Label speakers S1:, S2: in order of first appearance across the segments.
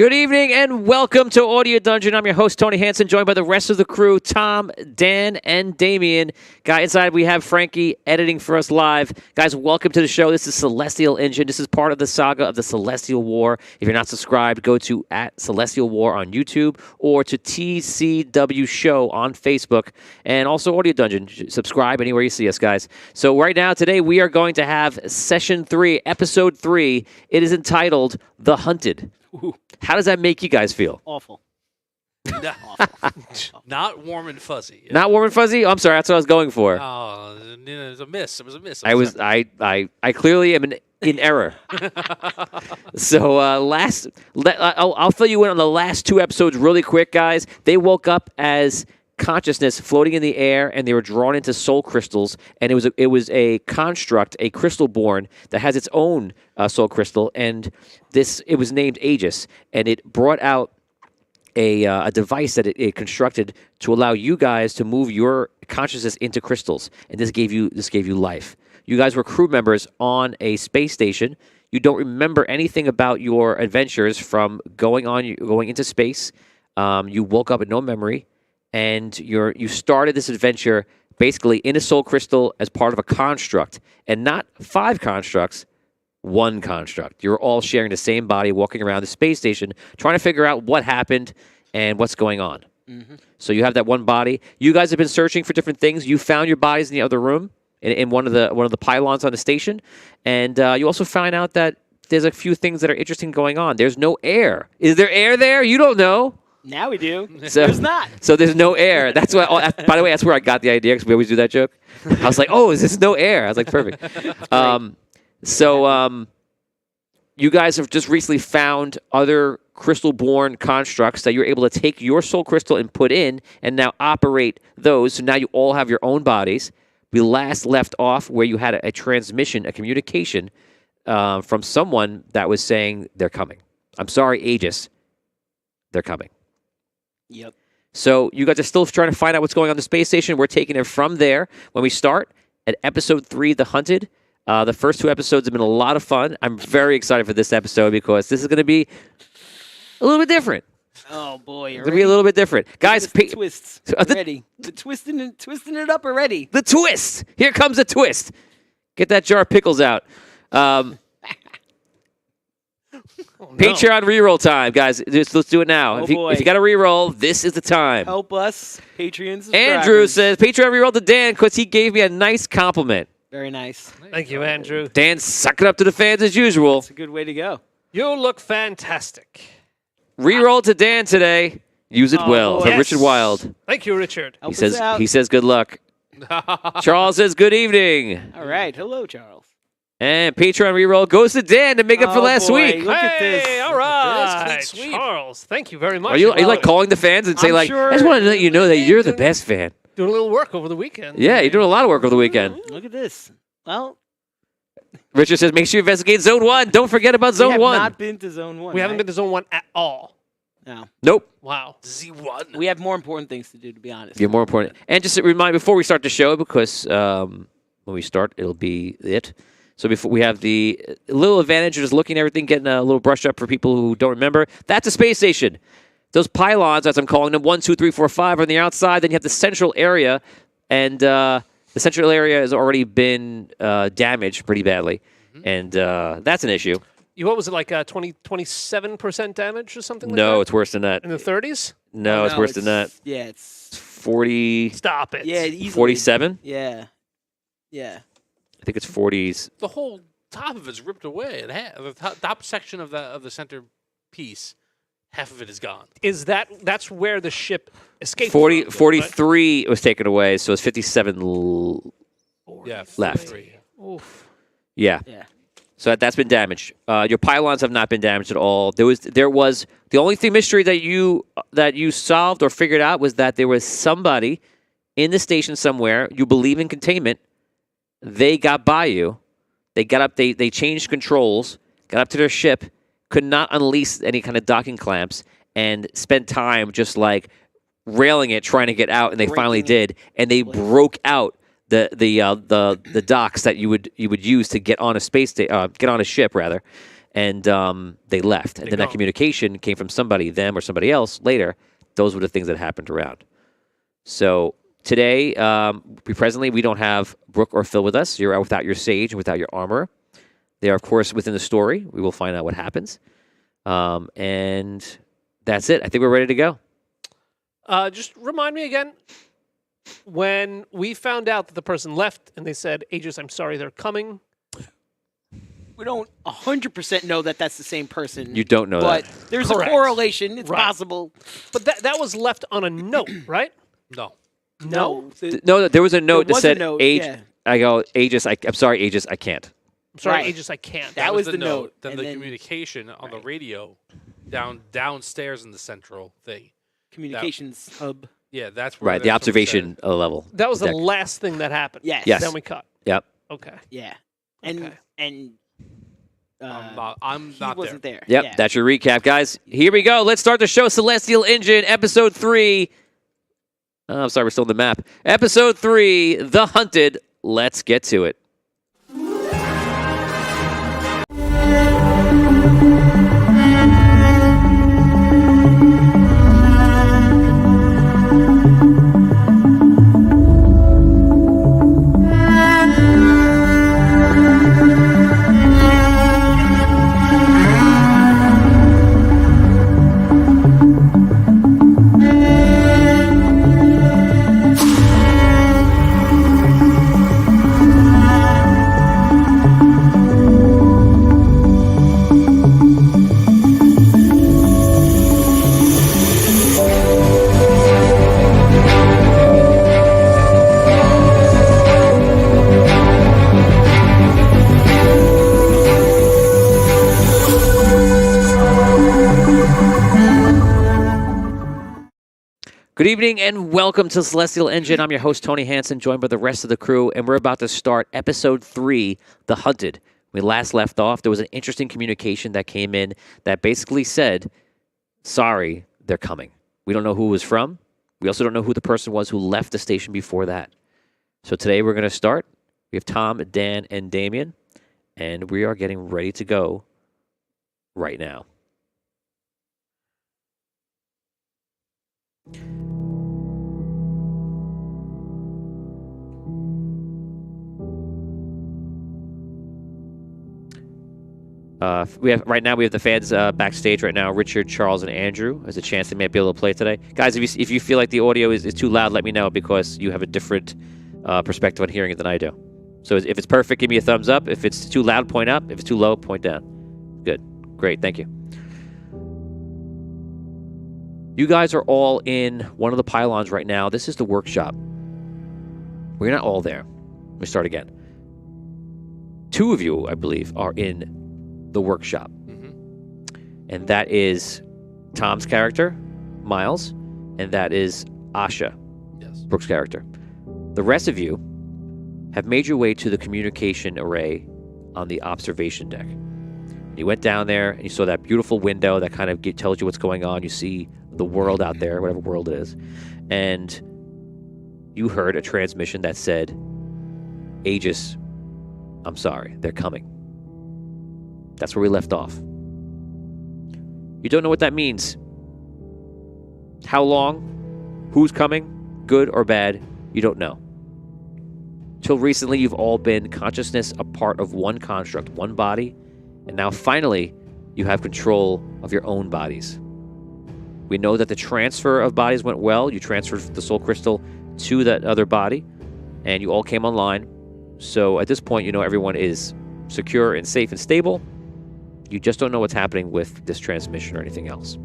S1: Good evening and welcome to Audio Dungeon. I'm your host, Tony Hansen, joined by the rest of the crew, Tom, Dan, and Damien. Guy inside, we have Frankie editing for us live. Guys, welcome to the show. This is Celestial Engine. This is part of the saga of the Celestial War. If you're not subscribed, go to @Celestial War on YouTube or to TCW Show on Facebook. And also Audio Dungeon. Subscribe anywhere you see us, guys. So right now, today, we are going to have Session 3, Episode 3. It is entitled The Hunted.
S2: Ooh.
S1: How does that make you guys feel?
S2: Awful.
S3: Not warm and fuzzy.
S1: Not warm and fuzzy? Oh, I'm sorry, that's what I was going for.
S3: Oh, it was a miss. It was a miss.
S1: I clearly am in error. So I'll fill you in on the last two episodes really quick, guys. They woke up as consciousness floating in the air, and they were drawn into soul crystals, and it was a construct, a crystal born that has its own soul crystal, and it was named Aegis, and it brought out a device that it constructed to allow you guys to move your consciousness into crystals, and this gave you life. You guys were crew members on a space station. You don't remember anything about your adventures from going into space. You woke up with no memory. And you started this adventure basically in a soul crystal as part of a construct, and not 5 constructs, 1 construct. You're all sharing the same body, walking around the space station, trying to figure out what happened and what's going on. Mm-hmm. So you have that one body. You guys have been searching for different things. You found your bodies in the other room, in one of the pylons on the station, and you also find out that there's a few things that are interesting going on. There's no air. Is there air there? You don't know.
S2: Now we do.
S1: So,
S2: there's not.
S1: So there's no air. That's why. By the way, that's where I got the idea, because we always do that joke. I was like, "Oh, is this no air?" I was like, "Perfect." You guys have just recently found other crystal-born constructs that you're able to take your soul crystal and put in, and now operate those. So now you all have your own bodies. We last left off where you had a transmission, a communication from someone that was saying they're coming. I'm sorry, Aegis. They're coming.
S2: Yep.
S1: So you guys are still trying to find out what's going on the space station. We're taking it from there when we start at Episode 3, The Hunted. The first 2 episodes have been a lot of fun. I'm very excited for this episode because this is going to be a little bit different.
S2: Oh, boy.
S1: It's going to be a little bit different. Guys,
S2: the twists already. The twisting it up already.
S1: The twist. Here comes a twist. Get that jar of pickles out. Patreon reroll time, guys. Let's do it now.
S2: Oh,
S1: if you got to reroll, this is the time.
S2: Help us, Patreon subscribers.
S1: Andrew says, Patreon reroll to Dan because he gave me a nice compliment.
S2: Very nice.
S4: Thank you, Andrew.
S1: Dan sucking up to the fans as usual.
S2: That's a good way to go.
S4: You look fantastic.
S1: Reroll to Dan today. Use it well.
S2: boy.
S1: For
S4: Yes.
S1: Richard Wild.
S4: Thank you, Richard.
S2: Help
S1: He
S2: us out.
S1: says good luck. Charles says good evening.
S2: All right. Hello, Charles.
S1: And Patreon reroll goes to Dan to make up for
S2: Oh,
S1: last
S2: boy.
S1: week.
S2: Look at this.
S4: Hey, all right.
S3: That's clean sweep.
S4: Charles, thank you very much.
S1: Are you
S4: Love
S1: like
S4: it.
S1: calling the fans and say
S2: I'm
S1: like,
S2: sure-
S1: I just want to let you know that you're the best fan.
S4: Doing a little work over the weekend.
S1: Yeah, you're doing a lot of work over the weekend.
S2: Look at this. Well,
S1: Richard says make sure you investigate Zone 1. Don't forget about
S2: we
S1: Zone
S2: have
S1: 1.
S2: not been to Zone 1.
S4: We haven't been to Zone 1 at all.
S2: No.
S1: Nope.
S4: Wow.
S3: Z1.
S2: We have more important things to do, to be honest.
S1: You're more important. And just a reminder before we start the show, because when we start, it'll be it. So before we have the little advantage of just looking at everything, getting a little brush up for people who don't remember. That's a space station. Those pylons, as I'm calling them, 1, 2, 3, 4, 5 are on the outside. Then you have the central area, and the central area has already been damaged pretty badly, and that's an issue.
S4: What was it, like 27% damage or something like
S1: No,
S4: that?
S1: it's worse than that.
S4: In the 30s?
S1: No, it's worse than that.
S2: Yeah, it's
S1: 40,
S4: Stop it.
S2: yeah, easily.
S1: 47?
S2: Yeah. Yeah.
S1: I think it's 40s.
S3: The whole top of it's ripped away. The top section of the center piece, half of it is gone.
S4: Is that's where the ship escaped
S1: 40,
S4: from,
S1: 43 was taken away, so it's 57
S3: Yeah,
S1: left.
S3: 43.
S4: Oof.
S1: Yeah.
S2: Yeah.
S1: So that's been damaged. Your pylons have not been damaged at all. There was the only mystery that you solved or figured out was that there was somebody in the station somewhere. You believe in containment. They got by you. They got up. They changed controls. Got up to their ship. Could not unleash any kind of docking clamps and spent time just like railing it, trying to get out, and they finally did. And they broke out the docks that you would use to get on a get on a ship rather, and they left. And then that
S3: gone.
S1: communication came from somebody, them or somebody else later. Those were the things that happened around. So today, we don't have Brooke or Phil with us. You're out without your sage and without your armor. They are, of course, within the story. We will find out what happens. And that's it. I think we're ready to go.
S4: Just remind me again, when we found out that the person left and they said, Aegis, I'm sorry, they're coming.
S2: We don't 100% know that that's the same person.
S1: You don't know
S2: but
S1: that.
S2: there's
S4: Correct.
S2: a correlation. It's
S4: Right.
S2: possible.
S4: But that was left on a note, right?
S3: No.
S4: No?
S1: No, there was a note that
S2: was a
S1: said,
S2: note,
S1: Age.
S2: yeah.
S1: I go, Aegis, I'm sorry, Aegis, I can't.
S4: I'm sorry,
S2: Right.
S4: Aegis, I can't.
S2: That was the note,
S3: Then
S2: and
S3: the
S2: then-
S3: communication on the
S2: Right.
S3: radio downstairs in the central thing.
S2: Communications hub.
S3: Yeah, that's where
S1: Right, the
S3: that's what we said.
S1: observation level.
S4: That was the
S1: deck.
S4: last thing that happened.
S2: Yes.
S1: Yes.
S4: Then we cut.
S1: Yep.
S4: Okay.
S2: Yeah. And
S4: Okay.
S2: and
S3: I'm
S2: he
S3: not
S2: wasn't there.
S1: Yep,
S2: Yeah.
S1: that's your recap, guys. Here we go. Let's start the show. Celestial Engine, Episode 3. Oh, I'm sorry, we're still in the map. Episode 3, The Hunted. Let's get to it. Good evening and welcome to Celestial Engine. I'm your host, Tony Hansen, joined by the rest of the crew, and we're about to start Episode 3, The Hunted. When we last left off, there was an interesting communication that came in that basically said, sorry, they're coming. We don't know who it was from. We also don't know who the person was who left the station before that. So today we're going to start. We have Tom, Dan, and Damien, and we are getting ready to go right now. We have the fans backstage right now. Richard, Charles, and Andrew. There's a chance they may be able to play today, guys. If you feel like the audio is too loud, let me know because you have a different perspective on hearing it than I do. So if it's perfect, give me a thumbs up. If it's too loud, point up. If it's too low, point down. Good, great, thank you. You guys are all in one of the pylons right now. This is the workshop. We're not all there. Let me start again. Two of you, I believe, are in the workshop. And that is Tom's character, Miles, and that is Asha,
S3: Yes.
S1: Brooke's character. The rest of you have made your way to the communication array on the observation deck. You went down there and you saw that beautiful window that kind of tells you what's going on. You see the world out there, whatever world it is. And you heard a transmission that said, Aegis, I'm sorry, they're coming. That's where we left off. You don't know what that means. How long? Who's coming? Good or bad? You don't know. Till recently, you've all been consciousness, a part of one construct, one body, and now finally, you have control of your own bodies. We know that the transfer of bodies went well. You transferred the soul crystal to that other body, and you all came online. So at this point, you know everyone is secure and safe and stable. You just don't know what's happening with this transmission or anything else.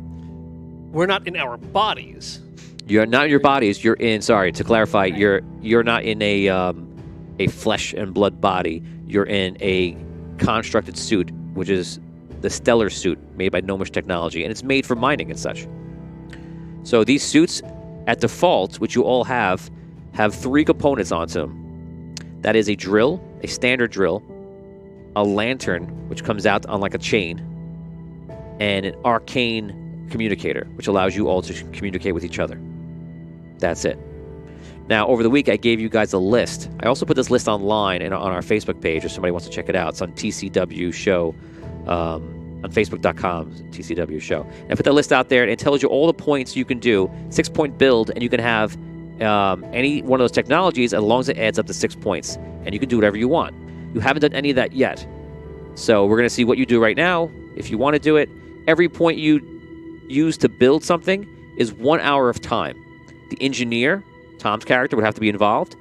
S4: We're not in our bodies.
S1: You're not in your bodies. You're in. Sorry to clarify. You're not in a flesh and blood body. You're in a constructed suit, which is the Stellar suit made by Gnomish technology, and it's made for mining and such. So these suits, at default, which you all have three components onto them. That is a drill, a standard drill, a lantern, which comes out on like a chain, and an arcane communicator, which allows you all to communicate with each other. That's it. Now, over the week, I gave you guys a list. I also put this list online and on our Facebook page if somebody wants to check it out. It's on TCW Show on Facebook.com, TCW show. And I put that list out there, and it tells you all the points you can do, 6-point build, and you can have any one of those technologies as long as it adds up to 6 points. And you can do whatever you want. You haven't done any of that yet. So we're going to see what you do right now. If you want to do it, every point you use to build something is 1 hour of time. The engineer, Tom's character, would have to be involved.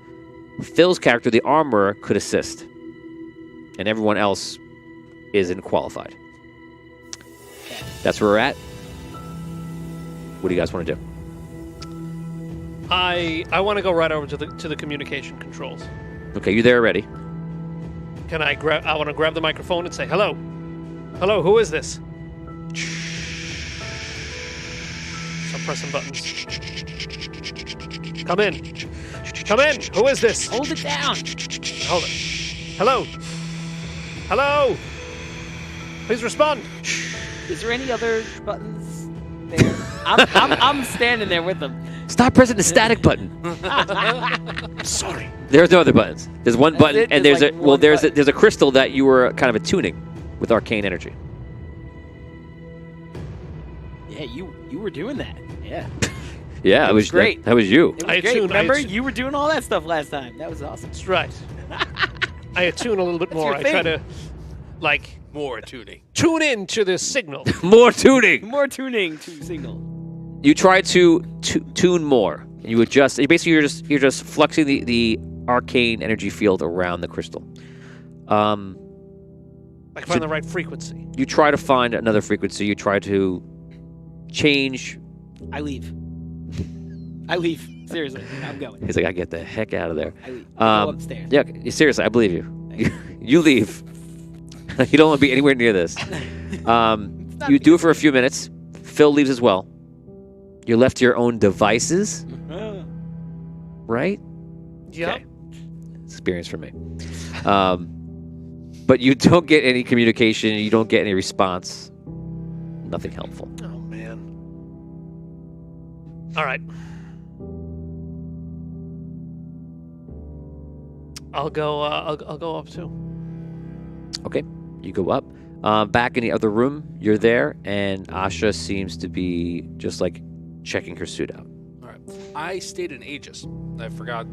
S1: Phil's character, the armorer, could assist. And everyone else isn't qualified. That's where we're at. What do you guys want to do?
S4: I want to go right over to the communication controls.
S1: Okay, you there already?
S4: Can I grab? I want to grab the microphone and say, "Hello, hello. Who is this?" Stop pressing buttons. Come in. Come in. Who is this?
S2: Hold it down.
S4: Hold it. Hello. Hello. Please respond.
S2: Is there any other buttons there? I'm standing there with them.
S1: Stop pressing the static button.
S4: Sorry.
S1: There's no other buttons. There's one button,
S2: it?
S1: and
S2: There's
S1: there's
S2: like
S1: a well.
S2: one
S1: There's
S2: button.
S1: there's a crystal that you were kind of attuning with arcane energy.
S2: Yeah, you were doing that. Yeah.
S1: Yeah, it was
S2: great.
S1: That was you.
S2: It was
S4: I
S2: great.
S4: attune- I
S2: Remember,
S4: attune-
S2: you were doing all that stuff last time. That was awesome.
S4: That's right. I attune a little bit
S2: That's
S4: more.
S2: your
S4: I try
S2: thing.
S4: to, like,
S3: More tuning.
S4: tune in to this signal.
S1: More tuning.
S2: More tuning to signal.
S1: You try to tune more. And you adjust. You're just fluxing the arcane energy field around the crystal.
S4: Like, find the right frequency.
S1: You try to find another frequency. You try to change.
S2: I leave. I leave. Seriously, I'm going.
S1: He's like, I get the heck out of there.
S2: I leave. I go upstairs.
S1: Yeah, seriously, I believe you. You leave. You don't want to be anywhere near this. You do it for a few minutes. Phil leaves as well. You're left to your own devices, right?
S4: Yep.
S1: Okay. Experience for me. But you don't get any communication. You don't get any response. Nothing helpful.
S4: Oh man. All right. I'll go. I'll go up too.
S1: Okay, you go up. Back in the other room, you're there, and Asha seems to be just like checking her suit out.
S3: All right. I stayed in Aegis. I forgot.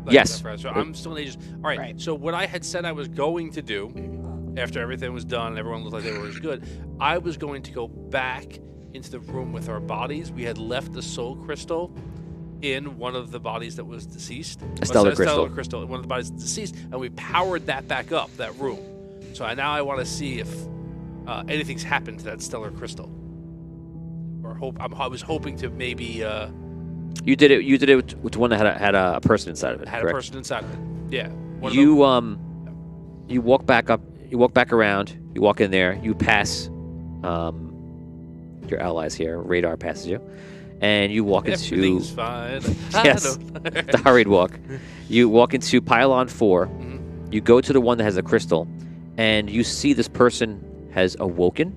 S1: Yes.
S3: So I'm still in Aegis. All right.
S2: Right.
S3: So what I had said I was going to do after everything was done and everyone looked like they were as good, I was going to go back into the room with our bodies. We had left the soul crystal in one of the bodies that was deceased.
S1: A stellar crystal.
S3: Stellar crystal in one of the bodies deceased, and we powered that back up, that room. So now I want to see if anything's happened to that stellar crystal. Or I was hoping to maybe
S1: You did it. You did it with one that had a person inside of it.
S3: had
S1: correct?
S3: a person inside of it. Yeah. One of
S1: You
S3: them-
S1: you walk back up. You walk back around. You walk in there. You pass your allies here. Radar passes you, and you walk into
S3: Everything's fine.
S1: Yes. the hurried walk. You walk into Pylon 4.
S3: Mhm.
S1: You go to the one that has a crystal, and you see this person has awoken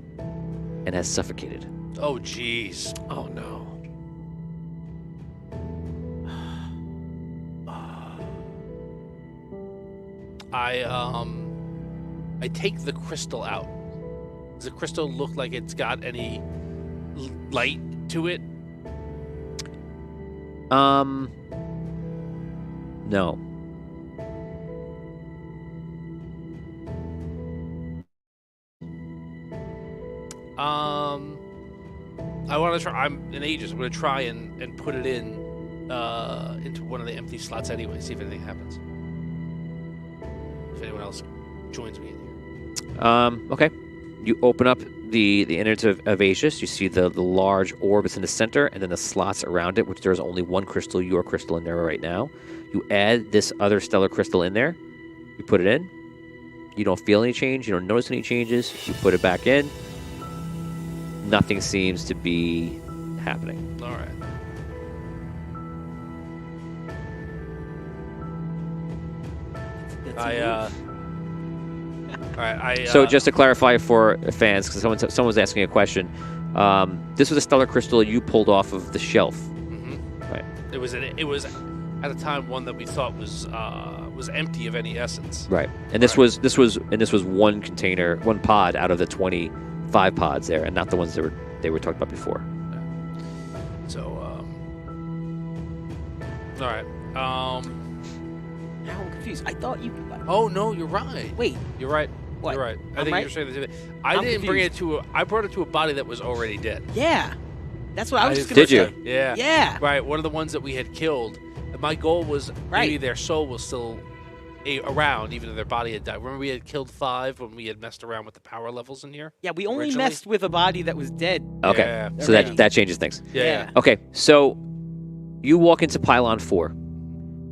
S1: and has suffocated.
S3: Oh, jeez.
S4: Oh no.
S3: I take the crystal out. Does the crystal look like it's got any light to it?
S1: No.
S3: I want to try. I'm an Aegis. I'm going to try and put it in into one of the empty slots anyway. See if anything happens. If anyone else joins me in here.
S1: Okay. You open up the innards of Aegis. You see the large orb is in the center, and then the slots around it, which there's only one crystal, your crystal, in there right now. You add this other stellar crystal in there. You put it in. You don't feel any change. You don't notice any changes. You put it back in. Nothing seems to be happening.
S3: All right.
S2: That's
S3: I
S2: a
S3: all right.
S1: So just to clarify for fans, because someone was asking a question, this was a stellar crystal you pulled off of the shelf. Right.
S3: It was at the time one that we thought was empty of any essence.
S1: Right. And this
S3: Right.
S1: was one container, one pod out of the 20 5 pods there, and not the ones that they were talked about before.
S3: So, all right.
S2: Now I'm confused. I thought you.
S3: Oh no, you're right.
S2: Wait.
S3: You're right.
S2: What?
S3: You're right. I
S2: I'm
S3: think
S2: right?
S3: you're saying the same thing. I
S2: I'm
S3: didn't bring it
S2: confused.
S3: to. I brought it to a body that was already dead.
S2: Yeah. That's what I was just
S1: Did
S2: gonna
S1: you?
S2: say.
S3: Yeah.
S2: Yeah.
S3: Right. One of the ones that we had killed. And my goal was maybe
S2: Right.
S3: their soul was still around, even though their body had died. Remember, we had killed 5 when we had messed around with the power levels in here.
S2: Yeah. We only
S3: Originally?
S2: messed with a body that was dead.
S1: Okay,
S3: Yeah.
S1: so
S2: Already.
S1: that changes things.
S3: Yeah.
S1: Okay, so you walk into Pylon 4,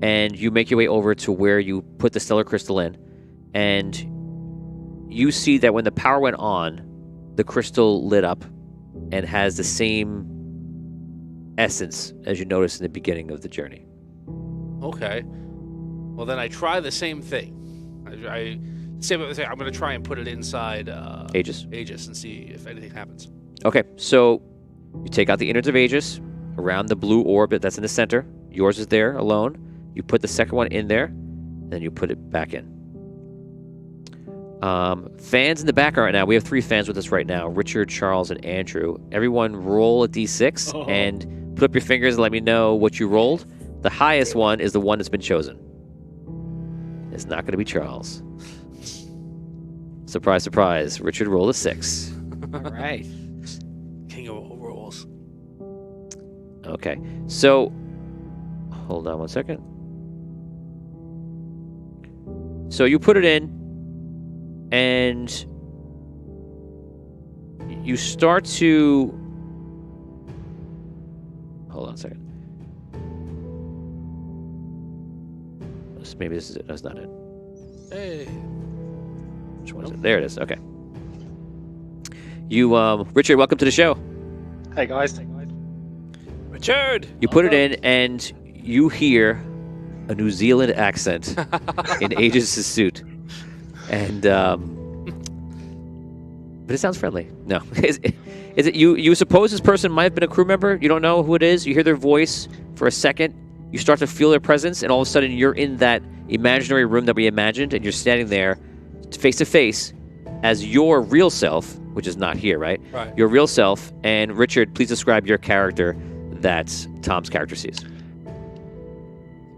S1: and you make your way over to where you put the stellar crystal in, and you see that when the power went on, the crystal lit up and has the same essence as you noticed in the beginning of the journey.
S3: Okay. Well, then I try the same thing. I I'm going to try and put it inside
S1: Aegis.
S3: Aegis and see if anything happens.
S1: Okay, so you take out the innards of Aegis around the blue orb that's in the center. Yours is there alone. You put the second one in there, then you put it back in. Fans in the background right now. We have 3 fans with us right now: Richard, Charles, and Andrew. Everyone roll a d6 and put up your fingers and let me know what you rolled. The highest one is the one that's been chosen. It's not going to be Charles. Surprise, surprise. Richard rolled a 6.
S2: All right.
S3: King of all rolls.
S1: Okay, so hold on one second. So you put it in, and you start to. Hold on a second. Maybe this is it. That's not it.
S3: Hey.
S1: Which one is it? There it is. Okay. You, Richard, welcome to the show.
S5: Hey guys.
S4: Richard.
S1: You put it in, and you hear a New Zealand accent in Aegis' suit, and but it sounds friendly. No, is it you? You suppose this person might have been a crew member? You don't know who it is. You hear their voice for a second. You start to feel their presence, and all of a sudden, you're in that imaginary room that we imagined, and you're standing there, face to face, as your real self, which is not here, right?
S3: Right.
S1: Your real self. And Richard, please describe your character that Tom's character sees.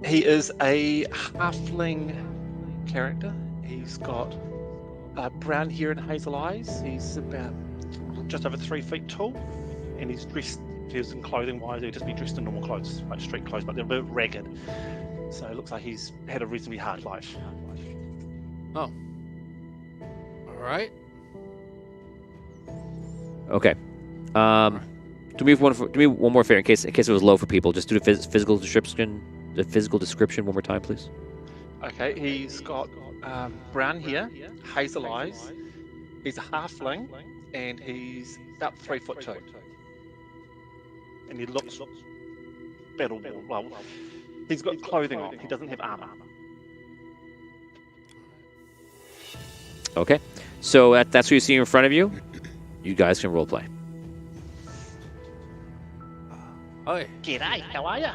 S5: He is a halfling character. He's got brown hair and hazel eyes. He's about just over 3 feet tall, and he's dressed. If he was in clothing wise, he'd just be dressed in normal clothes, like street clothes, but they're a bit ragged. So it looks like he's had a reasonably hard life.
S3: Oh. All right.
S1: Okay. Do me one more favor in case it was low for people. Just do the physical description. The physical description one more time, please.
S5: Okay, he's got brown hair, hazel eyes. He's a halfling, and he's about 3 foot 2. And he looks battle worn. Well, he's got clothing on. He doesn't have armor.
S1: Okay. So that's what you see in front of you. You guys can roleplay.
S3: Hi.
S5: G'day, how are ya?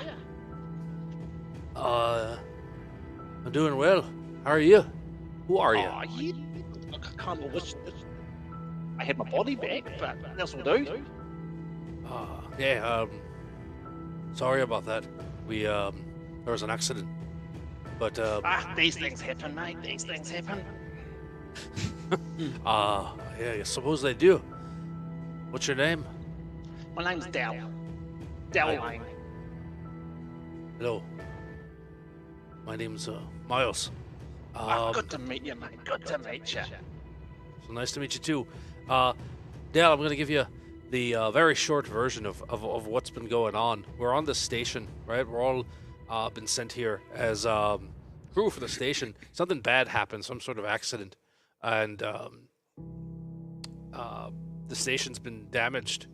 S3: I'm doing well. How are you? Who are you?
S5: Oh, yeah. Look, I can't wish I had my body back, but that's will do.
S3: Yeah. Sorry about that. There was an accident. But
S5: These things happen, mate. These things happen.
S3: yeah, I suppose they do. What's your name?
S5: My name's Dal. Dal
S3: Hi.
S5: Lane.
S3: Hello. My name's Miles.
S5: Good to meet you, mate. Good to meet you.
S3: So nice to meet you too. Dale, I'm gonna give you the very short version of what's been going on. We're on the station, right? We're all been sent here as crew for the station. Something bad happened, some sort of accident, and the station's been damaged,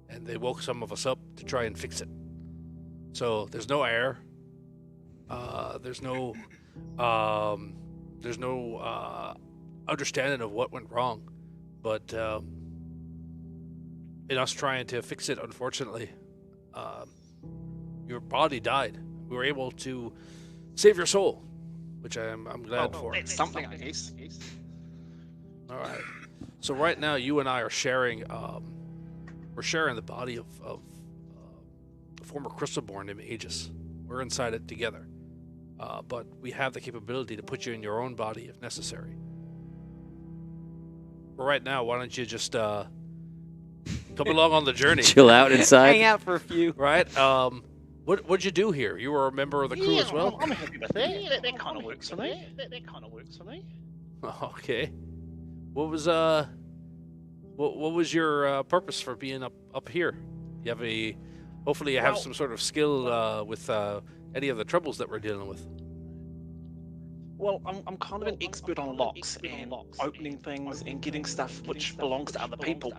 S3: and they woke some of us up to try and fix it. So there's no air. There's no understanding of what went wrong, but in us trying to fix it, unfortunately, your body died. We were able to save your soul, which I'm glad for.
S5: That's something, I guess.
S3: All right. So right now, you and I are sharing. We're sharing the body of a former Crystalborn named Aegis. We're inside it together, but we have the capability to put you in your own body if necessary. But right now, why don't you just come along on the journey?
S1: Chill out inside.
S2: Hang out for a few.
S3: Right? What'd you do here? You were a member of the crew as well.
S5: I'm happy with that. That kind of works for me. That kind of works for me.
S3: Okay. What was what was your purpose for being up here? You have a hopefully you have some sort of skill with any of the troubles that we're dealing with.
S5: Well, I'm kind of an expert on locks and opening things and getting stuff which belongs to other people.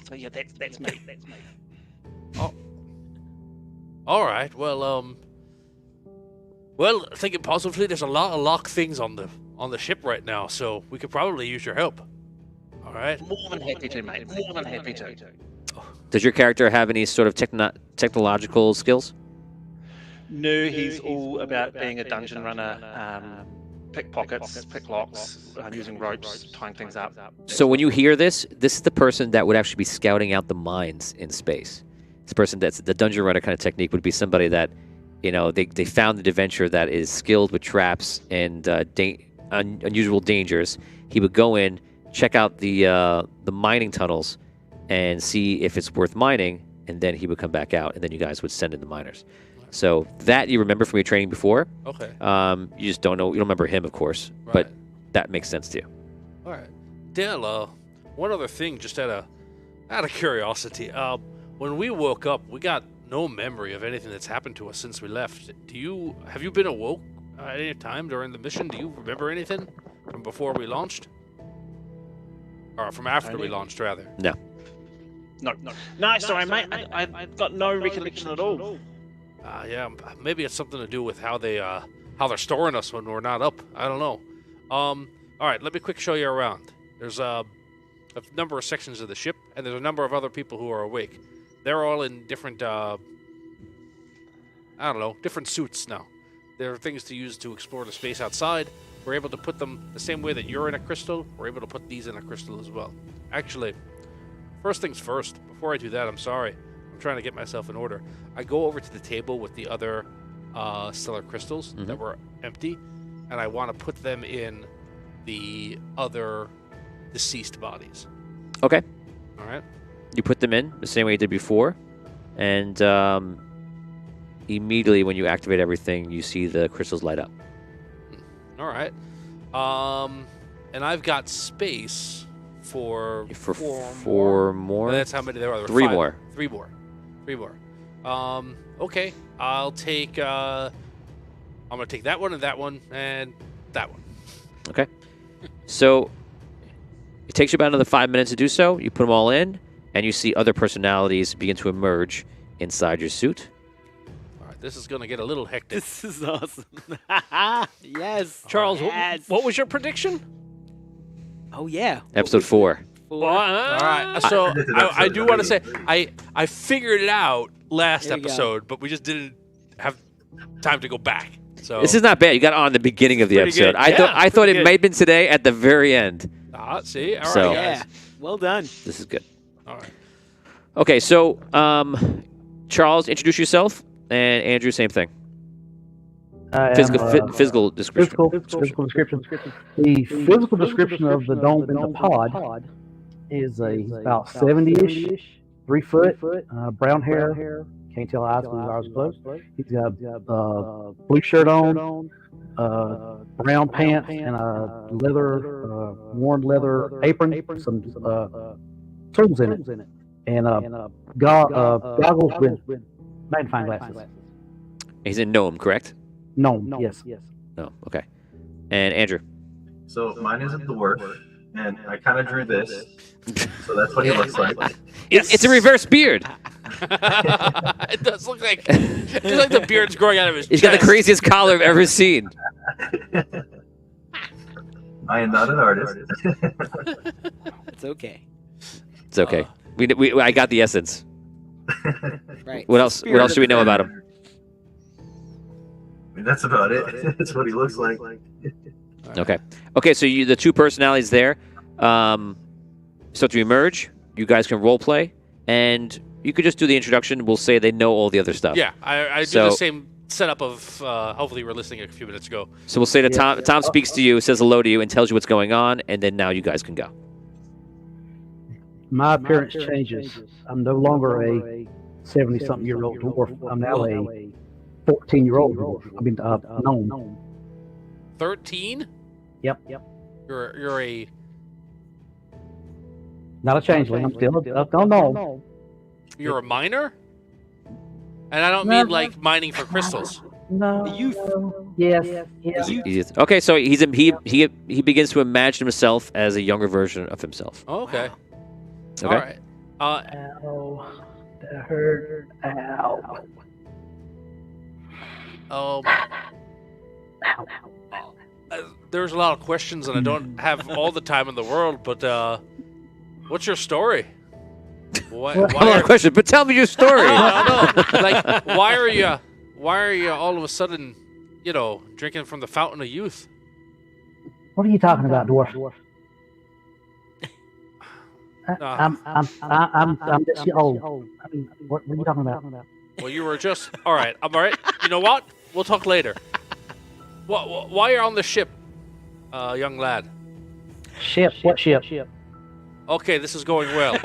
S5: So yeah, that's me.
S3: Oh. All right. Well, thinking positively, there's a lot of lock things on the ship right now, so we could probably use your help. All right.
S5: More than happy to, mate. More than happy to.
S1: Does your character have any sort of technological skills?
S5: No, he's all about being a dungeon runner. Pick pockets, pick locks, using ropes, tying things up.
S1: So when you hear this is the person that would actually be scouting out the mines in space. This person that's the dungeon runner kind of technique would be somebody that, they found an adventure that is skilled with traps and unusual dangers. He would go in, check out the mining tunnels, and see if it's worth mining, and then he would come back out, and then you guys would send in the miners. So that you remember from your training before.
S3: Okay.
S1: You just don't know. You don't remember him, of course,
S3: Right.
S1: but that makes sense to you.
S3: All right. Dale, one other thing, just out of curiosity. When we woke up, we got no memory of anything that's happened to us since we left. Have you been awoke at any time during the mission? Do you remember anything from before we launched? Or from after we launched, rather?
S1: No.
S5: No, sorry, mate. I've got no recollection at all.
S3: Yeah, maybe it's something to do with how they're storing us when we're not up. I don't know. All right, let me quick show you around. There's a number of sections of the ship, and there's a number of other people who are awake. They're all in different, different suits now. There are things to use to explore the space outside. We're able to put them the same way that you're in a crystal. We're able to put these in a crystal as well. Actually, first things first. Before I do that, I'm sorry. I'm trying to get myself in order. I go over to the table with the other stellar crystals that were empty, and I want to put them in the other deceased bodies.
S1: Okay.
S3: All right.
S1: You put them in the same way you did before, and immediately when you activate everything, you see the crystals light up.
S3: All right. And I've got space for
S1: four more.
S3: That's how many there are. There were
S1: Three
S3: five.
S1: more.
S3: Three more. Okay. I'll take. I'm gonna take that one and that one and that one.
S1: Okay. So it takes you about another 5 minutes to do so. You put them all in, and you see other personalities begin to emerge inside your suit.
S3: All right. This is gonna get a little hectic.
S2: This is awesome. Yes.
S4: Charles,
S2: Yes.
S4: what was your prediction?
S2: Oh yeah.
S1: Episode 4.
S3: All right. So I do want to say I figured it out last
S2: There you go.
S3: episode, but we just didn't have time to go back. So
S1: This is not bad. You got on the beginning of the
S3: Pretty
S1: episode.
S3: good.
S1: I thought
S3: pretty
S1: it
S3: good.
S1: may have been today at the very end.
S3: see. All right,
S1: So-
S3: guys.
S2: Yeah. Well done.
S1: This is good.
S3: All right.
S1: Okay, so Charles, introduce yourself, and Andrew, same thing. Physical description.
S6: Physical description. The physical description of the dome in the pod is he's about 70-ish, 3 foot, brown hair. Can't tell eyes because his eyes are closed. He's got blue shirt on, brown pants, and a worn leather apron, some tools in it, and goggles with magnifying glasses.
S1: He's in Gnome, correct?
S6: No, yes.
S1: No, okay. And Andrew.
S7: So mine is a dwarf, and I kind of drew this, so that's what he looks like.
S1: It's a reverse beard.
S3: It does look like the beard's growing out of his
S1: He's got the
S3: chest.
S1: craziest collar I've ever seen.
S7: I am not an artist.
S2: It's okay.
S1: It's okay. I got the essence.
S2: Right.
S1: What else? What else do we know about him?
S7: I mean, that's about it. That's what he looks like.
S1: Okay. Okay. So the two personalities there. start to emerge, you guys can role play, and you could just do the introduction. We'll say they know all the other stuff.
S3: Yeah, I do
S1: So-
S3: the same setup of hopefully we're listening a few minutes ago.
S1: So we'll say that Tom speaks to you, says hello to you, and tells you what's going on, and then now you guys can go.
S6: My appearance changes. I'm no longer a 70-something-year-old dwarf. I'm now a 14-year-old dwarf. I mean, gnome.
S3: 13?
S6: Yep.
S3: You're a
S6: Not a changeling. I'm still a gnome.
S3: you're a miner? And I don't mean like mining for crystals.
S6: No.
S2: The youth.
S6: Yes.
S1: Okay, so he begins to imagine himself as a younger version of himself.
S3: Oh, okay.
S1: Okay.
S3: All right.
S6: Ow. That hurt. Ow.
S3: Um, there's a lot of questions, and I don't have all the time in the world. But what's your story? Why
S1: A lot of questions, but tell me your story.
S3: No. Like, why are you all of a sudden, drinking from the fountain of youth?
S6: What are you talking about, dwarf? I'm just old. I mean, what are you talking about?
S3: Well, you were just all right. I'm all right. You know what? We'll talk later. Why you're on the ship, young lad?
S6: Ship? What ship?
S3: Okay, this is going well.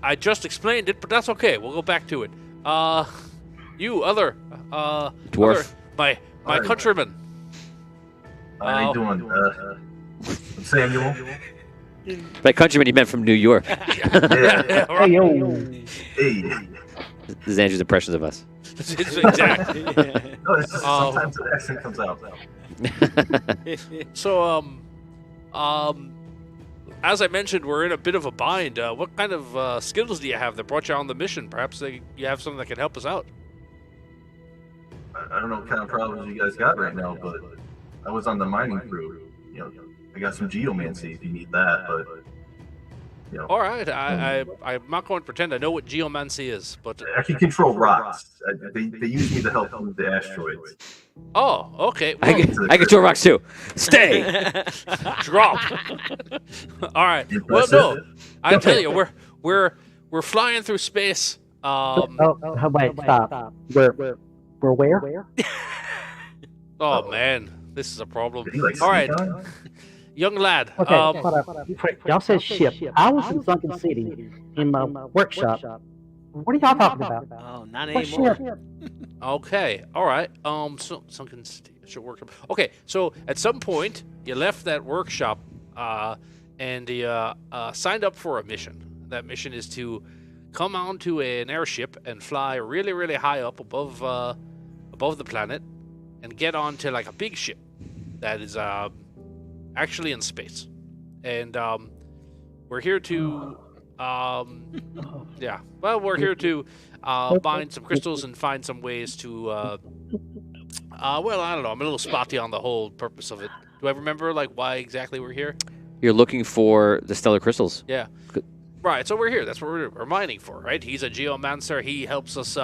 S3: I just explained it, but that's okay. We'll go back to it. You other
S1: Dwarf.
S3: my
S7: Alright.
S3: countrymen.
S7: How you doing? Samuel?
S1: By countryman, he meant from New York.
S7: Yeah.
S6: Hey, yo.
S7: Hey.
S1: This is Andrew's impressions of us.
S3: Exactly.
S7: No, it's just sometimes the accent comes out.
S3: So, as I mentioned, we're in a bit of a bind. What kind of skills do you have that brought you on the mission? Perhaps you have something that can help us out.
S7: I don't know what kind of problems you guys got right now, but I was on the mining crew. I got some geomancy if you need that, but
S3: All right, I'm not going to pretend I know what geomancy is, but
S7: I can control rocks. They use me to help move the asteroids.
S3: oh, okay.
S1: I
S3: Well,
S1: can throw rocks too. Stay.
S3: drop. All right. Well, no, I tell you, we're flying through space.
S6: Wait, stop. We're where?
S3: Oh man, this is a problem.
S7: Did he, like,
S3: All right,
S7: sneak on?
S3: young lad.
S6: Okay, hold up. Y'all said ship. I was in Sunken City in my workshop. What are y'all talking about?
S2: Oh, not
S6: What
S2: anymore.
S6: ship?
S3: Okay, all right. Sunken Steel workshop. Okay, so at some point you left that workshop, and you signed up for a mission. That mission is to come onto an airship and fly really, really high up above the planet, and get onto like a big ship that is actually in space. And we're here to we're here to mine some crystals and find some ways to well, I don't know, I'm a little spotty on the whole purpose of it. Do I remember like why exactly we're here?
S1: You're looking for the stellar crystals.
S3: Yeah. Right, so we're here. That's what we're mining for, right? He's a geomancer. He helps us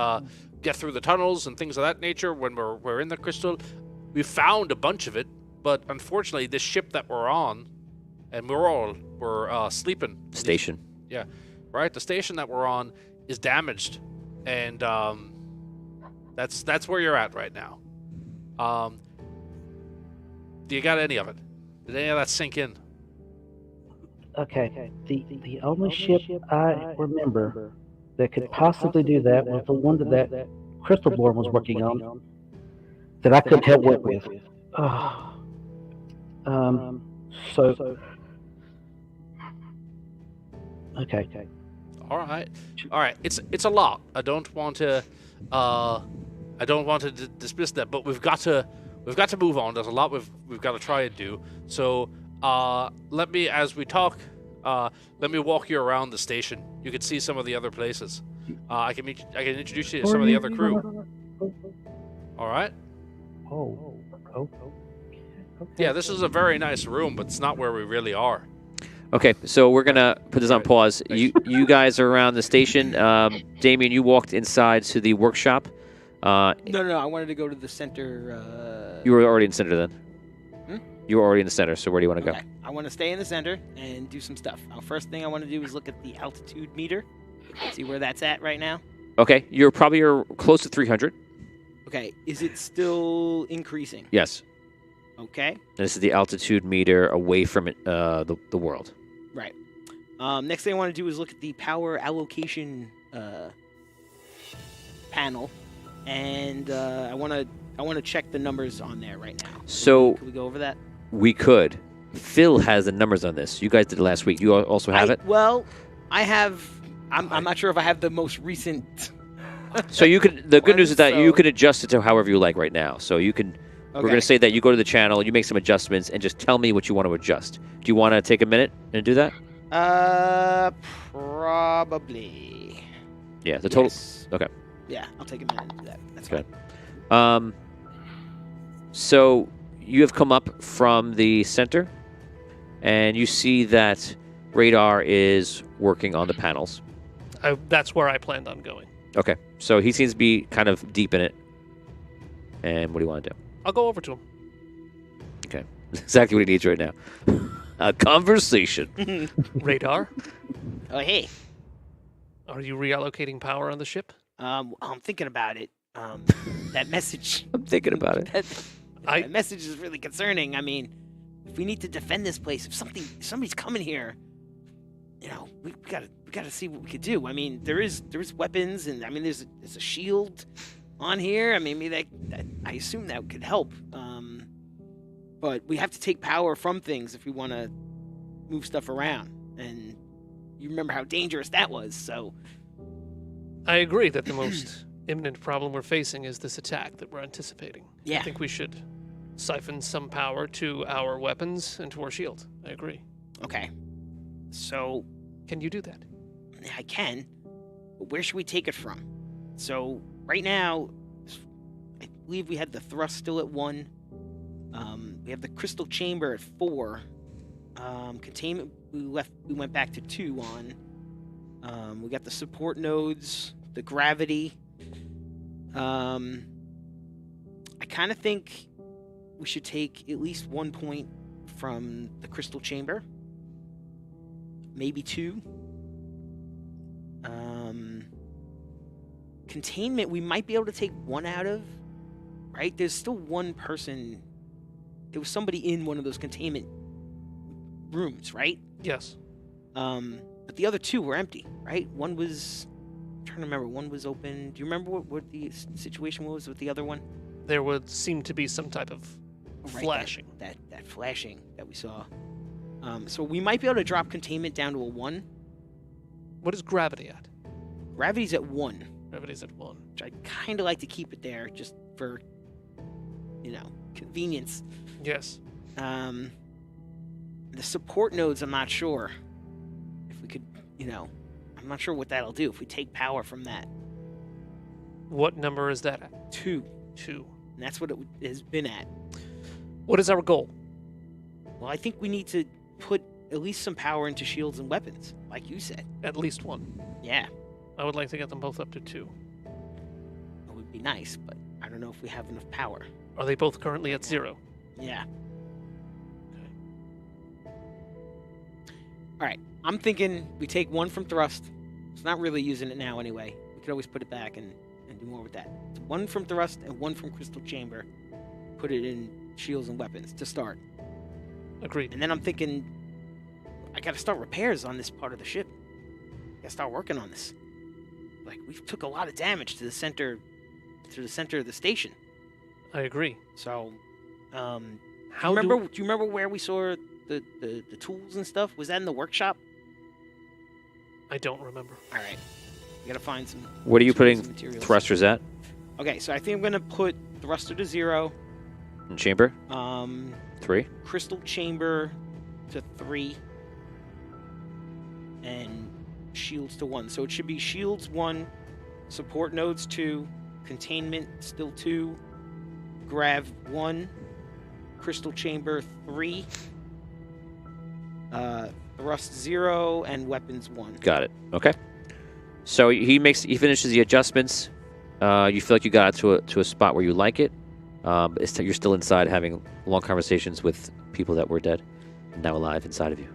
S3: get through the tunnels and things of that nature when we're in the crystal. We found a bunch of it, but unfortunately, this ship that we're on, and we're sleeping.
S1: Station.
S3: Yeah, right. The station that we're on is damaged, and that's where you're at right now. Do you got any of it? Did any of that sink in?
S6: Okay, the only ship I remember that could possibly do that was the one that Crystal Born was working on that I couldn't help work with. So okay.
S3: All right. It's a lot. I don't want to dismiss that, but we've got to move on. There's a lot we've got to try and do. So let me, as we talk, let me walk you around the station. You can see some of the other places. I can introduce you to some of the other crew. All right.
S6: Oh.
S3: Yeah, this is a very nice room, but it's not where we really are.
S1: Okay, so we're gonna put this on pause. You guys are around the station. Damien, you walked inside to the workshop.
S2: No. I wanted to go to the center.
S1: You were already in center then. You're already in the center, so where do you want to
S2: Okay. I want to stay in the center and do some stuff. First thing I want to do is look at the altitude meter, see where that's at right now.
S1: go? Okay, you're close to 300.
S2: Okay, is it still increasing?
S1: Yes.
S2: Okay,
S1: And this is the altitude meter away from it, the world.
S2: right. Next thing I want to do is look at the power allocation panel, and I want to check the numbers on there right now.
S1: So
S2: Can we go over that?
S1: we could. Phil has the numbers on this. You guys did it last week. You also have it.
S2: Well, I have. I'm not sure if I have the most recent.
S1: So you could. The good news is that you
S2: So-
S1: can adjust it to however you like right now. So you can. We're going to say that you go to the channel, you make some adjustments, and just tell me what you want to adjust. Do you want to take a minute and do that?
S2: Probably.
S1: Yeah. The total.
S2: Yes.
S1: Okay.
S2: Yeah, I'll take a minute and do that. That's
S1: Good.
S2: fine.
S1: So you have come up from the center, and you see that radar is working on the panels.
S4: That's where I planned on going.
S1: Okay. So he seems to be kind of deep in it. And what do you want to do?
S4: I'll go over to him.
S1: Okay. Exactly what he needs right now. A conversation.
S4: Radar,
S2: Oh, hey.
S4: are you reallocating power on the ship?
S2: I'm thinking about it. That message.
S1: I'm thinking about it.
S2: That message is really concerning. I mean, if we need to defend this place, if somebody's coming here, you know, we gotta see what we could do. I mean, there is weapons, and I mean, there's a shield on here. I mean, maybe that I assume that could help. But we have to take power from things if we want to move stuff around. And you remember how dangerous that was. So
S4: I agree that the most imminent problem we're facing is this attack that we're anticipating.
S2: Yeah.
S4: I think we should siphon some power to our weapons and to our shield. I agree.
S2: okay. So
S4: Can you do that?
S2: I can, but where should we take it from? So right now, I believe we had the thrust still at 1. We have the crystal chamber at 4. Containment we went back to 2 on. We got the support nodes, the gravity. I kind of think we should take at least 1 point from the crystal chamber, maybe 2. Containment, we might be able to take 1 out of, right? There's still 1 person. There was somebody in one of those containment rooms, right?
S4: Yes.
S2: But the other 2 were empty, right? One was, I'm trying to remember, one was open. Do you remember what the situation was with the other one?
S4: There would seem to be some type of
S2: Oh, right,
S4: flashing.
S2: That flashing that we saw. So we might be able to drop containment down to a 1.
S4: What is gravity at?
S2: Gravity's at 1.
S4: Gravity's at 1.
S2: Which I'd kind of like to keep it there just for, convenience.
S4: Yes.
S2: The support nodes, I'm not sure if we could, I'm not sure what that'll do if we take power from that.
S4: What number is that at?
S2: 2.
S4: 2.
S2: And that's what it has been at.
S4: What is our goal?
S2: Well, I think we need to put at least some power into shields and weapons, like you said.
S4: At least 1.
S2: Yeah,
S4: I would like to get them both up to 2.
S2: it would be nice, but I don't know if we have enough power.
S4: Are they both currently at 0?
S2: Yeah. All right, I'm thinking we take 1 from thrust. It's not really using it now anyway. We could always put it back and do more with that. So 1 from thrust and 1 from crystal chamber. Put it in shields and weapons to start.
S4: Agreed.
S2: And then I'm thinking, I gotta start repairs on this part of the ship. Gotta start working on this. Like, we took a lot of damage to the center of the station.
S4: I agree.
S2: So,
S4: How
S2: do you remember where we saw the tools and stuff? Was that in the workshop?
S4: I don't remember.
S2: All right, we gotta find some.
S1: What are you
S2: tools
S1: putting
S2: and materials.
S1: thrusters at?
S2: Okay, so I think I'm gonna put thruster to 0.
S1: In chamber? 3?
S2: Crystal chamber to 3. And shields to 1. So it should be shields 1, support nodes 2, containment still 2, grav 1, crystal chamber 3, thrust 0, and weapons 1.
S1: Got it. Okay. So he finishes the adjustments. You feel like you got it to a spot where you like it. You're still inside having long conversations with people that were dead and now alive inside of you.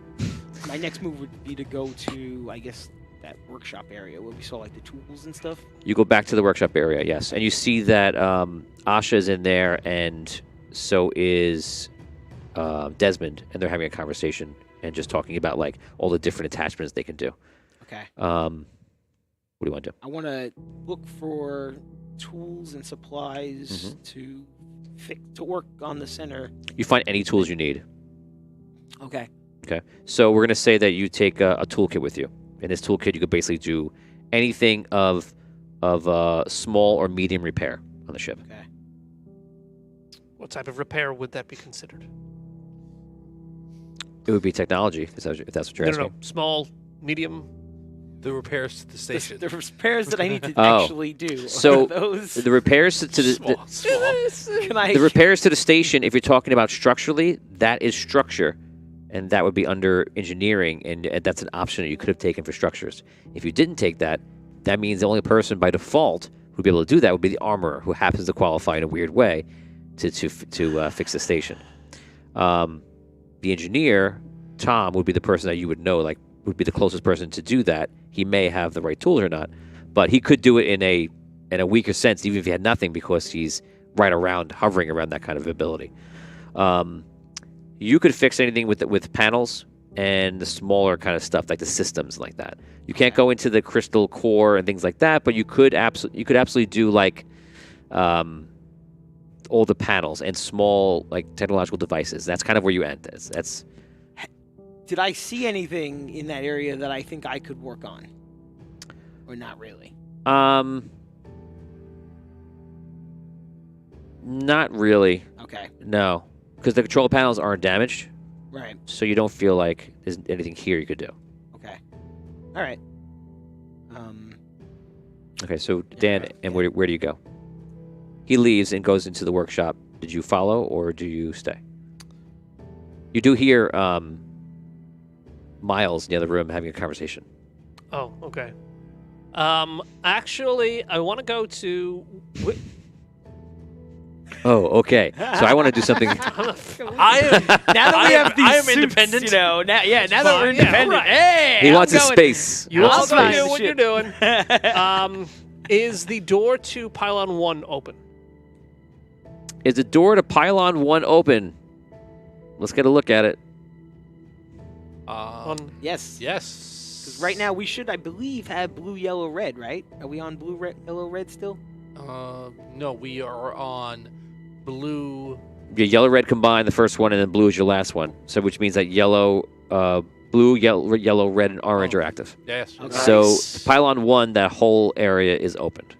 S2: My next move would be to go to, I guess, that workshop area where we saw like the tools and stuff.
S1: You go back to the workshop area, yes, and you see that Asha is in there, and so is Desmond, and they're having a conversation and just talking about like all the different attachments they can do.
S2: Okay.
S1: What do you want to do?
S2: I want to look for tools and supplies to work on the center.
S1: You find any tools you need.
S2: Okay.
S1: Okay, so we're gonna say that you take a toolkit with you. In this toolkit, you could basically do anything of small or medium repair on the ship.
S2: Okay.
S4: What type of repair would that be considered?
S1: It would be technology, if that's what you're asking.
S4: No. Small, medium.
S3: The repairs to the station.
S2: The repairs that I need to
S1: Oh.
S2: actually do.
S1: So
S2: are those.
S1: the repairs to the
S3: small.
S2: Can I?
S1: the repairs to the station, if you're talking about structurally, that is structure, and that would be under engineering, and that's an option that you could have taken for structures. If you didn't take that, that means the only person by default who'd be able to do that would be the armorer, who happens to qualify in a weird way to fix the station. The engineer, Tom, would be the person that you would know, like, would be the closest person to do that. He may have the right tools or not, but he could do it in a weaker sense, even if he had nothing, because he's right around, hovering around that kind of ability. You could fix anything with panels and the smaller kind of stuff, like the systems like that. You can't go into the crystal core and things like that, but you could absolutely do like all the panels and small like technological devices. That's kind of where you end. That's
S2: Did I see anything in that area that I think I could work on, or not really?
S1: Not really.
S2: Okay.
S1: No, because the control panels aren't damaged,
S2: Right.
S1: so you don't feel like there's anything here you could do.
S2: Okay. All right.
S1: Okay, so Dan, and where do you go? He leaves and goes into the workshop. Did you follow or do you stay? You do hear Miles in the other room having a conversation.
S4: Oh, okay. Actually, I want to go to.
S1: Oh, okay. So I want to do something.
S3: I am.
S2: Now that we have these
S3: I am
S2: suits,
S3: independent.
S2: you know. Now that we're
S4: Fine, yeah,
S2: independent,
S4: right.
S2: hey,
S1: He
S2: I'm
S1: wants his
S2: going-
S1: space.
S4: You
S1: He
S4: all
S1: wants his
S2: I'll
S1: space.
S4: do
S2: the
S4: what you're doing. Is the door to Pylon 1 open?
S1: Is the door to Pylon 1 open? Let's get a look at it.
S4: On
S2: Yes.
S3: Yes.
S2: Because right now we should, I believe, have blue, yellow, red. Right? Are we on blue, red, yellow, red still?
S3: No, we are on blue.
S1: Yeah, yellow, red combined, the first one, and then blue is your last one. So which means that blue, yellow, red, and orange are active.
S3: Yes.
S2: Okay.
S1: So Pylon 1, that whole area is opened.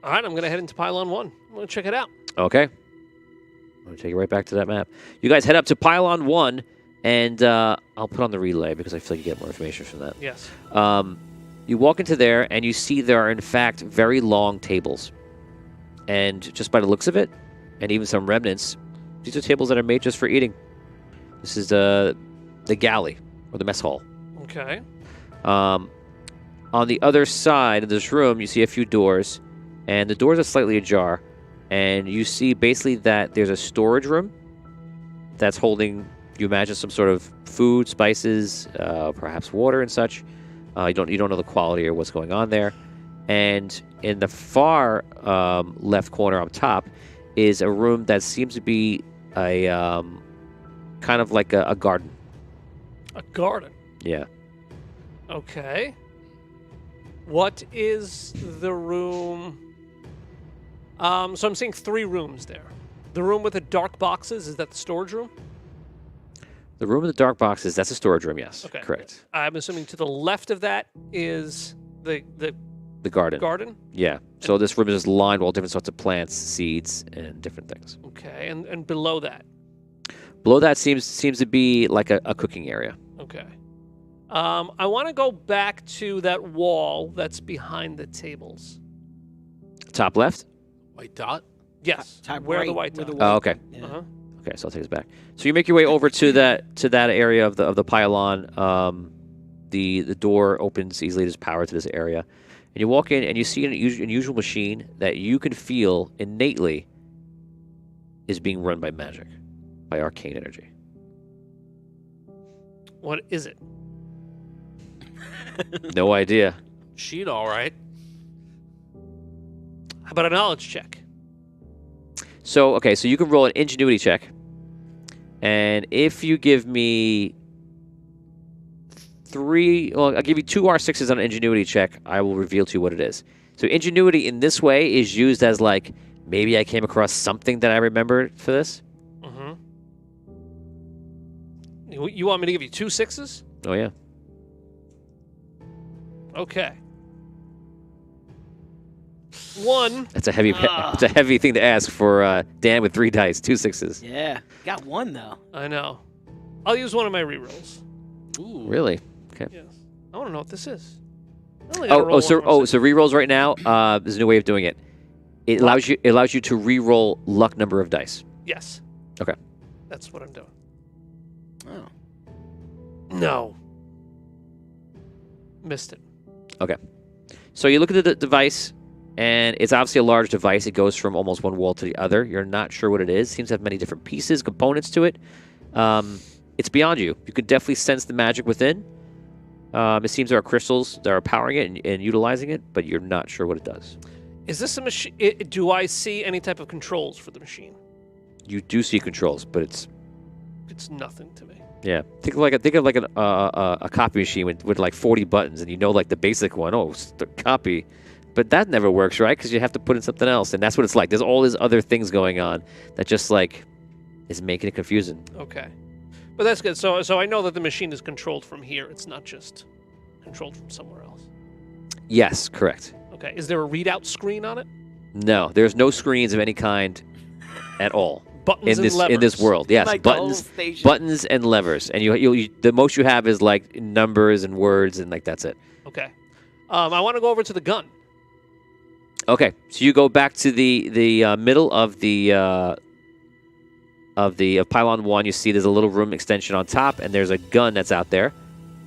S4: All right, I'm going to head into Pylon 1. I'm going to check it out.
S1: Okay. I'm going to take you right back to that map. You guys head up to Pylon 1, and I'll put on the relay because I feel like you get more information from that.
S4: Yes.
S1: You walk into there, and you see there are, in fact, very long tables. And just by the looks of it, and even some remnants, these are tables that are made just for eating. This is the galley, or the mess hall.
S4: Okay.
S1: On the other side of this room, you see a few doors, and the doors are slightly ajar. And you see basically that there's a storage room that's holding, you imagine, some sort of food, spices, perhaps water and such. You don't know the quality or what's going on there. And in the far left corner on top is a room that seems to be a kind of like a garden.
S4: A garden.
S1: Yeah.
S4: Okay. What is the room? So I'm seeing 3 rooms there. The room with the dark boxes, is that the storage room?
S1: The room with the dark boxes, that's a storage room, yes.
S4: Okay.
S1: Correct.
S4: I'm assuming to the left of that is the
S1: The garden.
S4: garden.
S1: Yeah. So this room is just lined with all different sorts of plants, seeds, and different things.
S4: Okay, and below that.
S1: Below that seems to be like a cooking area.
S4: Okay. I want to go back to that wall that's behind the tables.
S1: Top left?
S3: White dot.
S4: Yes.
S2: Top
S4: where
S2: right,
S4: the white
S2: where the
S4: dot.
S2: white-
S1: Oh, okay.
S2: Yeah.
S4: Uh-huh.
S1: Okay, so I'll take this back. So you make your way over to that area of the pylon. The door opens easily. There's power to this area, and you walk in and you see an unusual machine that you can feel innately is being run by magic. by arcane energy.
S4: What is it?
S1: No idea.
S3: Sheet, all right.
S4: How about a knowledge check?
S1: So, okay, so you can roll an ingenuity check. And if you give me 3, well, I'll give you 2 R6s on an ingenuity check, I will reveal to you what it is. So ingenuity in this way is used as like, maybe I came across something that I remember for this.
S4: Mm-hmm. You want me to give you 2 6s?
S1: Oh, yeah.
S4: Okay. 1.
S1: That's a heavy it's a heavy thing to ask for Dan with 3 dice, 2 6s.
S2: Yeah. Got 1 though.
S4: I know. I'll use one of my rerolls.
S3: Ooh.
S1: Really? Okay.
S4: Yes. I want to know what this is. I only gotta roll
S1: So
S4: one more
S1: so rerolls right now, there's a new way of doing it. It allows you to reroll luck number of dice.
S4: Yes.
S1: Okay.
S4: That's what I'm doing.
S2: Oh.
S4: No. Missed it.
S1: So you look at the device, and it's obviously a large device. It goes from almost one wall to the other. You're not sure what it is. Seems to have many different pieces, components to it. It's beyond you. You could definitely sense the magic within. It seems there are crystals that are powering it and utilizing it, but you're not sure what it does.
S4: Is this a machine? Do I see any type of controls for the machine?
S1: You do see controls, but it's
S4: nothing to me.
S1: yeah. Think of like a copy machine with like 40 buttons, and you know like the basic one. Oh, it's the copy, but that never works, right? Because you have to put in something else, and that's what it's like. There's all these other things going on that just like is making it confusing.
S4: Okay. But that's good. So I know that the machine is controlled from here. It's not just controlled from somewhere else.
S1: Yes, correct.
S4: Okay. Is there a readout screen on it?
S1: No, there's no screens of any kind at all
S4: Buttons
S1: in this
S4: and levers.
S1: in this world. Yes,
S2: Like the whole
S1: buttons,
S2: station.
S1: buttons and levers, and you the most you have is like numbers and words, and like that's it.
S4: Okay. I want to go over to the gun.
S1: Okay, so you go back to the middle of pylon 1. You see there's a little room extension on top, and there's a gun that's out there,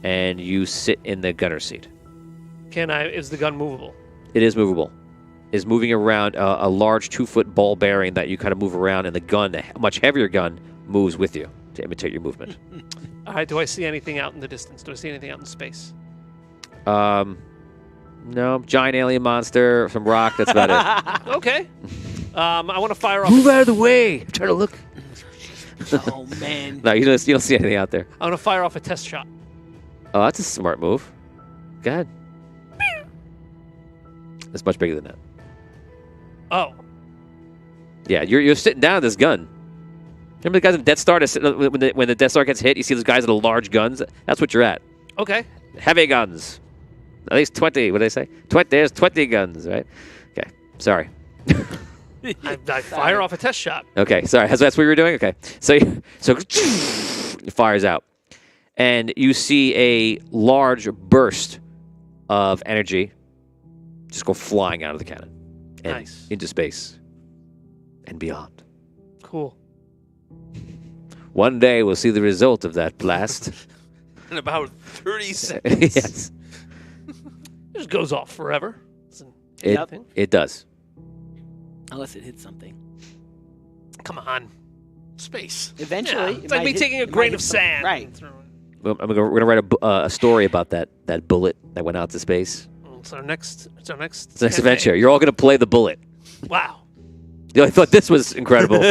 S1: and you sit in the gunner seat.
S4: Is the gun movable?
S1: It is movable. Is moving around a large 2-foot ball bearing that you kind of move around, and the gun, a much heavier gun, moves with you to imitate your movement.
S4: All right. Do I see anything out in the distance? Do I see anything out in space?
S1: No, giant alien monster, some rock. That's about it.
S4: Okay. I want to fire off.
S1: Move out of the way. I'm trying to look.
S2: Oh man.
S1: No, you don't see anything out there.
S4: I want to fire off a test shot.
S1: Oh, that's a smart move. Go ahead. It's much bigger than that.
S4: Oh.
S1: Yeah, you're sitting down with this gun. Remember the guys in Death Star? When the Death Star gets hit, you see those guys with the large guns? That's what you're at.
S4: Okay.
S1: Heavy guns. At least 20. What did I say? There's 20 guns, right? Okay, sorry.
S4: I fire off a test shot.
S1: Okay, sorry. That's what you were doing? Okay. So it fires out. And you see a large burst of energy just go flying out of the cannon. And
S4: Nice.
S1: into space. And beyond.
S4: Cool.
S1: One day we'll see the result of that blast.
S3: In about 30 seconds.
S1: Yes.
S4: It just goes off forever.
S2: Yep.
S1: It does.
S2: Unless it hits something.
S4: Come on.
S3: Space.
S2: Eventually.
S4: Yeah,
S2: it
S4: it's like
S2: might
S4: me
S2: hit-
S4: taking a
S2: it might
S4: grain
S2: hit
S4: of
S2: something.
S4: sand.
S2: Right.
S1: We're going to write a story about that bullet that went out to space.
S4: It's our next.
S1: It's the next
S4: campaign.
S1: adventure. You're all going to play the bullet.
S4: Wow.
S1: I thought this was incredible.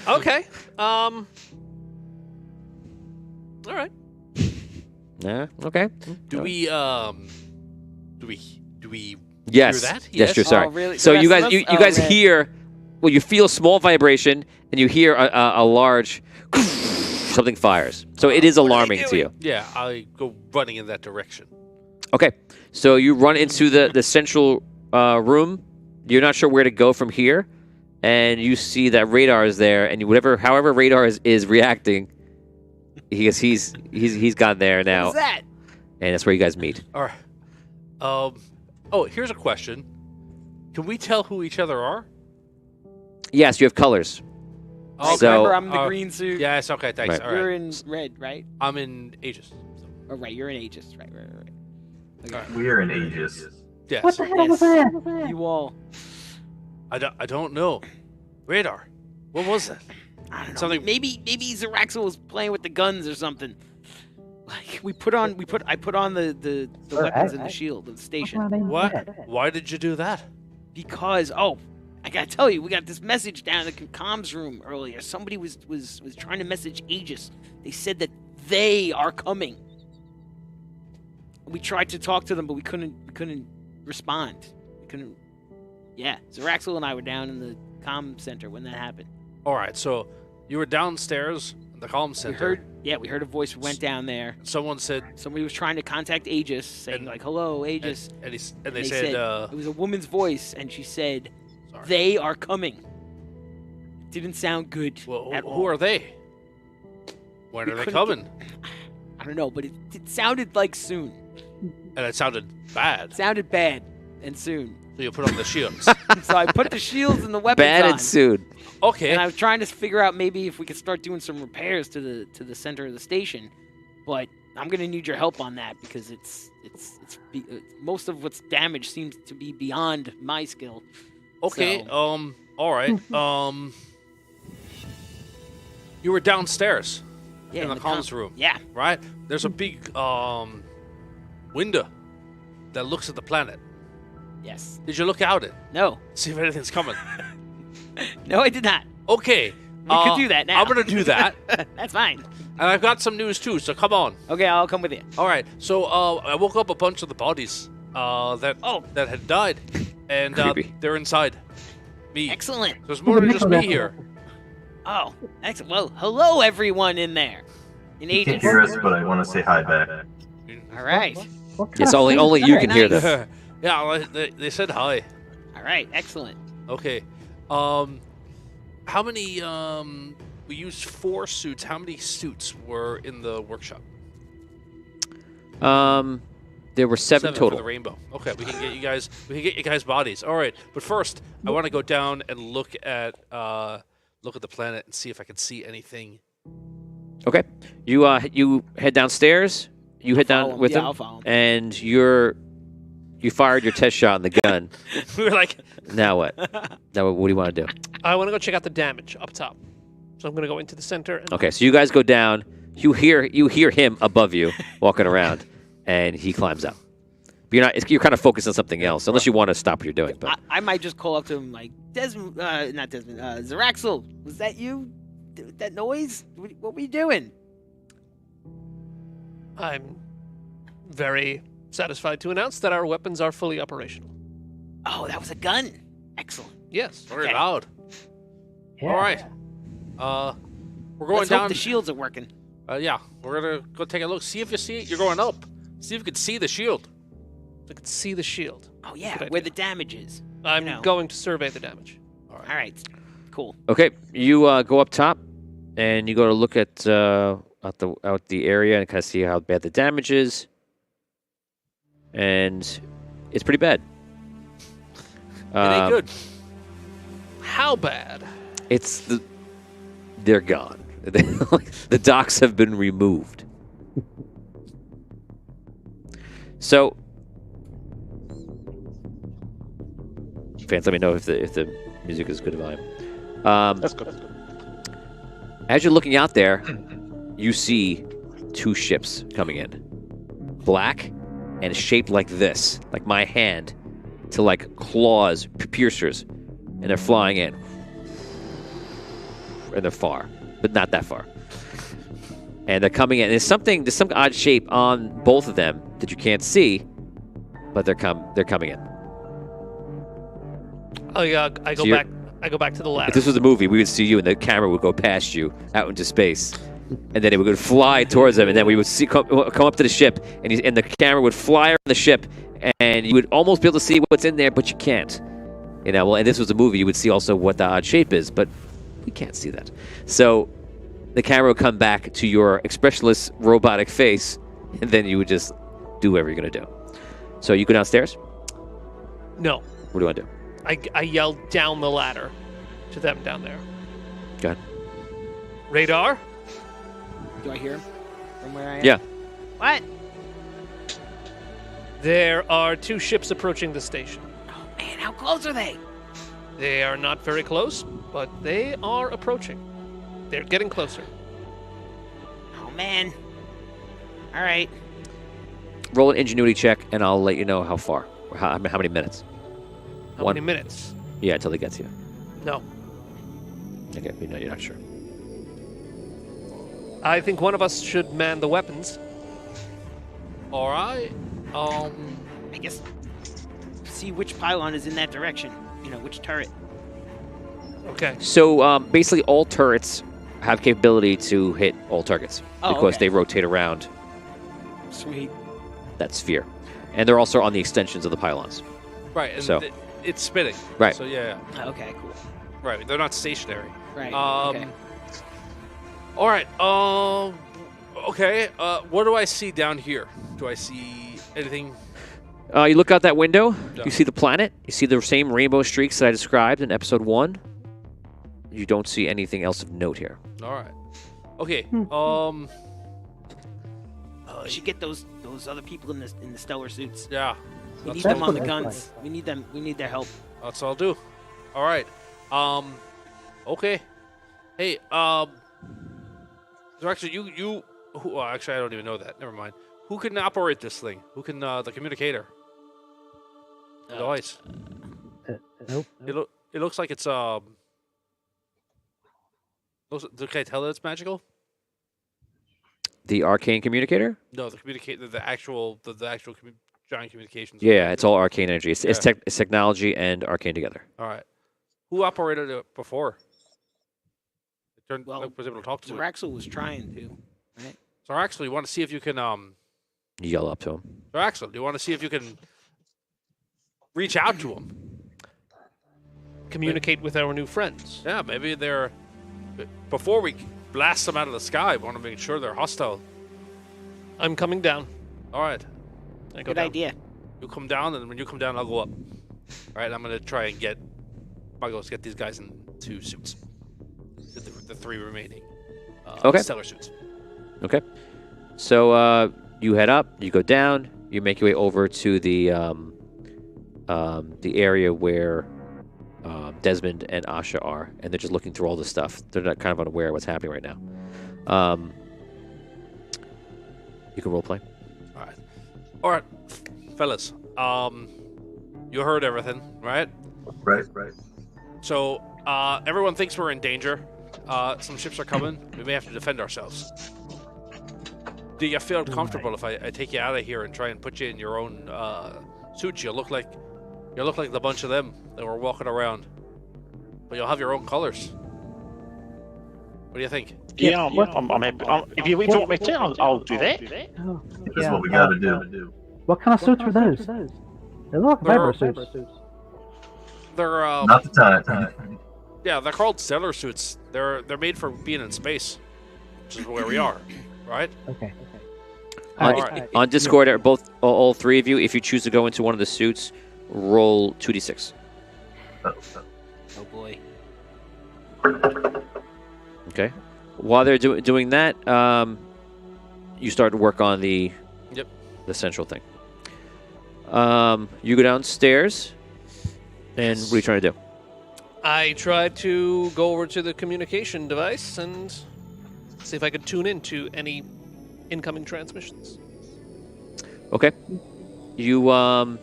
S4: Okay. All right.
S1: Yeah. Okay.
S3: Do we
S1: Yes.
S3: hear that?
S1: Yes. True. Sorry.
S2: Oh, really?
S1: So
S2: The
S1: you
S2: rest
S1: guys,
S2: of
S1: you
S2: us?
S1: guys
S2: Oh, man.
S1: hear, well, you feel a small vibration, and you hear a large something fires. So it is alarming to you.
S3: Yeah, I go running in that direction.
S1: Okay. So you run into the central room. You're not sure where to go from here, and you see that radar is there, and however radar is reacting, he's gone there now,
S2: What's that?
S1: and that's where you guys meet.
S3: All right. Oh, here's a question. Can we tell who each other are?
S1: Yes, you have colors.
S3: Okay.
S1: So-
S2: Remember, I'm in the green suit.
S3: Yes, okay, thanks.
S1: Right.
S3: All
S2: You're
S3: right.
S2: in red, right?
S3: I'm in Aegis.
S2: Oh, right. You're in Aegis. Right. Okay.
S7: We're in Aegis.
S3: Yes.
S6: What the hell was
S2: Yes.
S6: that?
S2: You all.
S3: I don't know. Radar. What was that?
S2: I don't know.
S3: Something-
S2: Maybe Zeraxel was playing with the guns or something. Like I put on the
S6: Sir,
S2: weapons and
S6: I-
S2: the shield of the station.
S6: What's my name?
S3: What? Why did you do that?
S2: Because I gotta tell you, we got this message down in the comms room earlier. Somebody was trying to message Aegis. They said that they are coming. We tried to talk to them, but we couldn't respond. We couldn't. Yeah, Zeraxel and I were down in the comm center when that happened.
S3: All right, so you were downstairs in the comm center.
S2: We heard a voice went down there.
S3: Someone said,
S2: Somebody was trying to contact Aegis, saying
S3: And-
S2: like, "Hello, Aegis."
S3: and they
S2: They
S3: said,
S2: it was a woman's voice, and she said,
S3: sorry.
S2: "They are coming." Didn't sound good
S3: Well,
S2: at
S3: who
S2: all.
S3: are they? When
S2: We
S3: are they
S2: couldn't
S3: coming?
S2: I don't know, but it sounded like soon.
S3: And it sounded bad.
S2: It sounded bad and soon.
S3: So you put on the shields.
S2: So I put the shields and the weapons
S1: Bad
S2: on.
S1: and soon.
S3: Okay.
S2: And I was trying to figure out maybe if we could start doing some repairs to the center of the station, but I'm gonna need your help on that because it's most of what's damaged seems to be beyond my skill.
S3: Okay.
S2: So-
S3: All right. You were downstairs
S2: Yeah,
S3: in the comms room,
S2: Yeah,
S3: right? There's a big window that looks at the planet.
S2: yes.
S3: Did you look out it?
S2: No,
S3: See if anything's coming.
S2: no, I did not.
S3: Okay.
S2: We could do that now.
S3: I'm gonna do that,
S2: That's fine.
S3: and I've got some news too. So come on.
S2: Okay, I'll come with you.
S3: All right. So I woke up a bunch of the bodies that had died, and
S1: Creepy.
S3: they're inside me.
S2: Excellent.
S3: There's more than just me here.
S2: Oh, excellent. Well, hello everyone in there. In
S7: You can
S2: Aegis.
S7: hear us, but I want to say hi back.
S2: All right.
S6: What kind
S1: Yes,
S6: of
S1: only
S6: food-
S1: you can hear
S2: Nice.
S1: this.
S3: Yeah, well, they said hi.
S2: All right. Excellent.
S3: Okay. How many? We used 4 suits. How many suits were in the workshop?
S1: There were seven
S3: For
S1: total.
S3: the rainbow. Okay, we can get you guys. We can get you guys bodies. All right, but first, I want to go down and look at the planet and see if I can see anything.
S1: Okay. You head downstairs. You head
S2: follow
S1: down
S2: him.
S1: with
S2: Yeah,
S1: him,
S2: I'll follow him.
S1: and you fired your test shot on the gun.
S3: We were like,
S1: Now what? Now what do you want to do?
S4: I want to go check out the damage up top. So I'm going to go into the center. And
S1: Okay, so you guys go down. You hear him above you walking around, and he climbs up. But you're kind of focused on something else, unless you want to stop what you're doing. But
S2: I might just call up to him like, not Desmond, Zeraxel, was that you? That noise? What were you doing?
S4: I'm very satisfied to announce that our weapons are fully operational.
S2: Oh, that was a gun. Excellent.
S4: Yes.
S3: very
S2: Okay.
S3: loud.
S6: Yeah.
S3: All right. We're going
S2: Let's
S3: down.
S2: hope the shields are working.
S3: Yeah, we're gonna go take a look. See if you see it. You're going up. See if you can see the shield.
S4: I can see the shield.
S2: Oh yeah,
S4: Good
S2: where
S4: idea.
S2: the damage is.
S4: I'm
S2: know.
S4: going to survey the damage.
S2: All right. Cool.
S1: okay, you go up top, and you go to look at out the area and kind of see how bad the damage is, and it's pretty bad.
S3: It ain't good.
S4: How bad?
S1: They're gone. The docks have been removed. So, fans, let me know if the music is good volume.
S5: That's good.
S1: As you're looking out there, you see 2 ships coming in, black and shaped like this, like my hand, to like claws, piercers, and they're flying in. And they're far, but not that far. And they're coming in. There's some odd shape on both of them that you can't see, but they're coming in.
S4: Oh yeah, I
S1: So
S4: go
S1: you're-
S4: back. I go back to the
S1: If
S4: ladder.
S1: this was a movie, we would see you, and the camera would go past you out into space, and then it would fly towards them, and then we would see come up to the ship, and the camera would fly around the ship, and you would almost be able to see what's in there, but you can't. Well, and this was a movie, you would see also what the odd shape is, but we can't see that. So the camera would come back to your expressionless robotic face, and then you would just do whatever you're going to do. So you go downstairs?
S4: No,
S1: What do you want to do?
S4: I yelled down the ladder to them down there.
S1: Go ahead.
S4: Radar?
S2: Do I hear him from where I am?
S1: Yeah.
S2: What?
S4: There are 2 ships approaching the station.
S2: Oh man, how close are they?
S4: They are not very close, but they are approaching. They're getting closer.
S2: Oh man. All right.
S1: Roll an ingenuity check, and I'll let you know how far, or how many minutes.
S4: How
S1: One.
S4: many minutes?
S1: Yeah, until they get to you.
S4: No.
S1: Okay, you're not sure.
S4: I think one of us should man the weapons.
S3: All right.
S2: I guess see which pylon is in that direction. You know, which turret.
S4: Okay.
S1: So basically, all turrets have capability to hit all targets
S2: Oh,
S1: because
S2: okay.
S1: they rotate around
S2: Sweet.
S1: that sphere, and they're also on the extensions of the pylons.
S3: Right. And
S1: So-
S3: it's spinning.
S1: Right.
S3: So yeah.
S2: Okay, cool.
S3: Right. They're not stationary.
S2: Right. okay.
S3: All right. Okay. What do I see down here? Do I see anything?
S1: You look out that window.
S3: Yeah.
S1: You see the planet. You see the same rainbow streaks that I described in episode 1. You don't see anything else of note here.
S3: All right. Okay.
S2: We should get those other people in the stellar suits.
S3: Yeah.
S2: We need
S3: That's
S2: them on the
S6: what-
S2: guns. We need them. We need their help.
S3: That's all I'll do. All right. Okay. Hey. So actually, you. Well, actually, I don't even know that. Never mind. Who can operate this thing? Who can the communicator? The device.
S6: Nope.
S3: It looks like it's Can I tell that it's magical?
S1: The arcane communicator?
S3: No, the communicator, the actual giant communications.
S1: Yeah, it's all arcane energy. It's,
S3: Yeah.
S1: it's technology and arcane together.
S3: All right. Who operated it before?
S2: Well,
S3: was able to talk to it.
S2: Zoraxel was trying to.
S3: So actually, you want to see if you can
S1: You yell up to him.
S3: So actually, do you want to see if you can reach out to them?
S4: Communicate with our new friends.
S3: Yeah, maybe they're. Before we blast them out of the sky, we want to make sure they're hostile.
S4: I'm coming down.
S3: All right,
S4: I go
S2: Good
S4: down.
S2: idea.
S3: you come down, and when you come down, I'll go up. All right, I'm gonna try and get. My goal is to get these guys into suits. The three remaining.
S1: Okay.
S3: Stellar suits.
S1: Okay. So you head up, you go down, you make your way over to the area where Desmond and Asha are, and they're just looking through all this stuff. They're not kind of unaware of what's happening right now. You can roleplay.
S3: All right, fellas. You heard everything, right?
S7: Right.
S3: So everyone thinks we're in danger. Some ships are coming. We may have to defend ourselves. Do you feel comfortable if I take you out of here and try and put you in your own suit? You look like the bunch of them that were walking around, but you'll have your own colors. What do you think?
S5: Yeah, I'm happy. If you want me to, I'll do that.
S6: Oh,
S7: That's
S6: yeah.
S7: what we gotta do.
S6: What kind of suits are those? They look like vibro suits.
S3: They're
S7: Not the time.
S3: yeah, they're called stellar suits. They're made for being in space, which is where we are, right?
S6: Okay.
S1: On,
S3: Alright.
S1: on Discord, all three of you, if you choose to go into one of the suits, roll 2d6.
S2: Oh boy.
S1: Okay. While they're doing that, you start to work on the central thing. You go downstairs, and what are you trying to do?
S4: I tried to go over to the communication device and see if I could tune into any incoming transmissions.
S1: Okay. You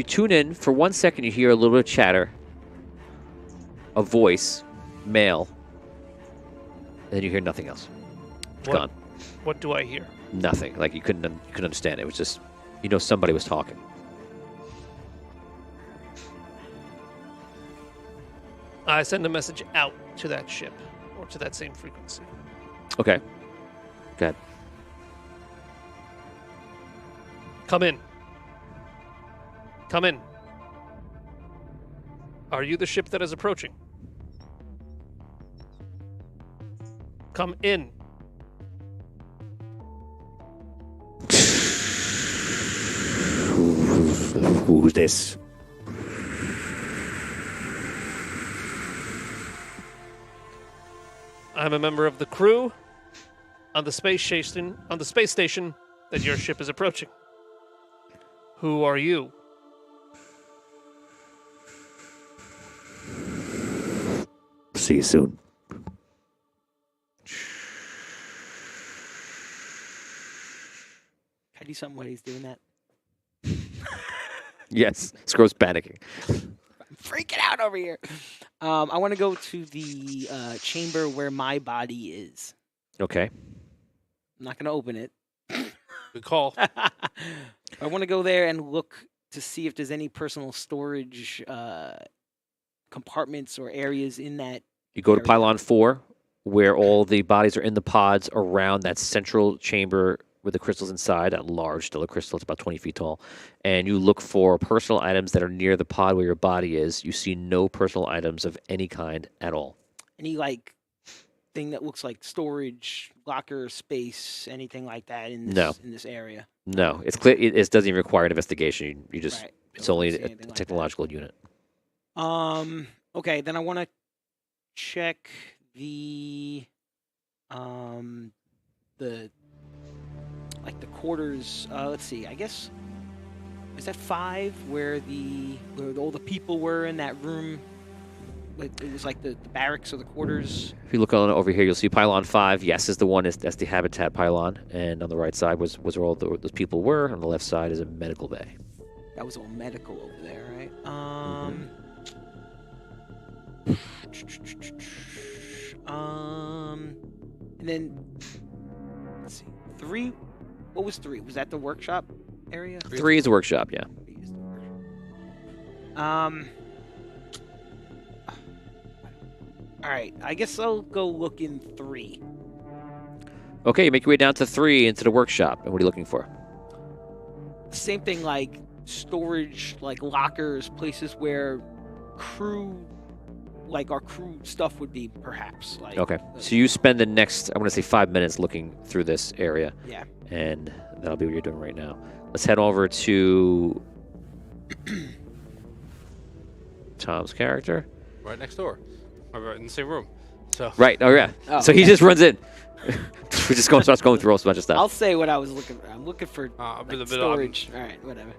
S1: tune in for 1 second. You hear a little bit of chatter, a voice, male, and then you hear nothing else. It's
S4: What?
S1: gone.
S4: What do I hear?
S1: Nothing. Like you couldn't understand it. It was just somebody was talking.
S4: I send a message out to that ship or to that same frequency.
S1: Okay. Go ahead.
S4: Come in. Come in. Are you the ship that is approaching? Come in.
S1: Who's this?
S4: I'm a member of the crew on the space station that your ship is approaching. Who are you?
S1: See you soon.
S2: I do something when he's doing that?
S1: Yes, Scro's panicking.
S2: I'm freaking out over here. I want to go to the chamber where my body is.
S1: Okay.
S2: I'm not going to open it.
S3: Good call.
S2: I want to go there and look to see if there's any personal storage compartments or areas in that.
S1: You go to
S2: Area.
S1: pylon 4, where all the bodies are in the pods around that central chamber with the crystals inside, that large stellar crystal. It's about 20 feet tall. And you look for personal items that are near the pod where your body is. You see no personal items of any kind at all.
S2: Any like thing that looks like storage, locker space, anything like that in this
S1: No.
S2: in this area.
S1: No, it's clear. It doesn't even require an investigation. You just,
S2: Right.
S1: it's
S2: Don't
S1: only
S2: see
S1: a
S2: anything like that.
S1: technological unit.
S2: Okay, then I want to check the like the quarters. Let's see. I guess is that 5 where all the people were in that room. Like it was like the barracks or the quarters.
S1: If you look on over here, you'll see pylon 5. Yes, is the one. That's the habitat pylon. And on the right side was where all those people were. On the left side is a medical bay.
S2: That was all medical over there, right? And then let's see. 3. What was 3? Was that the workshop area?
S1: 3 is the workshop. Yeah.
S2: 3 is the workshop. All right. I guess I'll go look in 3.
S1: Okay, you make your way down to 3 into the workshop. And what are you looking for?
S2: Same thing, like storage, like lockers, places where crew, like our crew stuff would be, perhaps. Like
S1: Okay. So you spend the next, I want to say 5 minutes looking through this area.
S2: Yeah.
S1: And that'll be what you're doing right now. Let's head over to Tom's character.
S3: Right next door. Right in the same room. So
S1: Right. Oh, yeah.
S2: Oh,
S1: So he
S2: okay.
S1: just runs in. We just starts going through a bunch of stuff.
S2: I'll say what I was looking for. I'm looking for
S3: a bit
S2: like,
S3: of
S2: storage. All right, whatever.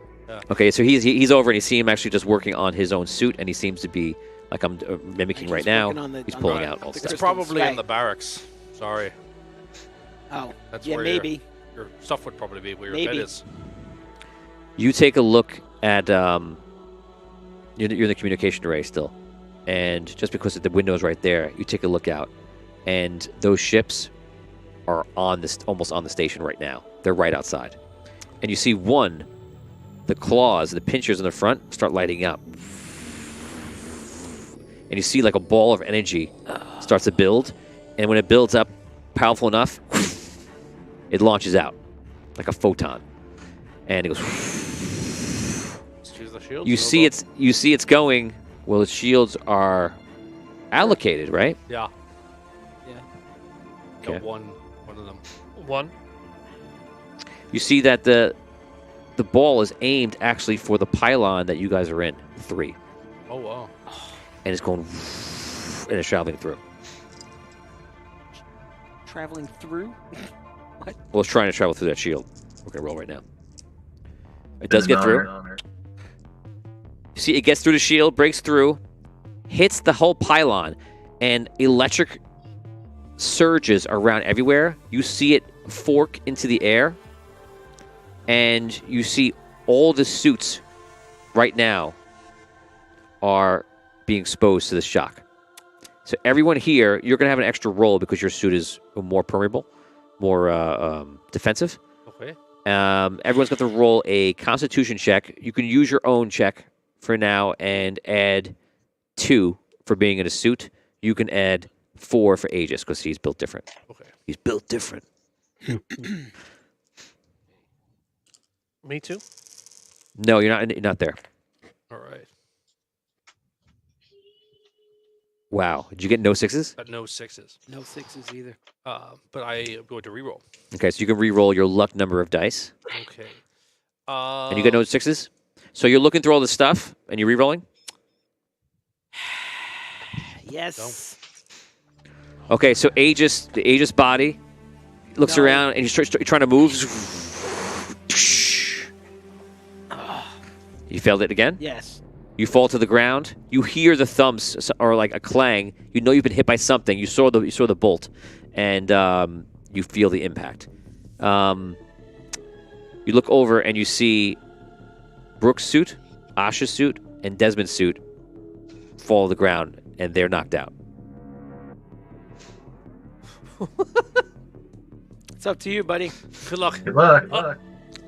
S1: Okay, so he's over and you see him actually just working on his own suit, and he seems to be like I'm mimicking
S2: Like
S1: right
S2: he's
S1: now.
S2: working on the-
S1: He's
S2: on
S1: pulling
S2: the-
S1: out all
S2: the
S1: stuff.
S3: it's
S2: crystals,
S3: probably in
S2: right.
S3: the barracks. Sorry.
S2: Oh,
S3: That's
S2: yeah,
S3: where
S2: maybe.
S3: your stuff would probably be where your
S2: Maybe.
S3: bed is.
S1: You take a look at you're in the communication array still, and just because the window's right there, you take a look out, and those ships are on this almost on the station right now. They're right outside, and you see one, the claws, the pinchers in the front start lighting up, and you see like a ball of energy starts to build, and when it builds up powerful enough, it launches out like a photon, and it goes.
S3: Let's choose the shield.
S1: You see it's going. Well, the shields are allocated, right?
S3: Yeah.
S2: Yeah.
S3: Got
S1: Okay.
S3: one of them.
S4: 1.
S1: You see that the ball is aimed actually for the pylon that you guys are in, 3,
S3: Oh wow.
S1: and it's going and it's traveling through.
S2: Traveling through.
S1: Well, it's trying to travel through that shield. We're gonna roll right now. It does get through. You see, it gets through the shield, breaks through, hits the whole pylon, and electric surges around everywhere. You see it fork into the air, and you see all the suits right now are being exposed to the shock. So everyone here, you're going to have an extra roll because your suit is more permeable, more defensive.
S3: Okay.
S1: Everyone's got to roll a Constitution check. You can use your own check for now and add 2 for being in a suit. You can add 4 for Aegis because he's built different.
S3: Okay.
S1: He's built different.
S4: Me too.
S1: No, you're not there.
S3: All right.
S1: Wow. Did you get no 6s?
S3: Got no 6s.
S2: No 6s either.
S3: But I am going to reroll.
S1: Okay, so you can re-roll your luck number of dice.
S3: Okay.
S1: And you get no 6s? So you're looking through all this stuff and you're re-rolling?
S2: Yes.
S1: Okay, so the Aegis body looks
S2: No.
S1: around and he's trying to move. You failed it again?
S2: Yes.
S1: You fall to the ground. You hear the thumbs or like a clang. You know you've been hit by something. You saw the bolt, and you feel the impact. You look over and you see Brooke's suit, Asha's suit, and Desmond's suit fall to the ground, and they're knocked out.
S2: It's up to you, buddy.
S4: Good luck.
S7: Good luck.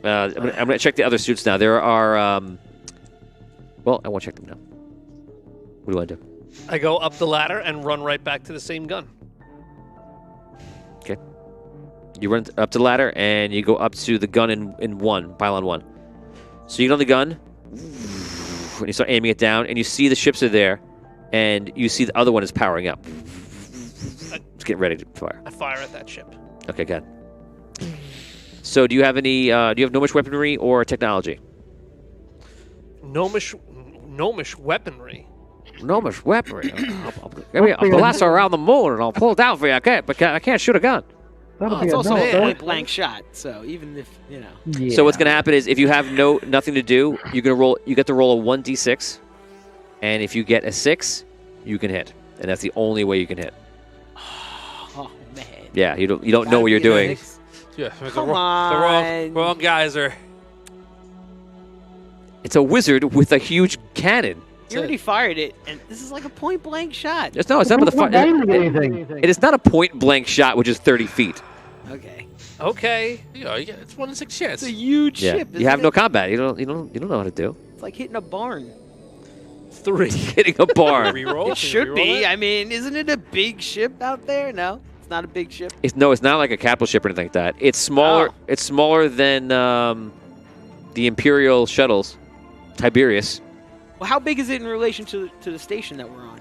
S1: I'm gonna check the other suits now. There are, well, I won't check them now. What do you want to do?
S4: I go up the ladder and run right back to the same gun.
S1: Okay. You run up the ladder and you go up to the gun in one, pylon 1. So you get on the gun, and you start aiming it down, and you see the ships are there, and you see the other one is powering up. It's getting ready to fire.
S4: I fire at that ship.
S1: Okay, good. So do you have any, do you have gnomish weaponry or technology?
S4: Gnomish weaponry.
S1: Gnomish weaponry? I'll blast her around the moon and I'll pull it down for you. I can't shoot a gun.
S6: That'll be
S2: It's also
S6: enough,
S2: a
S6: though.
S2: point blank shot, so even if,
S6: Yeah.
S1: So what's going to happen is if you have nothing to do, you're going to roll. You get to roll a 1d6, and if you get a 6, you can hit, and that's the only way you can hit.
S2: oh man.
S1: Yeah, you don't know what you're doing.
S3: Yeah,
S2: Come
S3: the
S2: on.
S3: wrong guys are.
S1: It's a wizard with a huge cannon.
S2: You already fired it, and this is like a point blank shot.
S1: It's not but the
S6: We're not aiming at anything.
S1: It is not a point blank shot, which is 30 feet.
S2: Okay.
S4: Okay.
S3: It's 1 in 6 chance.
S2: It's a huge
S1: Yeah,
S2: ship.
S1: you have
S2: isn't
S1: no
S2: it?
S1: combat. You don't know how to do.
S2: It's like hitting a barn.
S4: 3.
S1: Hitting a barn.
S3: Reroll?
S2: It should be. I mean, isn't it a big ship out there? No, it's not a big ship.
S1: It's not like a capital ship or anything like that. It's smaller.
S2: Oh.
S1: It's smaller than the Imperial shuttles, Tiberius.
S2: Well, how big is it in relation to the station that we're on?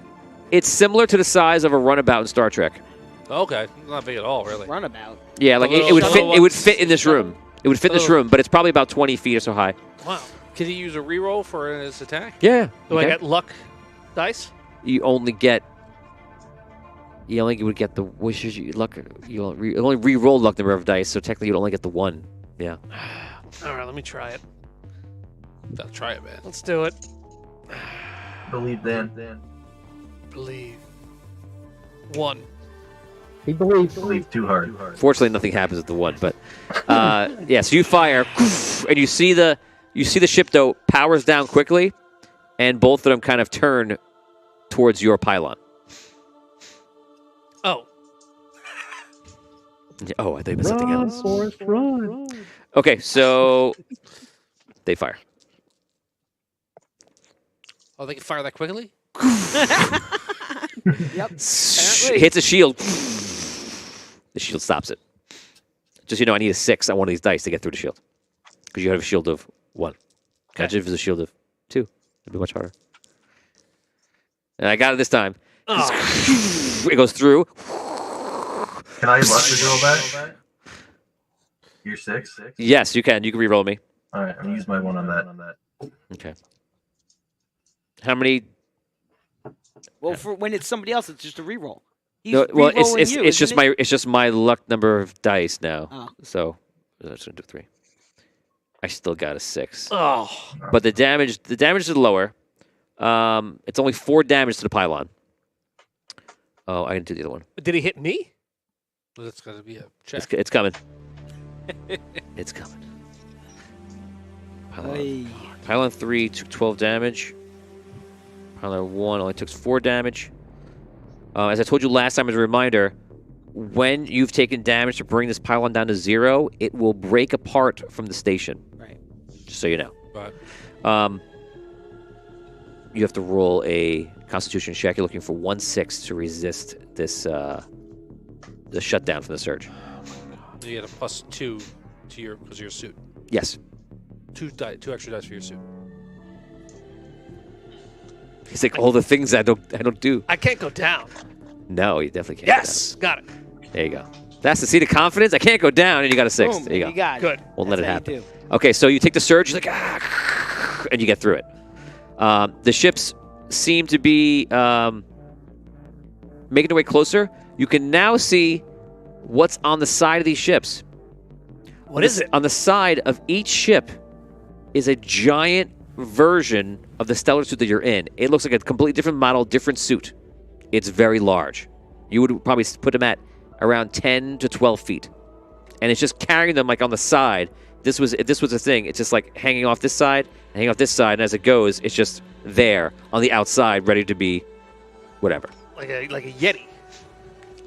S1: It's similar to the size of a runabout in Star Trek.
S3: Okay, not big at all, really.
S2: Runabout.
S1: Yeah, like
S3: little
S1: it would
S3: shuttle
S1: fit. It would
S3: ones.
S1: fit in this room. It would fit in this room, but it's probably about 20 feet or so high.
S4: Wow.
S3: Can he use a reroll for his attack?
S1: Yeah.
S4: Do I
S1: okay.
S4: get luck dice?
S1: You only get. You only would get the wishes. Luck. You only re-roll luck number of dice, so technically you'd only get the 1. Yeah.
S4: All right, let me try it.
S3: I'll try it, man.
S4: Let's do it.
S7: Believe Dan.
S4: Believe. 1.
S6: He believes.
S7: Believe too hard.
S1: Fortunately, nothing happens at the 1, but yeah. So you fire, and you see the ship though powers down quickly, and both of them kind of turn towards your pylon.
S4: Oh.
S1: Oh, I thought it was something
S6: Run,
S1: else.
S6: Forrest, run.
S1: Okay, so they fire.
S3: Oh, they can fire that quickly?
S2: Yep.
S1: Hits a shield. The shield stops it. Just I need a 6 on one of these dice to get through the shield, because you have a shield of 1. Imagine if it was a shield of 2. It'd be much harder. And I got it this time.
S4: Oh.
S1: It goes through.
S7: Can I luck the girl back? You're 6?
S1: Yes, you can. You can re-roll me.
S7: Alright, I'm gonna use my 1 on that.
S1: Okay. How many?
S2: Well, for when it's somebody else, it's just a reroll. He's
S1: No, well,
S2: re-rolling
S1: it's
S2: you,
S1: just
S2: isn't it?
S1: it's just my luck number of dice now.
S2: Oh.
S1: So I'm just gonna do 3. I still got a 6,
S4: Oh.
S1: but the damage is lower. It's only 4 damage to the pylon. Oh, I didn't do the other one.
S4: Did he hit me?
S3: Well, that's got to be a check.
S1: It's coming. It's coming.
S2: Oy.
S1: Pylon 3 took 12 damage. Pylon 1 only took 4 damage. As I told you last time as a reminder, when you've taken damage to bring this pylon down to 0, it will break apart from the station.
S2: Right.
S1: Just so you know.
S3: Right.
S1: You have to roll a Constitution check. You're looking for 1/6 to resist this the shutdown from the surge.
S3: So you get a +2 to your because of your suit.
S1: Yes.
S3: 2 extra dice for your suit.
S1: He's like all the things I don't do.
S4: I can't go down.
S1: No, you definitely can't.
S4: Yes. Got it.
S1: Go down. There you go. That's the seat of confidence. I can't go down, and you got a 6.
S2: Boom,
S1: There you go.
S2: got it.
S4: Good.
S1: Won't let it
S2: That's how you
S1: happen.
S2: do.
S1: Okay, so you take the surge, you're like, and you get through it. The ships seem to be making their way closer. You can now see what's on the side of these ships.
S4: What is it?
S1: On the side of each ship is a giant version of the stellar suit that you're in. It looks like a completely different model, different suit. It's very large. You would probably put them at around 10 to 12 feet. And it's just carrying them like on the side This was a thing. It's just like hanging off this side, hanging off this side, and as it goes, it's just there on the outside, ready to be whatever.
S4: Like a Yeti.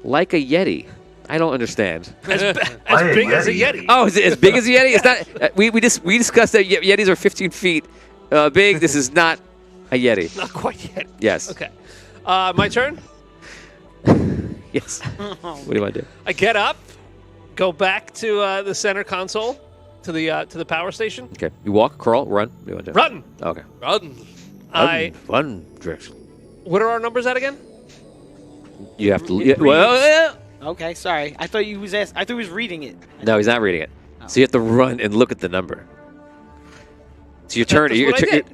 S1: Like a Yeti. I don't understand.
S4: As
S7: Why a
S4: big as a
S7: Yeti?
S4: Yeti.
S1: Oh, is it as big as a Yeti? It's not. We discussed that Yetis are 15 feet big. This is not a Yeti.
S4: Not quite yet.
S1: Yes.
S4: Okay. My turn.
S1: Yes. What do you want to do?
S4: I get up, go back to the center console, to the power station.
S1: Okay. You walk, crawl, run. What do you want to do?
S4: Run.
S1: Okay.
S4: Run direction. What are our numbers at again?
S1: You have to. Well,
S2: Okay, sorry. I thought you was I thought he was reading it.
S1: no, he's not reading it. So you have to run and look at the number. So your turn.
S4: That's what I did.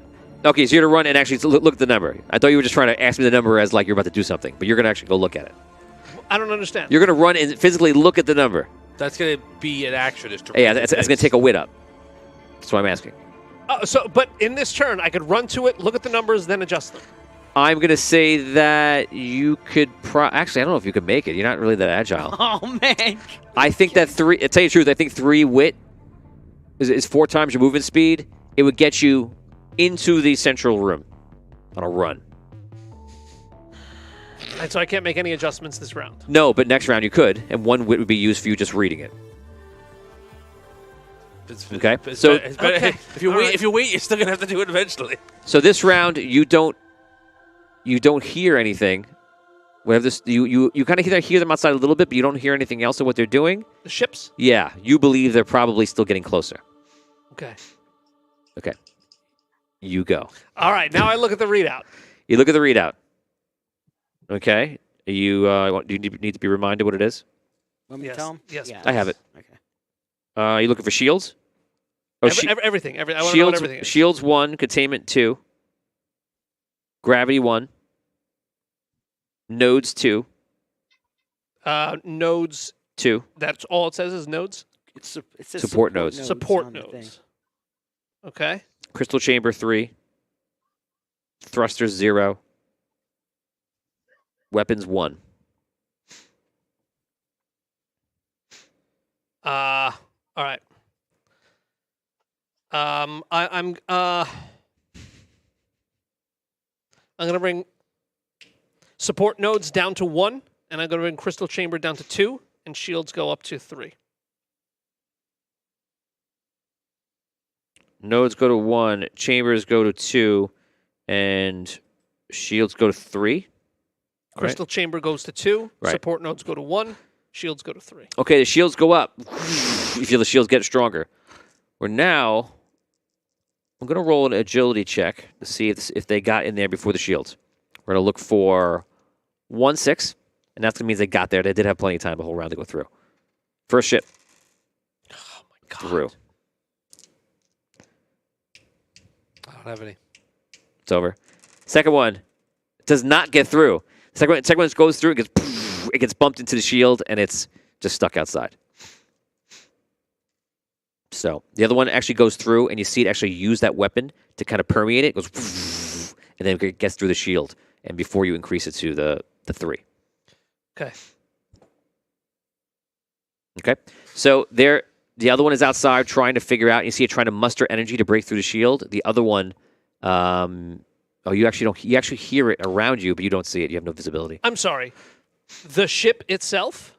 S1: Okay, so you're to run and actually look at the number. I thought you were just trying to ask me the number as like you're about to do something, but you're going to actually go look at it.
S4: I don't understand.
S1: You're going to run and physically look at the number.
S3: That's going to be an action. Is to
S1: Yeah,
S3: read
S1: that's
S3: the
S1: going to
S3: dice.
S1: take a wit up. That's what I'm asking.
S4: But in this turn, I could run to it, look at the numbers, then adjust them.
S1: I'm going to say that you could actually, I don't know if you could make it. You're not really that agile.
S2: Oh man.
S1: I think that to tell you the truth, I think 3 wit is 4 times your movement speed. It would get you into the central room on a run.
S4: And so I can't make any adjustments this round.
S1: No, but next round you could, and 1 wit would be used for you just reading it. Okay, so-
S3: if you wait, you're still going to have to do it eventually.
S1: So this round you don't hear anything. Whatever this, you kind of hear them outside a little bit, but you don't hear anything else of what they're doing.
S4: The ships?
S1: Yeah, you believe they're probably still getting closer.
S4: Okay.
S1: Okay, you go.
S4: All right, now I look at the readout.
S1: You look at the readout. Okay, you do you need to be reminded what it is?
S2: Want me to
S4: Yes.
S2: tell him?
S4: Yes.
S2: Yeah.
S1: I have it.
S2: Okay.
S1: You looking for shields? Oh,
S4: Everything. I want to know what
S1: shields.
S4: everything is.
S1: Shields 1, containment 2, gravity 1, nodes 2,
S4: Nodes.
S1: 2.
S4: That's all it says is nodes.
S2: It says
S1: Support nodes.
S4: Support
S2: on the thing.
S4: nodes. Okay.
S1: Crystal chamber 3, thrusters 0, weapons 1.
S4: All right. I'm gonna bring support nodes down to 1, and I'm gonna bring crystal chamber down to 2, and shields go up to 3.
S1: Nodes go to 1, chambers go to 2, and shields go to 3.
S4: Crystal chamber goes to 2.
S1: Right.
S4: Support nodes go to 1. Shields go to 3.
S1: Okay, the shields go up. You feel the shields get stronger. We're now. I'm going to roll an agility check to see if they got in there before the shields. We're going to look for 1-6, and that means they got there. They did have plenty of time the whole round to go through. First ship.
S4: Oh my god.
S1: Through.
S3: I don't have any.
S1: It's over. Second one does not get through. Second one goes through. It gets bumped into the shield, and it's just stuck outside. So the other one actually goes through, and you see it actually use that weapon to kind of permeate it. It goes, and then it gets through the shield, and before you increase it to the 3.
S4: Okay.
S1: Okay. So the other one is outside trying to figure out. You see it trying to muster energy to break through the shield. The other one, you actually don't. You actually hear it around you, but you don't see it. You have no visibility.
S4: I'm sorry. The ship itself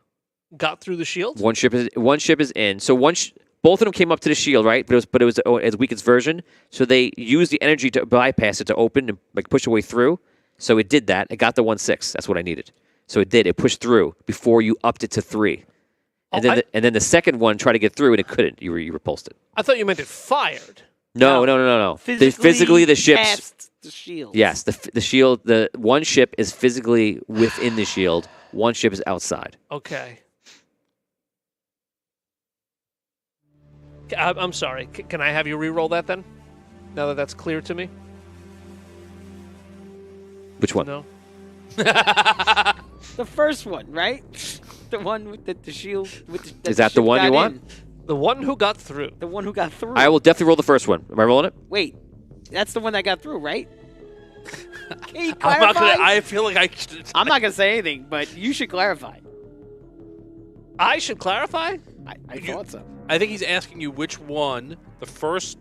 S4: got through the shield.
S1: One ship is in. So both of them came up to the shield, right? But it was its weakest version. So they used the energy to bypass it to open and like push a way through. So it did that. It got the 1-6. That's what I needed. So it did. It pushed through before you upped it to 3. And then the second one tried to get through and it couldn't. You repulsed it.
S4: I thought you meant it fired.
S1: No. Physically the ships.
S2: past the shield.
S1: Yes, the shield. The one ship is physically within the shield. One ship is outside.
S4: Okay. I'm sorry. Can I have you re-roll that then? Now that that's clear to me.
S1: Which one?
S4: No.
S2: The first one, right? The one with the shield.
S1: Is that the one you want?
S4: The one who got through.
S2: The one who got through.
S1: I will definitely roll the first one. Am I rolling it?
S2: Wait, that's the one that got through, right? Can you
S3: I'm not
S2: clarify?
S3: gonna. I feel like I.
S2: I'm not gonna say anything, but you should clarify.
S4: I should clarify?
S2: I thought so.
S3: I think he's asking you which one, the first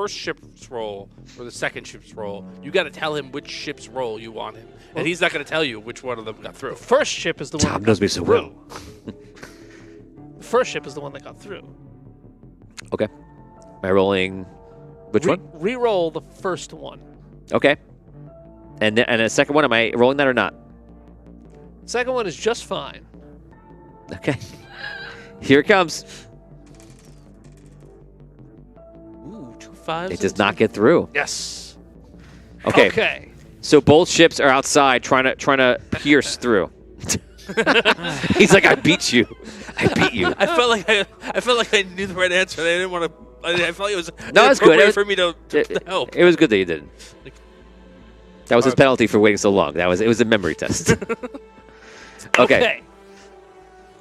S3: ship's roll or the second ship's roll. You got to tell him which ship's roll you want him, and he's not going to tell you which one of them got through.
S4: The first ship is the one
S1: Tom
S4: that
S1: knows
S4: got
S1: me so
S4: through.
S1: well.
S4: The first ship is the one that got through.
S1: Okay. Am I rolling which one?
S4: Re-roll the first one.
S1: Okay. And the second one, am I rolling that or not?
S4: Second one is just fine.
S1: Okay. Here it comes.
S3: Ooh, 2 5s.
S1: It does not get through.
S4: Yes.
S1: Okay.
S4: Okay.
S1: So both ships are outside trying to pierce through. He's like, I beat you. I beat you.
S3: I felt like I knew the right answer. And I didn't want to. I felt like it was
S1: No, it's good.
S3: inappropriate
S1: It was-
S3: for me to help.
S1: It was good that you didn't. That was his
S3: Alright.
S1: penalty for waiting so long. It was a memory test. Okay.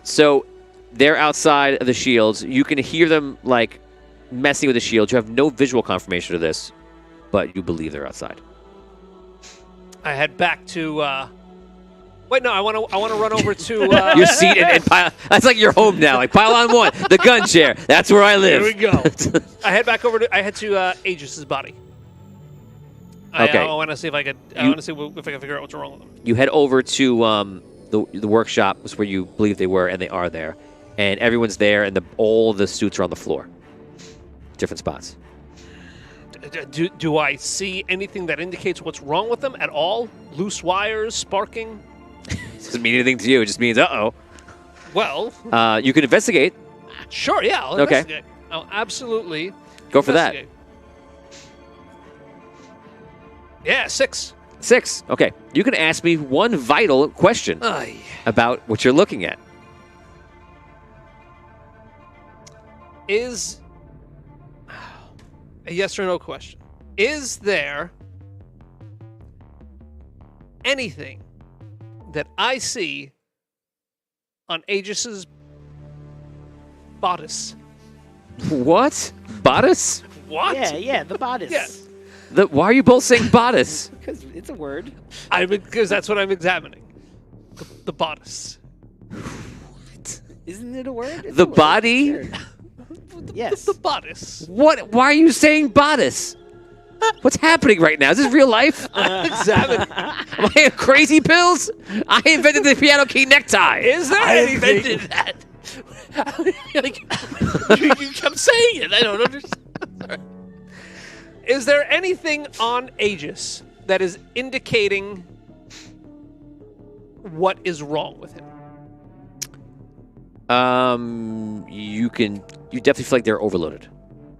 S1: So they're outside of the shields. You can hear them like messing with the shields. You have no visual confirmation of this, but you believe they're outside.
S4: I head back to. Wait, no. I want to run over to.
S1: Your seat and pile. That's like your home now. Like pile on one. The gun chair. That's where I live.
S4: Here we go. I head back over to. I head to Aegis's body.
S1: Okay.
S4: I want to see if I could. I want to see if I can figure out what's wrong with him.
S1: You head over to the workshop, was where you believe they were, and they are there, and everyone's there, and all the suits are on the floor, different spots.
S4: Do I see anything that indicates what's wrong with them at all? Loose wires, sparking?
S1: It doesn't mean anything to you. It just means uh-oh.
S4: Well,
S1: You can investigate.
S4: sure, yeah. I'll
S1: Okay.
S4: investigate. I'll absolutely
S1: Go for that.
S4: investigate. Yeah, 6.
S1: 6. Okay. You can ask me one vital question about what you're looking at.
S4: Is a yes or no question. Is there anything that I see on Aegis's bodice?
S1: What? Bodice?
S4: What?
S2: Yeah, the bodice.
S4: Yeah.
S1: Why are you both saying bodice?
S2: Because it's a word.
S4: Because that's what I'm examining. The bodice.
S2: Isn't it a word? It's
S1: The
S2: a word.
S1: body?
S2: Sure. Yes.
S4: The bodice.
S1: What? Why are you saying bodice? What's happening right now? Is this real life?
S4: I'm examining.
S1: Am I on crazy pills? I invented the piano key necktie.
S4: Is there
S3: I
S4: anything?
S3: invented that. you kept saying it. I don't understand.
S4: Is there anything on Aegis that is indicating what is wrong with him?
S1: You definitely feel like they're overloaded.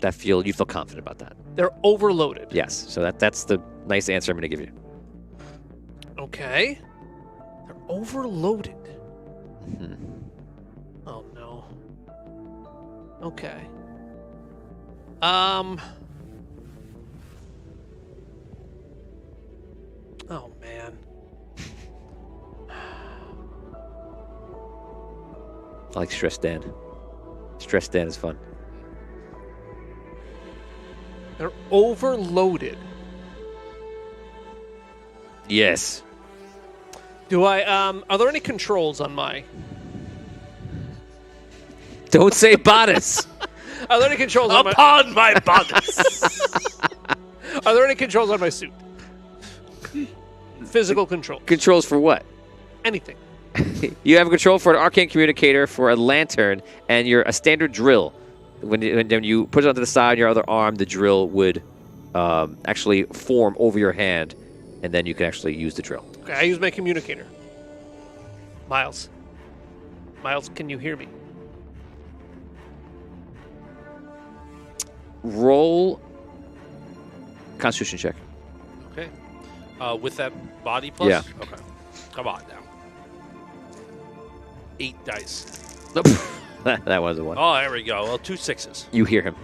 S1: You feel confident about that.
S4: They're overloaded.
S1: Yes. So that's the nice answer I'm going to give you.
S4: Okay. They're overloaded.
S1: Mhm.
S4: Oh no. Okay. Oh man.
S1: I like Stress Dan. Stress Dan is fun.
S4: They're overloaded.
S1: Yes.
S4: Do I are there any controls on my
S1: Don't say bodice.
S4: Are there any controls on my
S3: Upon my bodice.
S4: Are there any controls on my suit? Physical control.
S1: Controls for what?
S4: Anything.
S1: You have a control for an arcane communicator, for a lantern, and a standard drill. When you put it onto the side of your other arm, the drill would actually form over your hand, and then you can actually use the drill.
S4: Okay, I use my communicator. Miles. Miles, can you hear me?
S1: Roll Constitution check.
S3: Okay. With that body plus?
S1: Yeah.
S3: Okay. Come on now. 8 dice.
S1: Nope. That wasn't one.
S3: Oh, there we go. Well, 2 6s.
S1: You hear him,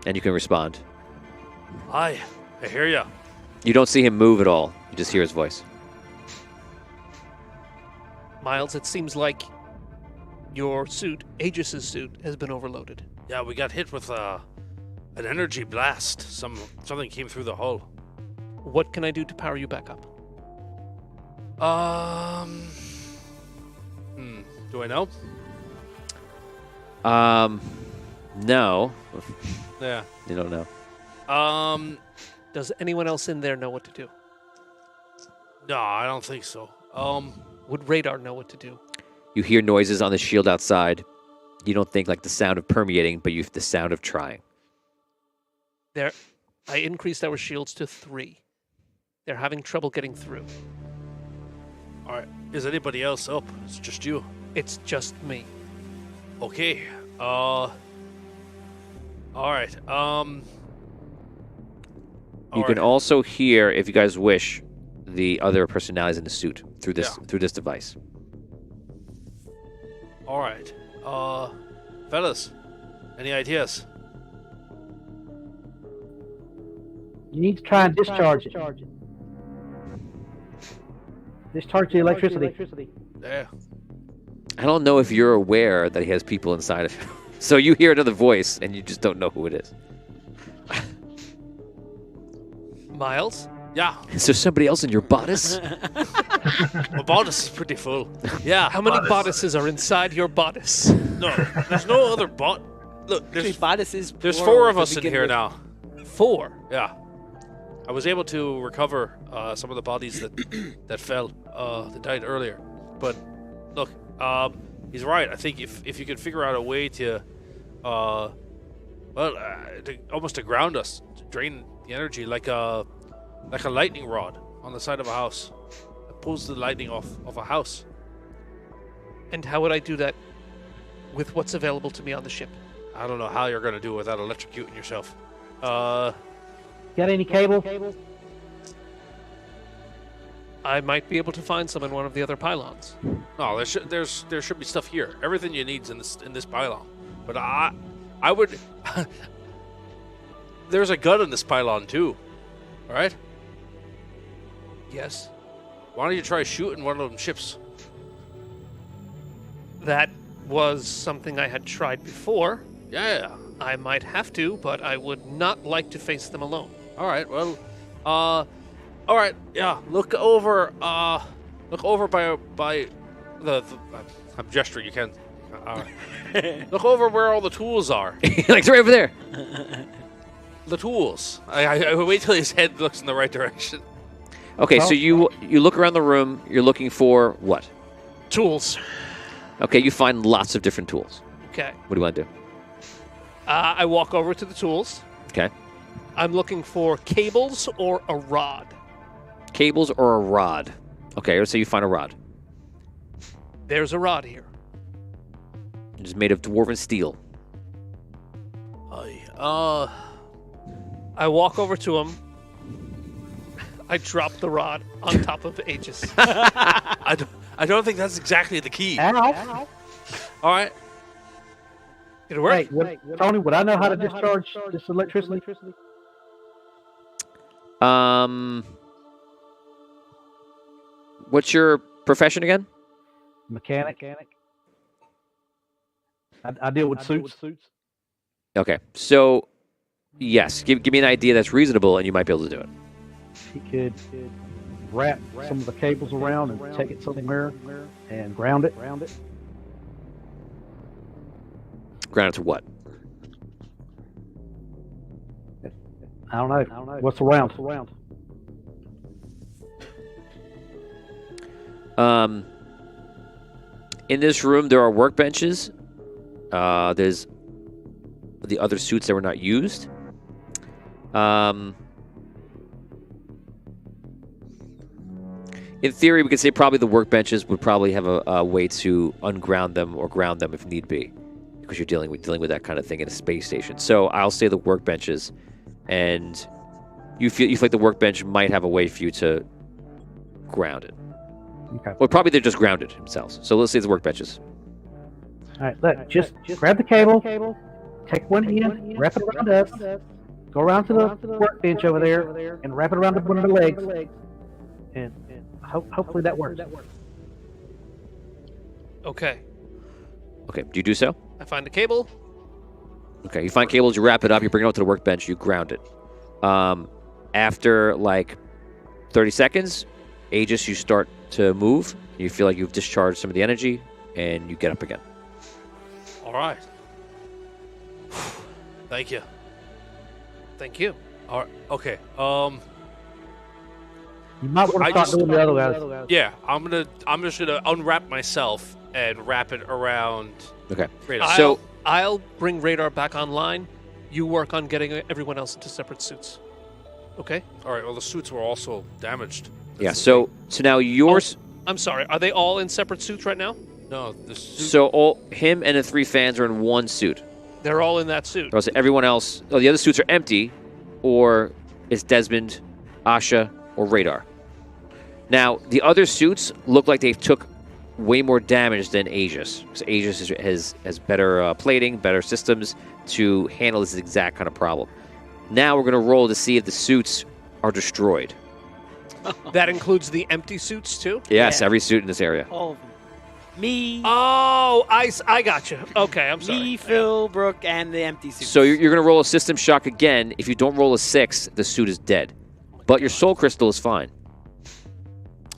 S1: and you can respond.
S3: Hi. I hear ya.
S1: You don't see him move at all. You just hear his voice.
S4: Miles, it seems like your suit, Aegis's suit, has been overloaded.
S3: Yeah, we got hit with an energy blast. Something came through the hull.
S4: What can I do to power you back up?
S3: Do I know?
S1: No.
S3: Yeah.
S1: You don't know.
S4: Does anyone else in there know what to do?
S3: No, I don't think so.
S4: Would Radar know what to do?
S1: You hear noises on the shield outside. You don't think like the sound of permeating, but you the sound of trying.
S4: There, I increased our shields to 3. They're having trouble getting through.
S3: All right. Is anybody else up? It's just you.
S4: It's just me.
S3: Okay. All right.
S1: You can also hear, if you guys wish, the other personalities in the suit through this device.
S3: All right. Fellas, any ideas?
S6: You need to try and discharge it. Discharge the electricity.
S3: Yeah.
S1: I don't know if you're aware that he has people inside of him. So you hear another voice, and you just don't know who it is.
S4: Miles?
S3: Yeah.
S1: Is there somebody else in your bodice?
S3: My bodice is pretty full. Yeah.
S4: How many
S7: Bodice.
S4: bodices are inside your bodice?
S3: No, there's no other bot. Look,
S2: Actually,
S3: there's
S2: bodices.
S3: there's
S2: plural
S3: 4 of
S2: to
S3: us in
S2: begin
S3: here
S2: with.
S3: now.
S4: 4.
S3: Yeah. I was able to recover some of the bodies that fell, that died earlier. But look, he's right. I think if you could figure out a way to, almost to ground us, to drain the energy like a lightning rod on the side of a house, that pulls the lightning off of a house.
S4: And how would I do that with what's available to me on the ship?
S3: I don't know how you're gonna do it without electrocuting yourself.
S6: Got any cable?
S4: I might be able to find some in one of the other pylons.
S3: No, there should be stuff here. Everything you need's in this pylon. But I would. There's a gun in this pylon too. All right.
S4: Yes.
S3: Why don't you try shooting one of them ships?
S4: That was something I had tried before.
S3: Yeah.
S4: I might have to, but I would not like to face them alone.
S3: All right. Well. All right. Yeah. Look over by the I'm gesturing. You can. Look over where all the tools are.
S1: Like, it's right over there.
S3: The tools. I wait till his head looks in the right direction.
S1: Okay, so you look around the room. You're looking for what?
S4: Tools.
S1: Okay, you find lots of different tools.
S4: Okay.
S1: What do you want to do?
S4: I walk over to the tools.
S1: Okay.
S4: I'm looking for cables or a rod.
S1: Cables or a rod. Okay, let's say you find a rod.
S4: There's a rod here.
S1: It's made of dwarven steel.
S4: I walk over to him. I drop the rod on top of Aegis.
S3: I don't think that's exactly the key.
S6: Ow.
S3: All right.
S4: Did it work?
S6: Wait, Tony, would I know how to discharge this electricity?
S1: What's your profession again?
S6: Mechanic. I deal with suits.
S1: Okay, so yes, give me an idea that's reasonable, and you might be able to do it.
S6: He could wrap some of the cables around and take it somewhere and ground it.
S1: Ground it to what?
S6: I don't know. What's around?
S1: In this room, there are workbenches. There's the other suits that were not used. In theory, we could say probably the workbenches would probably have a way to unground them or ground them if need be, because you're dealing with that kind of thing in a space station. So I'll say the workbenches, and you feel like the workbench might have a way for you to ground it.
S6: Okay.
S1: Well, probably they're just grounded themselves. So let's say the workbenches.
S6: All right, look, just grab the cable, take one end, wrap it around us, go around to the workbench over there, and wrap it around one of the legs, and hopefully that works.
S4: Okay.
S1: Okay, do you do so?
S4: I find the cable.
S1: Okay, you find cables, you wrap it up, you bring it up to the workbench, you ground it. After like 30 seconds, Aegis, you start to move. You feel like you've discharged some of the energy. and you get up again.
S3: All right. Thank you.
S4: Thank you.
S3: All right. Okay.
S6: You might want
S3: I
S6: to start
S3: just-
S6: doing the other guys.
S3: Yeah. I'm just gonna unwrap myself and wrap it around.
S1: Okay.
S3: Radar.
S1: So-
S4: I'll bring Radar back online. You work on getting everyone else into separate suits. Okay?
S3: All right. Well, the suits were also damaged.
S1: Yeah.
S3: That's the
S1: So now yours.
S4: I'm sorry. Are they all in separate suits right now?
S3: thing. No, the suit.
S1: So all him and the 3 fans are in one suit.
S4: They're all in that suit.
S1: Or else everyone else. Oh, the other suits are empty, or it's Desmond, Asha, or Radar. Now the other suits look like they took way more damage than Aegis. Because Aegis has better plating, better systems to handle this exact kind of problem. Now we're going to roll to see if the suits are destroyed.
S4: That includes the empty suits too?
S1: Yes,
S2: Yeah.
S1: every suit in this area.
S2: All of them. Me,
S4: Oh, I got you. Okay, I'm sorry.
S2: me, Phil, Brooke, and the empty suits.
S1: So you're going to roll a system shock again. If you don't roll a 6, the suit is dead. But your soul crystal is fine.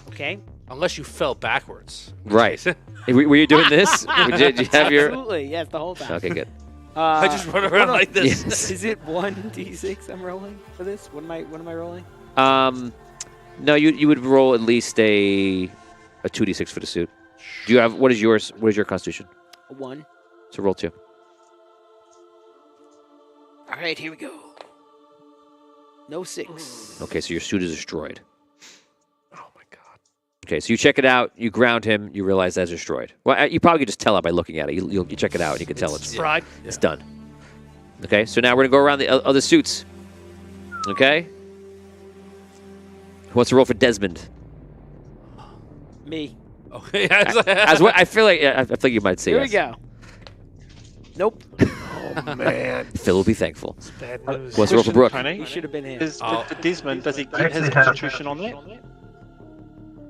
S2: Okay.
S3: Unless you fell backwards.
S1: Right. Were you doing this? Did you have your...
S2: Absolutely, yes, the whole time.
S1: Okay, good.
S3: I just run around like this.
S1: Yes.
S2: Is it 1d6 I'm rolling for this? What am I rolling?
S1: No, you would roll at least a 2d6 for the suit. Do you have... What is yours? What is your constitution?
S2: A 1.
S1: So roll 2.
S2: All right, here we go. No 6.
S1: Okay, so your suit is destroyed.
S4: Oh my god.
S1: Okay, so you check it out, you ground him, you realize that's destroyed. Well, you probably could just tell it by looking at it. You check it out, and you can tell it's
S4: Fried.
S1: it's done. Okay, so now we're going to go around the other suits. Okay? Who wants to roll for Desmond?
S2: Me.
S3: Okay.
S1: As what I feel like you might say
S2: Here
S1: yes.
S2: we go. Nope.
S4: Oh man.
S1: Phil will be thankful.
S4: It's bad news.
S1: Who wants to roll for Brooke?
S5: Tony,
S2: He should have been here.
S5: is
S3: Oh.
S5: for Desmond, does he
S7: I
S5: keep his
S7: actually have-
S5: constitution on that?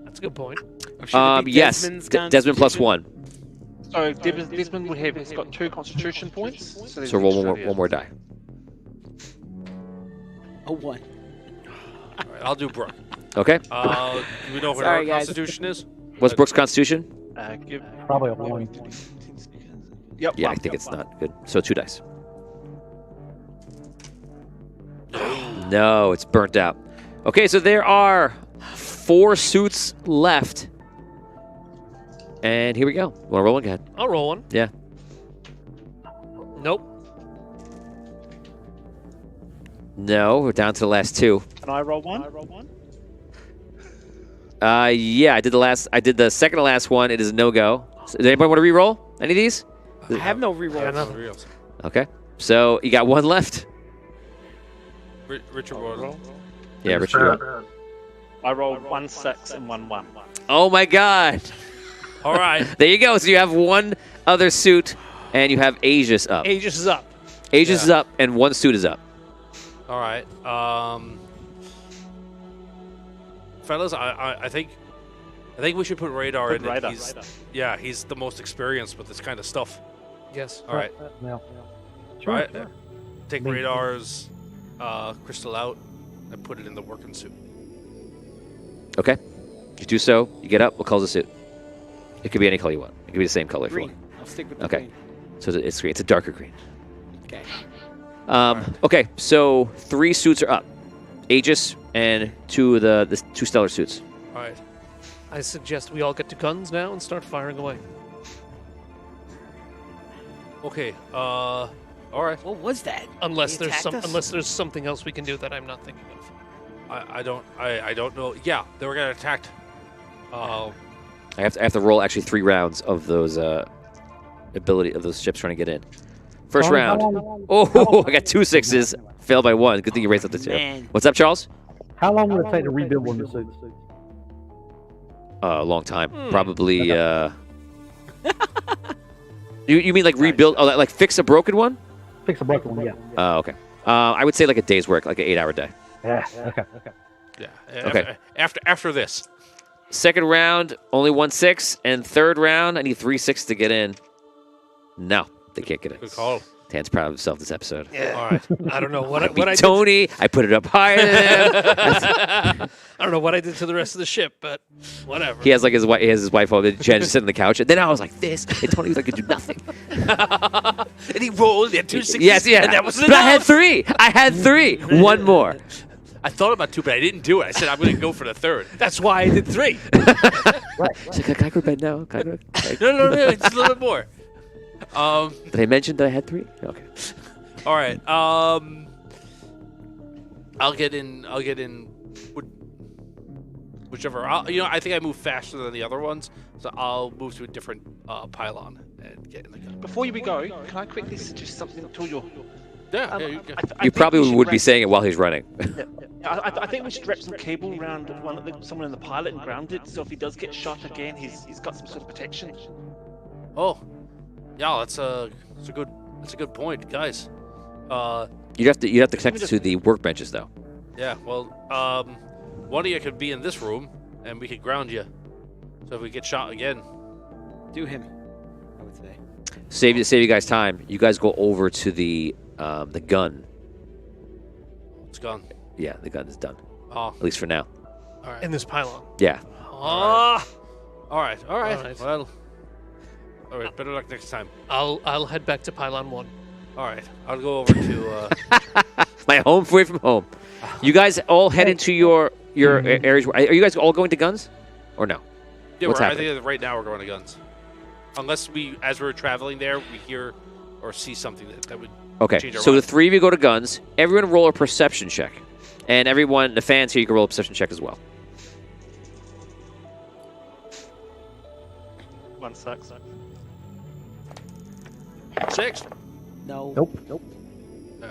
S4: That's a good point.
S2: Or should it be
S1: Yes.
S2: Desmond's
S1: Desmond plus
S2: constitution?
S1: 1.
S5: So Desmond would have, he's got 2 constitution points. there's
S1: So roll
S5: extra
S1: one
S5: there.
S1: more die.
S2: A 1.
S3: All right, I'll do Brooke.
S1: Okay.
S3: Do we know what
S2: Sorry,
S3: our
S2: guys.
S3: constitution is?
S1: What's Brooke's constitution?
S5: Give
S6: Probably a 1.
S5: Yep.
S1: Yeah, I
S5: one.
S1: think it's not good. So 2 dice. No, it's burnt out. Okay, so there are 4 suits left. And here we go. Want to roll again?
S4: I'll roll one.
S1: Yeah.
S4: Nope.
S1: No, we're down to the last 2.
S5: Can I roll one?
S1: Yeah, I did the second to last one. It is a no-go. So, does anybody want to re-roll any of these?
S2: I have no reroll.
S4: Yeah, nothing.
S3: Reals.
S1: Okay. So you got 1 left.
S3: Richard rolled.
S1: Yeah, Richard. you're up.
S5: I rolled 1 6 and 1 1.
S1: Oh my God.
S3: All right.
S1: There you go. So you have 1 other suit, and you have Aegis up.
S4: Aegis is up.
S1: Aegis is up, and 1 suit is up.
S3: All right. Fellas, I think we should put Radar in.
S5: Radar.
S3: Yeah, he's the most experienced with this kind of stuff.
S4: Yes.
S3: All right.
S6: Well,
S3: Right. Take Radar's crystal out and put it in the working suit.
S1: Okay. You do so. You get up. What color's the suit? It could be any color you want. It could be the same color if you
S2: Green.
S1: want.
S2: I'll stick with the
S1: Okay.
S2: green.
S1: So it's green. It's a darker green.
S2: Okay.
S1: Okay, so 3 suits are up. Aegis and 2 of the 2 stellar suits.
S3: All right.
S4: I suggest we all get to guns now and start firing away.
S3: Okay. All right.
S2: What was that?
S4: Unless
S2: They attacked us?
S4: unless there's something else we can do that I'm not thinking of.
S3: I don't know. Yeah, they were gonna attack.
S1: I have to roll actually 3 rounds of those ability of those ships trying to get in. First round. Oh, I got 2 6s. Failed by 1. Good thing you raised up the 2.
S2: Man.
S1: What's up, Charles?
S6: how long would it take to rebuild one of the suits?
S1: A long time. Probably. You mean like rebuild? Oh, like fix a broken one?
S6: Fix a broken one, yeah.
S1: Oh, okay. I would say like a day's work, like an 8-hour day.
S6: Yeah, okay.
S3: Yeah.
S1: Okay.
S3: After this.
S1: Second round, only 1 6, and third round, I need 3 6 to get in. No, they can't get in.
S3: Good call.
S1: Dan's proud of himself this episode.
S3: All right.
S4: I don't know what
S1: I
S4: I
S1: beat
S4: did.
S1: Tony. I put it up higher than him.
S4: I don't know what I did to the rest of the ship, but whatever.
S1: He has like his wife. He has his wife over. Jen just sitting on the couch. And then I was like this, and Tony was like, "I could do nothing."
S3: And he rolled. He had 2 sixes.
S1: Yes, yeah.
S3: And that was
S1: But I had
S3: enough.
S1: 3. I had 3. One more.
S3: I thought about 2, but I didn't do it. I said I'm going to go for the 3rd.
S4: That's why I did 3.
S1: So can I go to bed now? Can I
S3: No. It's a little bit more.
S1: Did I mention that I had 3? Okay.
S3: All right. I'll get in. Whichever. I think I move faster than the other ones, so I'll move to a different pylon and get in the gun.
S5: Before we go, can I quickly suggest something to you?
S3: Yeah.
S5: I
S1: You
S5: think
S1: probably
S5: we should
S1: would be
S5: wrap-
S1: saying it while he's running.
S5: I think we should wrap some cable around someone in the pilot and ground it, so if he does get shot again, he's got some sort of protection.
S3: Oh, yeah. That's a good point, guys.
S1: You'd have to connect it to the workbenches though.
S3: Yeah. Well, one of you could be in this room, and we could ground you. So if we get shot again,
S2: Do him, I would say.
S1: Save you guys time. You guys go over to the gun.
S3: it's gone.
S1: Yeah, the gun is done.
S3: Oh,
S1: At least for now.
S3: all right.
S4: In this pylon.
S1: Yeah.
S3: All right.
S4: All right.
S3: Well, all right. Better luck next time.
S4: I'll head back to pylon 1.
S3: All right. I'll go over to.
S1: My home away from home. You guys all head into your areas. Are you guys all going to guns, or no?
S3: Yeah,
S1: What's
S3: I
S1: happening?
S3: think right now we're going to guns. Unless as we're traveling there, we hear or see something that would.
S1: Okay.
S3: Change our
S1: So the
S3: mind.
S1: 3 of you go to guns. Everyone roll a perception check, and everyone, the fans here, you can roll a perception check as well.
S5: 1 sucks.
S3: 6.
S2: No.
S6: Nope.
S3: No.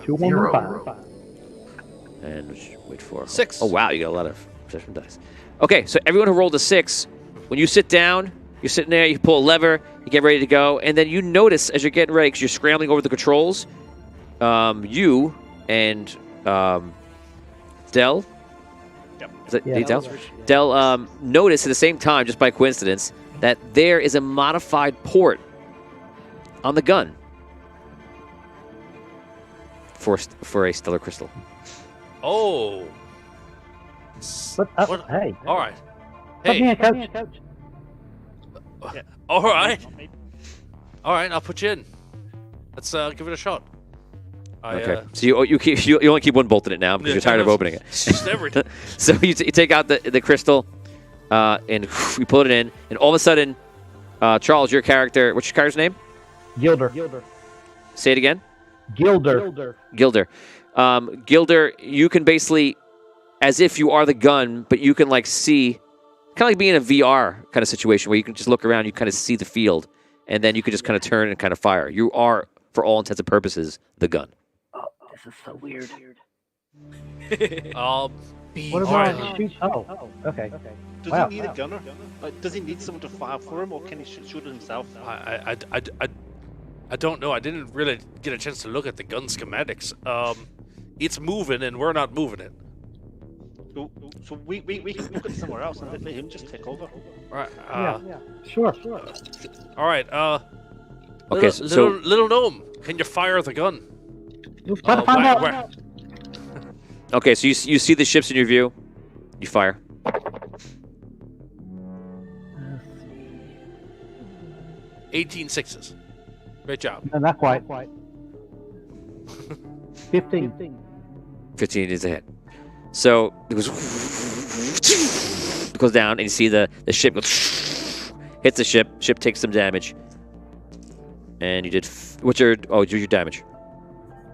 S6: 2, 1,
S7: 0.
S6: 5.
S1: And wait for
S4: 6.
S1: Oh wow, you got a lot of perception dice. Okay, so everyone who rolled a 6, when you sit down, you're sitting there, you pull a lever, you get ready to go, and then you notice as you're getting ready, because you're scrambling over the controls, you and Del.
S5: Yep.
S1: Is that
S6: Yeah.
S1: Del? Del notice at the same time, just by coincidence, that there is a modified port on the gun for a stellar crystal.
S3: Oh.
S6: But,
S3: What?
S6: hey,
S3: All right.
S6: come
S3: Hey.
S6: here, coach.
S3: All right. All right. I'll put you in. Let's give it a shot.
S1: Okay, so you only keep one bolt in it now because you're tired of opening it.
S3: Just everything.
S1: So you take out the crystal, and you pull it in, and all of a sudden, Charles, your character, what's your character's name?
S6: Gilder.
S1: Say it again.
S6: Gilder.
S1: Gilder. Gilder, you can basically, as if you are the gun, but you can like see, kind of like being in a VR kind of situation where you can just look around, you kind of see the field, and then you can just kind of turn and kind of fire. You are, for all intents and purposes, the gun.
S6: Oh, this is so weird.
S3: Be
S6: What
S3: all
S6: about
S3: right.
S6: shoot? Oh, okay.
S5: Does
S6: Wow.
S5: he need a gunner? Does he need someone to fire for him, or can he shoot it himself?
S3: I don't know. I didn't really get a chance to look at the gun schematics. It's moving, and we're not moving it.
S5: So we can look at somewhere else and let him just take over.
S3: All right.
S6: Yeah. Sure.
S3: All right.
S1: Okay,
S3: little gnome, can you fire the gun?
S6: We'll try to find out.
S3: where?
S1: Okay, so you see the ships in your view. You fire.
S3: 18 sixes. Great job.
S6: No, not quite. 15.
S1: 15 is a hit. So it goes down, and you see the ship goes, hits the ship. Ship takes some damage. And you did. What's your damage?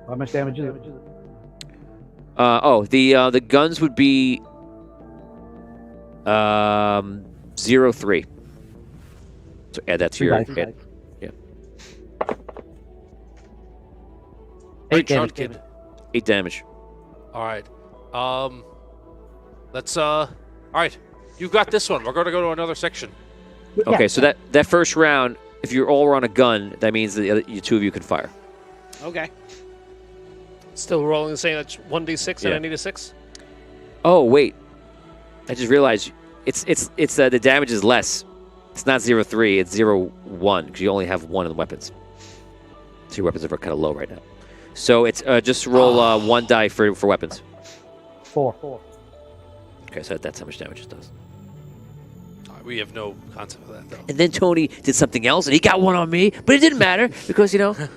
S6: How much damage is it?
S1: The guns would be 0-3. So add that to your
S6: Two
S1: hit.
S6: dice.
S1: Yeah.
S6: 8
S3: Great shot,
S6: damage.
S3: kid.
S1: 8 damage.
S3: All right. Let's all right. You've got this one. We're going to go to another section.
S1: Okay, so that first round, if you're all on a gun, that means that you two of you can fire.
S2: Okay.
S4: Still rolling the same. That's 1d6,
S1: Yeah.
S4: and I need a 6.
S1: Oh wait, I just realized it's the damage is less. It's not 0-3, it's 0-1 because you only have one in the weapons. So your weapons are kind of low right now. So it's just roll 1 die for weapons.
S6: 4.
S1: Okay, so that's how much damage it does.
S3: We have no concept of that, though.
S1: And then Tony did something else, and he got one on me, but it didn't matter because,
S6: I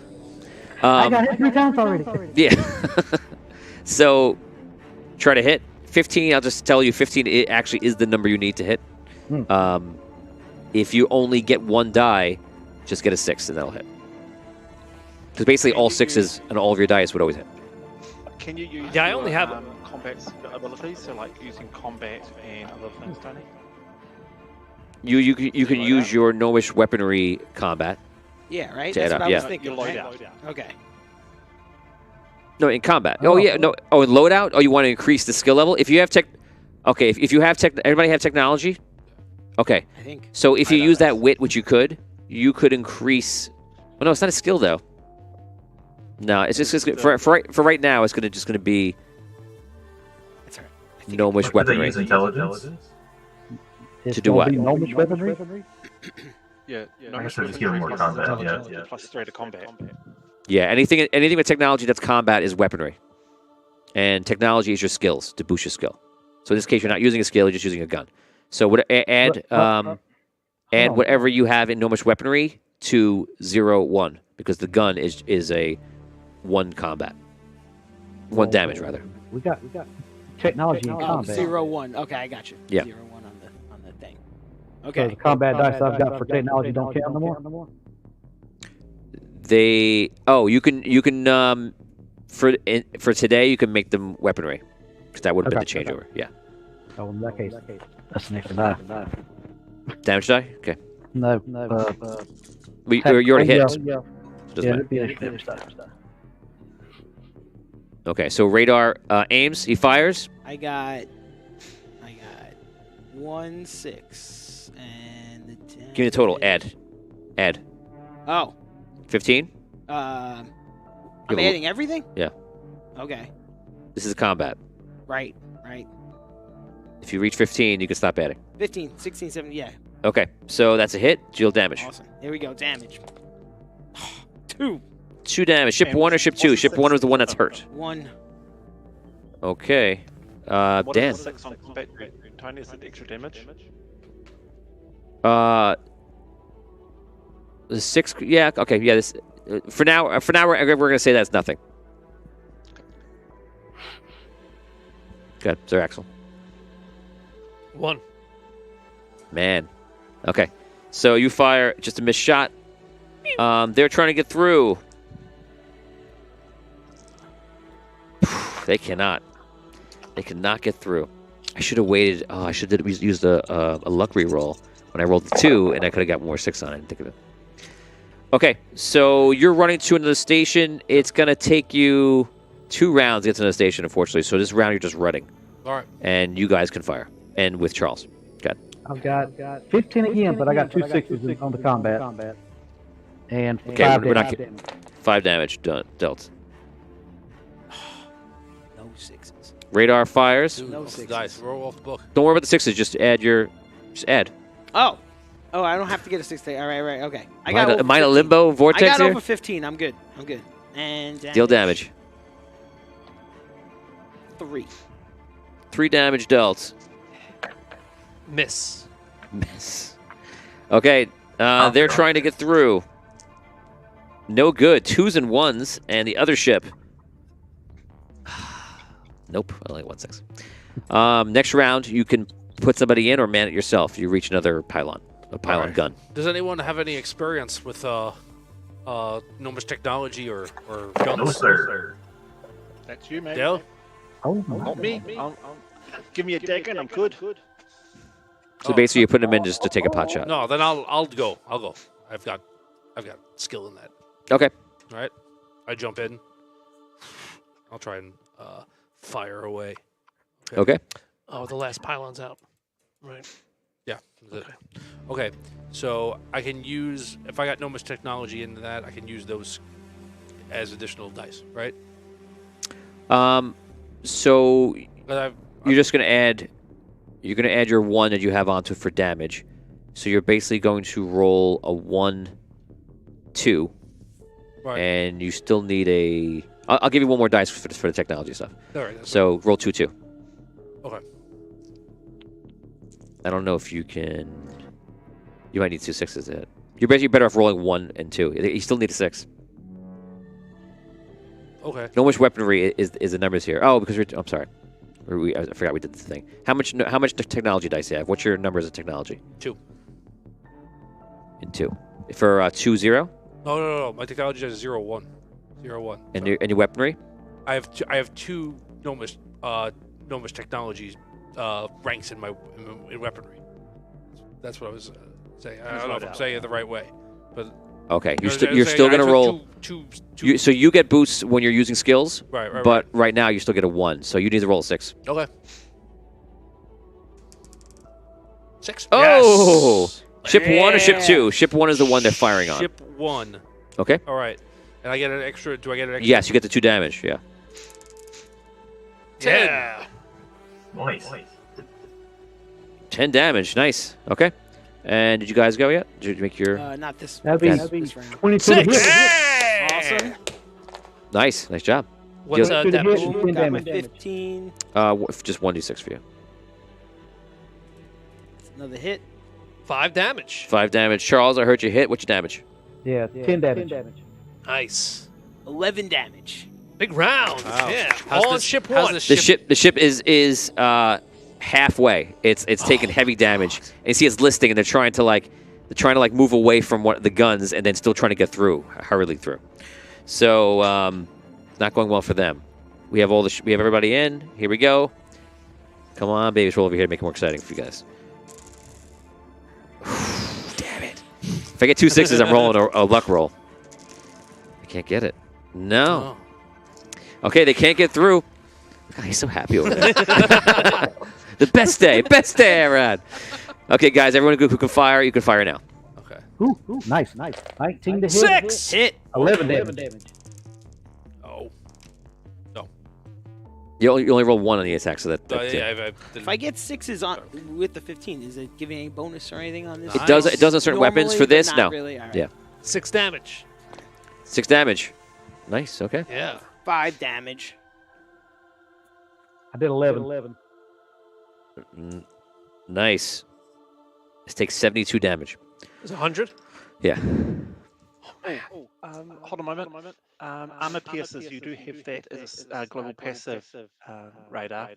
S6: got hit 3 times already.
S1: Yeah. So try to hit. 15, I'll just tell you, 15 it actually is the number you need to hit. If you only get 1 die, just get a 6, and that'll hit. Because basically all 6s and all of your dice would always hit.
S5: Can you use
S4: Yeah, I
S5: your,
S4: only have-
S5: combat abilities, so like using combat and other things, Tony?
S1: You can use your gnomish weaponry combat.
S2: Yeah, right?
S1: To
S2: That's
S1: add
S2: what
S1: up,
S2: I was
S1: yeah.
S2: thinking.
S5: Your
S2: Right?
S5: loadout.
S2: Okay.
S1: No, in combat. Oh, yeah, no. Oh, in loadout? Oh, you want to increase the skill level? If you have tech... Okay, if you have tech... Everybody have technology? Okay.
S2: I think.
S1: So if you use that wit, which you could increase... Well, no, it's not a skill, though. No, it's just for right now, it's just gonna be
S2: That's all right. I think
S1: gnomish
S7: Did they
S1: weaponry.
S7: use intelligence?
S6: It's
S1: To do
S6: gonna
S1: what?
S6: be gnomish weaponry.
S5: Yeah.
S7: I guess they're just giving more combat, yeah.
S5: Plus 3 to combat.
S1: Yeah, anything with technology that's combat is weaponry, and technology is your skills to boost your skill. So in this case, you're not using a skill; you're just using a gun. So add whatever you have in gnomish weaponry to 0, 1 because the gun is a 1 combat, 1 damage rather.
S6: We got technology in
S2: Oh,
S6: combat.
S2: 0, 1. Okay, I got you.
S1: Yeah.
S2: 0, 1 on the thing.
S6: So
S2: Okay.
S6: the combat dice I've got for technology don't count no more.
S1: You can for today you can make them weaponry because that would have been the
S6: Okay.
S1: changeover. Yeah,
S6: Oh, in that case, that's an extra die.
S1: damage die. Okay,
S6: No,
S1: you already hit.
S6: Yeah,
S1: so it doesn't matter.
S6: it'd be an extra die.
S1: Okay, so radar aims. He fires.
S2: I got 1, 6, and the 10.
S1: Give me the total. Add.
S2: Oh.
S1: 15.
S2: I'm
S1: Give a-
S2: adding everything?
S1: Yeah.
S2: Okay.
S1: This is combat.
S2: Right.
S1: If you reach 15, you can stop adding.
S2: 15, 16, 17. Yeah.
S1: Okay, so that's a hit. Deal damage.
S2: Awesome. Here we go. Damage. 2.
S1: 2 damage. Ship 1 or ship 2? Ship 1 was the one that's hurt.
S2: 1.
S1: Okay.
S5: What
S1: Dan.
S5: is 6 on combat? Tony, is it extra damage?
S1: The 6. Yeah. Okay. Yeah. This. For now, we're gonna say that's nothing. Good, Sir Axel.
S4: 1.
S1: Man. Okay. So you fire just a missed shot. They're trying to get through. They cannot. They cannot get through. I should have waited. Oh, I should have used a luck reroll when I rolled the 2, and I could have got more 6 on it. I didn't think of it. Okay, so you're running to another station. It's going to take you 2 rounds to get to another station, unfortunately. So this round, you're just running.
S3: All right.
S1: And you guys can fire. And with Charles. Good.
S6: I've got 15 again, but I got 2 6s on the combat. And
S1: Okay,
S6: 5
S1: we're not
S6: damage.
S1: 5 damage dealt.
S2: No 6s.
S1: Radar fires.
S3: Dude,
S2: No
S3: off the
S2: 6s.
S3: dice. Roll off the book.
S1: Don't worry about the 6s. Just add.
S2: Oh. Oh, I don't have to get a 6 day. All right. Okay. I got over
S1: Mine a
S2: 15.
S1: limbo
S2: I
S1: vortex
S2: got
S1: here.
S2: over 15. I'm good. And
S1: Deal damage.
S2: 3.
S1: 3 damage dealt.
S4: Miss.
S1: Miss. Okay, they're trying to get through. No good. 2s and 1s, and the other ship. Nope, only 1 6. Next round, you can put somebody in or man it yourself. You reach another pylon, a pylon
S3: Alright.
S1: gun.
S3: Does anyone have any experience with gnomish technology or guns?
S7: No, sir.
S5: That's you, man.
S3: Dale?
S6: Oh,
S5: Not me. Give me a dagger and I'm good.
S1: So basically, you put them in just to take a pot shot.
S3: No, then I'll go. I've got skill in that.
S1: Okay.
S3: All right. I jump in. I'll try and fire away.
S1: Okay.
S4: Oh, the last pylon's out. Right.
S3: Yeah. Okay. So I can use, if I got gnomish technology into that, I can use those as additional dice, right?
S1: So
S3: But
S1: you're just gonna add. You're gonna add your 1 that you have onto for damage. So you're basically going to roll a 1, 2.
S3: Right.
S1: and you still need a. I'll give you one more dice for the technology stuff.
S3: All right. That's
S1: So roll 2-2.
S3: Okay.
S1: I don't know if you can. You might need 2 6s to hit. You're basically better off rolling 1 and 2. You still need a 6.
S3: Okay.
S1: How much weaponry is the numbers here? Oh, because I'm sorry. I forgot we did this thing. How much technology dice do you have? What's your numbers of technology?
S3: 2.
S1: And 2. For 2-0?
S3: No. My technology is 0-1. 0-1.
S1: And your weaponry?
S3: I have 2 Gnomish technologies ranks in in weaponry. That's what I was saying. I don't know if I'm saying it the right way, but
S1: Okay, you're
S3: saying
S1: still
S3: I
S1: gonna
S3: took
S1: roll.
S3: two.
S1: So you get boosts when you're using skills,
S3: Right.
S1: but right now you still get a 1. So you need to roll a 6.
S3: Okay. 6.
S1: Oh!
S3: Yes.
S1: Ship 1 or ship 2? Ship 1 is the one they're firing on.
S3: Ship 1.
S1: Okay.
S3: All right. And I get an extra. Do I get an extra?
S1: Yes, you get the 2 damage. Yeah.
S3: 10.
S4: Yeah.
S7: Nice.
S1: 10 damage. Nice. Okay. And did you guys go yet? Did you make your?
S2: Not this.
S6: That'd be
S2: this round.
S6: 22 to hit.
S2: Awesome.
S1: Nice job.
S4: What's
S6: Yeah.
S4: damage?
S6: Boom.
S2: Boom,
S6: 10
S2: got my
S6: damage.
S2: 15.
S1: Just 1d6 for you.
S2: Another hit.
S4: 5 damage.
S1: 5 damage. Charles, I heard you hit. What's your damage?
S6: Yeah, 10 damage.
S4: Nice.
S2: 11 damage.
S4: Big round.
S3: Wow.
S4: Yeah.
S3: How's
S4: All on
S3: this-
S4: ship
S3: how's
S4: 1.
S3: this
S1: The ship is halfway. It's taking heavy damage. And you see it's listing, and they're trying to move away from the guns, and then still trying to get through, hurriedly through. So not going well for them. We have we have everybody in. Here we go. Come on, babies, roll over here to make it more exciting for you guys. Damn it! If I get 2 6s, I'm rolling a luck roll. I can't get it. No. Okay, they can't get through. God, he's so happy over there. The best day ever had. Okay, guys, everyone who can fire, you can fire now.
S3: Okay.
S6: Ooh, nice. 19 to hit.
S4: 6.
S2: Hit.
S6: 11 damage.
S3: Oh.
S1: You only roll 1 on the attack, so that.
S3: Yeah.
S2: If I get 6s on with the 15, is it giving any bonus or anything on this?
S1: It does on certain weapons.
S2: Normally,
S1: For this,
S2: but
S1: no.
S2: not Really? All right.
S1: Yeah.
S4: 6 damage.
S1: 6 damage. Nice. Okay.
S4: Yeah.
S2: 5 damage.
S6: I did 11.
S1: Nice. This takes 72 damage.
S4: Is it 100?
S1: Yeah.
S5: Oh, hold on a moment. Armor piercers, you do have that as a global passive radar.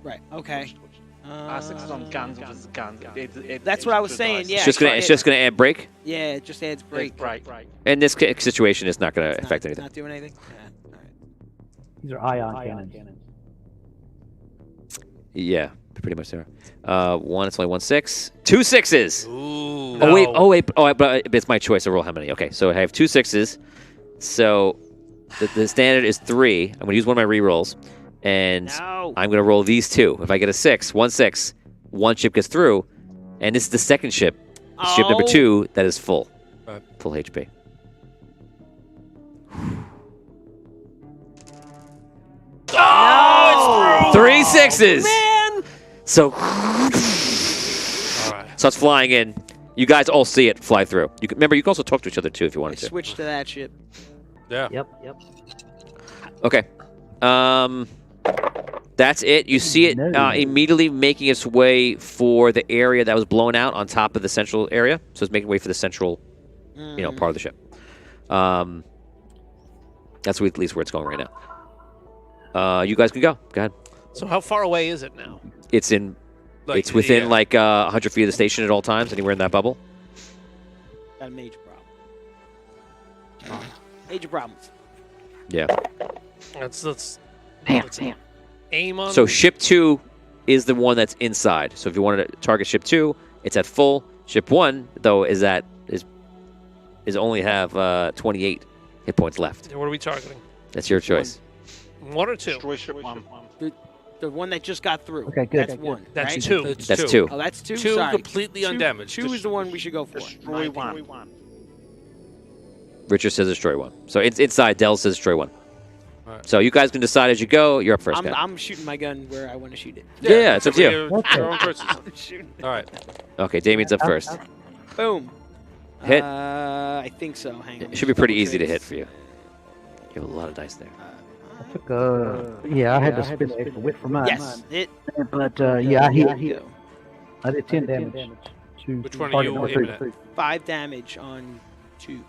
S2: Right. Okay.
S5: R6 on guns, which is guns.
S2: That's what I was saying, yeah.
S1: It's just gonna add break.
S2: Yeah, it just adds break.
S5: Break.
S1: In this situation, it's not gonna
S2: It's
S1: affect
S2: not,
S1: anything.
S2: Not doing anything. Yeah. All right.
S6: These are ion cannons.
S1: Yeah, pretty much there. 1. It's only 1 6. 2 6s.
S3: Ooh.
S1: But it's my choice to roll how many. Okay, so I have 2 6s. So the standard is 3. I'm gonna use one of my rerolls, and
S2: No.
S1: I'm gonna roll these 2. If I get a 6, 1 6, one ship gets through, and this is the second ship, ship number
S2: Oh.
S1: 2, that is full,
S3: Right.
S1: full HP.
S2: No,
S1: 3 6s.
S2: man.
S1: So
S3: All right.
S1: starts flying in. You guys all see it fly through. Remember, you can also talk to each other too if you
S2: I
S1: wanted to.
S2: switched to that ship.
S3: Yeah.
S6: Yep.
S1: Okay. That's it. You see it
S6: No.
S1: immediately making its way for the area that was blown out on top of the central area. So it's making way for the central, part of the ship. That's at least where it's going right now. You guys can go. Go ahead.
S4: So how far away is it now?
S1: It's in. It's within 100 feet of the station at all times. Anywhere in that bubble.
S2: Got a major problem. Major problems.
S1: Yeah.
S4: Let's
S6: Damn.
S4: aim on.
S1: So ship 2 is the one that's inside. So if you wanted to target ship 2, it's at full. Ship 1 though is only have 28 hit points left.
S4: What are we targeting?
S1: That's your choice.
S4: 1 or 2?
S5: Destroy ship 1.
S2: The one that just got through.
S6: Okay, good.
S2: That's 1.
S4: That's
S2: right?
S4: 2.
S1: That's 2.
S2: Oh, that's 2.
S3: 2
S2: Sorry.
S3: completely undamaged.
S2: 2 is the one we should go for. in my
S5: Destroy
S2: opinion.
S5: 1.
S1: Richard says destroy 1. So it's inside. Dell says destroy 1.
S3: Alright.
S1: So you guys can decide as you go. You're up 1st, guys.
S2: I'm shooting my gun where I want to shoot it.
S1: Yeah, it's up to you.
S3: Your own choices.
S2: I'm shooting.
S3: All right.
S1: Okay, Damien's up 1st.
S2: Boom.
S1: Hit.
S2: I think so. Hang on.
S1: It should be pretty easy to hit for you. You have a lot of dice there.
S6: Yeah, I had to spend the extra wit for mine.
S2: Yes, hit.
S6: But yeah, I hit.
S2: Go.
S6: I did 10 damage. To
S3: Which one are
S6: target
S3: you
S6: number
S3: aiming
S6: two.
S3: at?
S2: 5 damage on 2.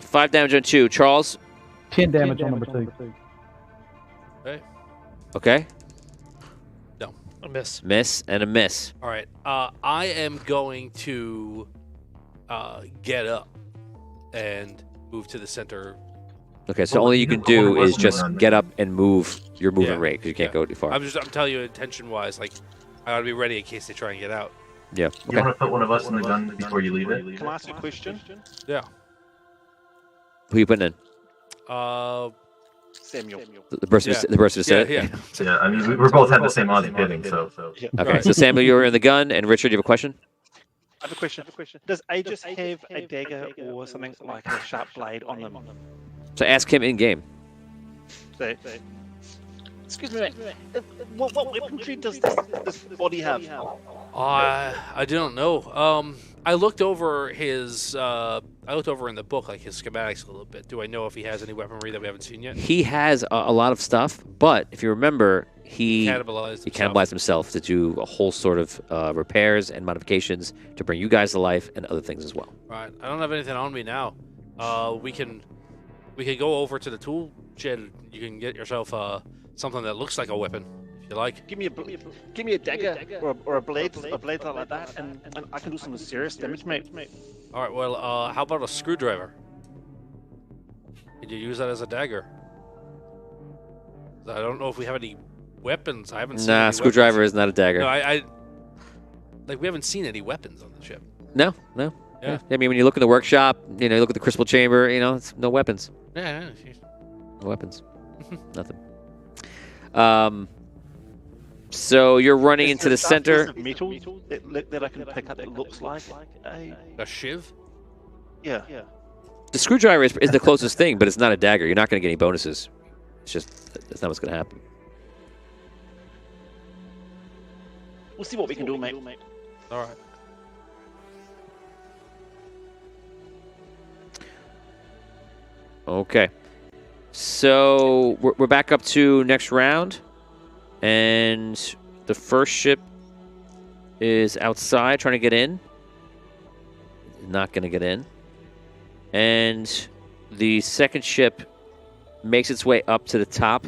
S1: 5 damage on 2. Charles.
S6: 10 damage on number 2.
S1: Okay.
S4: A miss.
S1: Miss and a miss.
S3: All right. I am going to get up and move to the center.
S1: Okay, so all you can do is just get up and move your movement rate because you can't go too far.
S3: I'm telling you, intention-wise, like I gotta be ready in case they try and get out.
S1: Yeah.
S7: You
S1: Okay.
S7: want to put one of us in the gun before you leave it?
S5: Can I ask a question?
S3: Yeah.
S1: Who are you putting in?
S5: Samuel.
S1: The person.
S3: Yeah.
S1: The person who said
S3: Yeah,
S1: it?
S3: yeah.
S7: Yeah, I mean, we're both have the same odds of hitting, so.
S1: Okay, so Samuel, you're in the gun, and Richard, you have a question?
S5: I have a question. Does Aegis have a dagger or something like a sharp blade on them?
S1: So ask him in game.
S5: So, excuse me, mate. What weaponry does this body have?
S3: I don't know. I looked over his. I looked over in the book, like his schematics a little bit. Do I know if he has any weaponry that we haven't seen yet?
S1: He has a lot of stuff, but if you remember, he cannibalized himself to do a whole sort of repairs and modifications to bring you guys to life and other things as well.
S3: Right. I don't have anything on me now. We can go over to the tool shed. You can get yourself something that looks like a weapon, if you like.
S5: Give me a dagger or a blade like that, and I can do some serious damage, mate.
S3: All right. Well, how about a screwdriver? Could you use that as a dagger? I don't know if we have any weapons. I haven't seen any
S1: Screwdriver
S3: weapons.
S1: is not a dagger.
S3: No, I like we haven't seen any weapons on the ship.
S1: No.
S3: Yeah.
S1: I mean, when you look in the workshop, you look at the crystal chamber, it's no weapons.
S3: Yeah.
S1: No weapons. Nothing. So you're running into the center.
S5: Metal that I can pick up that looks like
S3: A shiv?
S5: yeah.
S1: The screwdriver is the closest thing, but it's not a dagger. You're not going to get any bonuses. It's just, that's not what's going to happen.
S5: We'll see what we can do, mate.
S3: All right.
S1: Okay. So we're back up to next round. And the first ship is outside trying to get in. Not going to get in. And the second ship makes its way up to the top.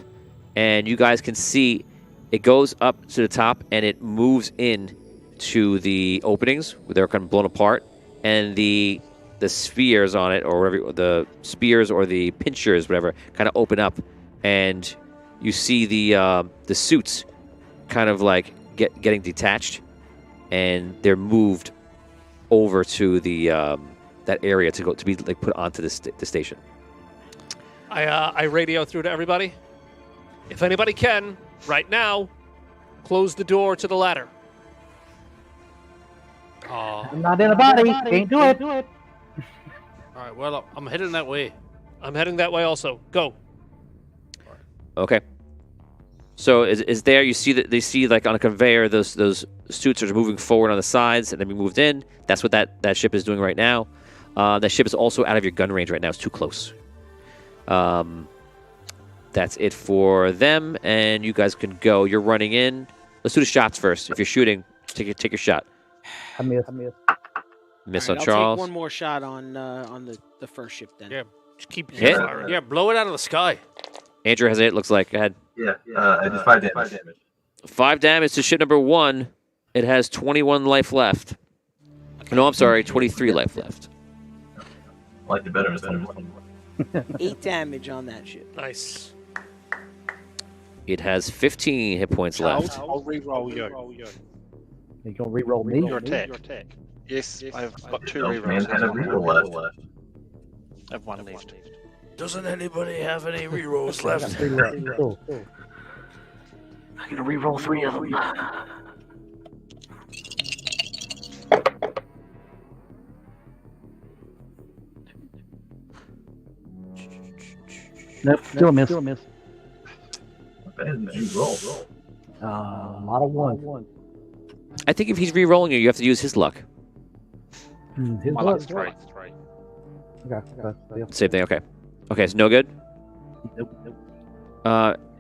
S1: And you guys can see it goes up to the top and it moves in to the openings. They're kind of blown apart. And the spheres on it, or whatever, the spears or the pinchers, whatever, kind of open up. And you see the suits kind of like getting detached, and they're moved over to the that area to be like put onto the station.
S4: I radio through to everybody. If anybody can, right now, close the door to the ladder.
S6: I'm not in a body. Can't do it.
S3: All right. Well, I'm heading that way.
S4: I'm heading that way also. Go.
S1: Okay. So is there? You see that they see like on a conveyor those suits are moving forward on the sides and then we moved in. That's what that ship is doing right now. That ship is also out of your gun range right now. It's too close. That's it for them, and you guys can go. You're running in. Let's do the shots first. If you're shooting, take your shot.
S6: I miss.
S1: Miss
S2: All
S1: on
S2: right,
S1: Charles.
S2: I'll take one more shot on the first ship then.
S3: Yeah. Just keep
S1: Hit?
S3: firing. Yeah, blow it out of the sky.
S1: Andrew has it. Looks like. Go ahead.
S7: Yeah, I did 5 damage.
S1: 5 damage to ship number 1. It has 21 life left. No, I'm sorry, 23 life left.
S7: I like it better instead of
S2: 8 damage on that ship.
S4: Nice.
S1: It has 15 hit points left.
S5: I'll re-roll you.
S6: You gonna re-roll me?
S5: Your attack. Yes, I've got 2
S7: Oh, man,
S5: rerolls.
S7: and a reroll left.
S5: I have 1 left.
S3: Doesn't anybody have any rerolls
S6: I got
S3: left?
S6: 3 left. Cool. I'm gonna re-roll 3 of them. Nope, still a miss.
S7: Bad reroll.
S6: A lot of ones.
S1: I think if he's re-rolling you have to use his luck.
S6: His
S5: My
S6: luck's
S5: luck's 3.
S6: Okay. Yeah.
S1: Same thing. Okay. Okay. So no good.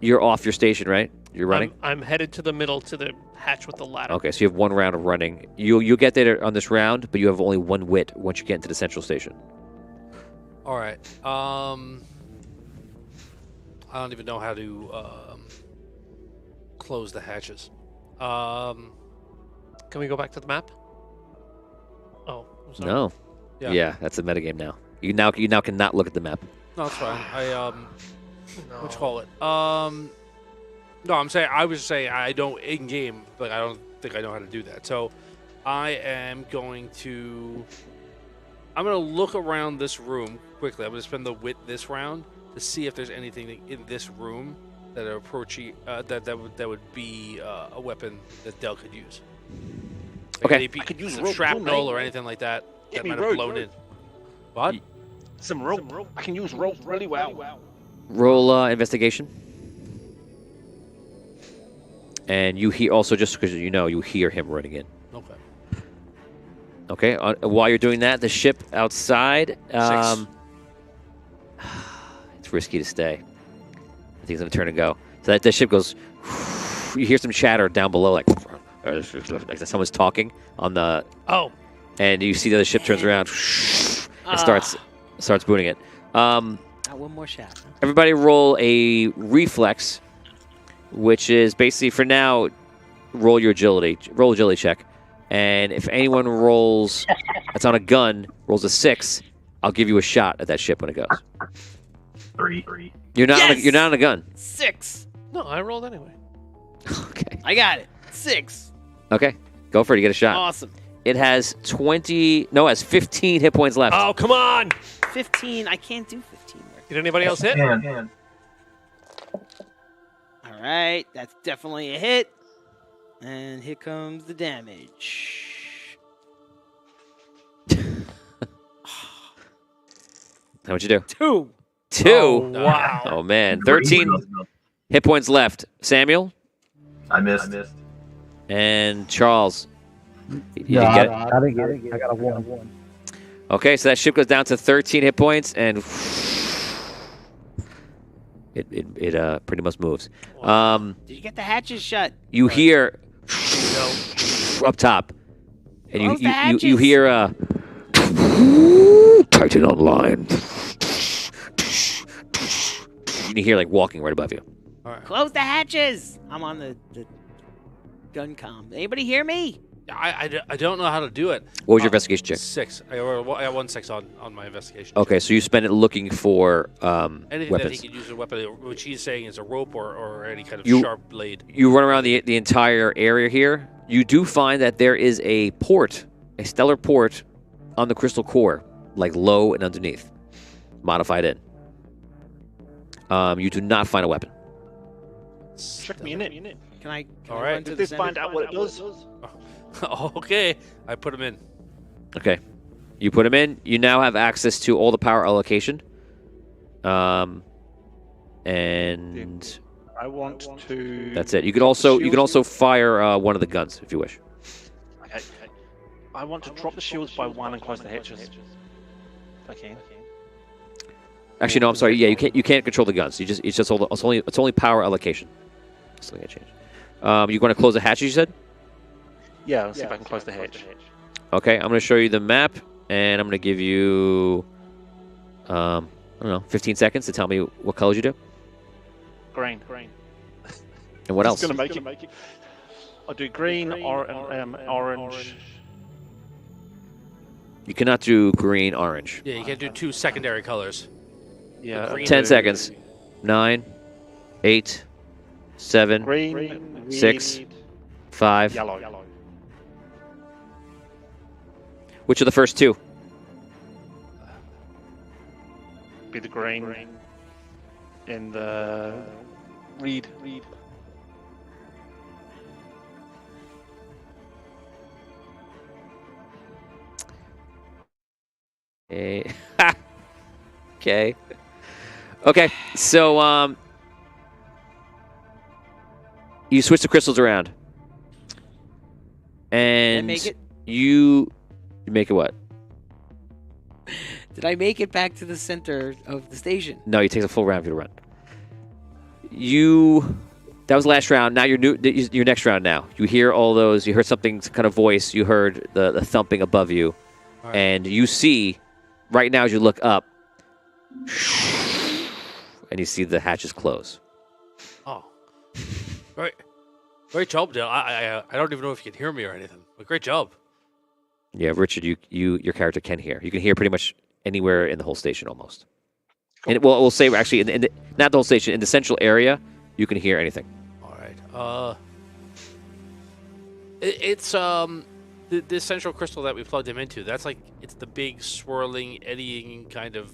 S1: You're off your station, right? You're running.
S4: I'm headed to the middle to the hatch with the ladder.
S1: Okay. So you have 1 round of running. You'll get there on this round, but you have only 1 wit once you get into the central station.
S3: All right. I don't even know how to close the hatches.
S4: Can we go back to the map? Oh, I'm sorry.
S1: No.
S3: Yeah.
S1: Yeah, that's a metagame now. You now cannot look at the map.
S3: No, it's fine.
S4: No.
S3: What you call it? No, I was saying I don't in game, but I don't think I know how to do that. So I am going to look around this room quickly. I'm going to spend the wit this round to see if there's anything in this room that are approaching that would be a weapon that Del could use. Like
S1: Okay.
S3: maybe
S5: I could use
S3: some
S5: rope,
S3: shrapnel
S5: mate.
S3: or anything like that that
S5: me
S3: might have
S5: rope.
S3: blown in. What?
S5: Some rope. I can use rope really well.
S1: Roll investigation. And you hear also, just because you hear him running in.
S3: Okay.
S1: Okay. While you're doing that, the ship outside.
S3: 6.
S1: It's risky to stay. I think he's gonna turn and go. So that the ship goes. You hear some chatter down below, like someone's talking on the.
S4: Oh,
S1: And you see the other ship turns around and starts booting it.
S2: Got one more shot. Huh?
S1: Everybody roll a reflex, which is basically for now, roll your agility. Roll agility check. And if anyone rolls, that's on a gun, rolls a 6, I'll give you a shot at that ship when it goes.
S7: 3.
S1: You're not
S2: Yes!
S1: you're not on a gun.
S2: 6.
S4: no, I rolled anyway.
S1: Okay.
S2: I got it. 6.
S1: Okay. Go for it. You get a shot.
S2: Awesome.
S1: It has 15 hit points left.
S4: Oh, come on!
S2: 15. I can't do 15. Rick.
S4: Did anybody else hit?
S7: And
S2: All right. That's definitely a hit. And here comes the damage.
S1: How'd you do?
S2: 2.
S1: 2.
S4: Oh, wow.
S1: Oh, man. 13 hit points left. Samuel
S7: I missed.
S1: and Charles. You
S6: Yeah,
S1: didn't get it?
S6: I didn't get it. I got a 1.
S1: Okay, so that ship goes down to 13 hit points, and it pretty much moves.
S2: Did you get the hatches shut?
S1: You hear up top, and
S2: Close the
S1: you
S2: hatches.
S1: hear Titan Online. You hear like walking right above you.
S3: All right.
S2: Close the hatches. I'm on the gun comm. Anybody hear me?
S3: I don't know how to do it.
S1: What was your investigation check?
S3: 6. I got 1 6 on my investigation.
S1: Okay, so you spend it looking for
S3: Anything that he
S1: weapons.
S3: could use a weapon, which he's saying is a rope or any kind of
S1: You-
S3: sharp blade.
S1: You run around the entire area here. You do find that there is a port, a stellar port, on the crystal core, like low and underneath, modified in. You do not find a weapon.
S5: Check me in it.
S2: Can I
S3: All right.
S2: run to
S5: Did
S2: the
S5: they
S2: center?
S5: find out what it does?
S3: Okay, I put him in.
S1: Okay, you put them in. You now have access to all the power allocation. And
S5: I want to.
S1: that's it. You can also fire one of the guns if you wish.
S5: Okay. I want to drop the shields by 1 and close the hatches. If I can.
S1: Actually, no. I'm sorry. Yeah, you can't control the guns. It's only power allocation. Still gonna change. You want to close the hatches? You said.
S5: Yeah, let's see if I can close the hatch.
S1: Okay, I'm going to show you the map, and I'm going to give you, I don't know, 15 seconds to tell me what colors you do,
S5: Green.
S1: and what else.
S5: It's gonna make it. I'll do green, orange.
S1: You cannot do green, orange.
S3: Yeah, you can't do 2 secondary colors.
S5: Yeah.
S3: Green.
S1: 10 seconds. 9, 8, 7,
S5: Green,
S1: 6,
S5: red,
S1: 5.
S5: yellow.
S1: Which are the first 2?
S5: Be the green. And the red.
S1: Okay. Okay. So you switch the crystals around, and
S2: make it?
S1: you make it what?
S2: Did I make it back to the center of the station?
S1: No, you take a full round for you to run. That was last round. Now your next round now. You hear all those. You heard something kind of voice. You heard the thumping above you.
S3: All right.
S1: And you see, right now as you look up, and you see the hatches close.
S3: Oh, great job, Dale. I don't even know if you can hear me or anything, but great job.
S1: Yeah, Richard, your character can hear. You can hear pretty much anywhere in the whole station almost. And we'll say actually not the whole station, in the central area, you can hear anything.
S3: All right. It's the central crystal that we plugged him into. That's like it's the big swirling, eddying kind of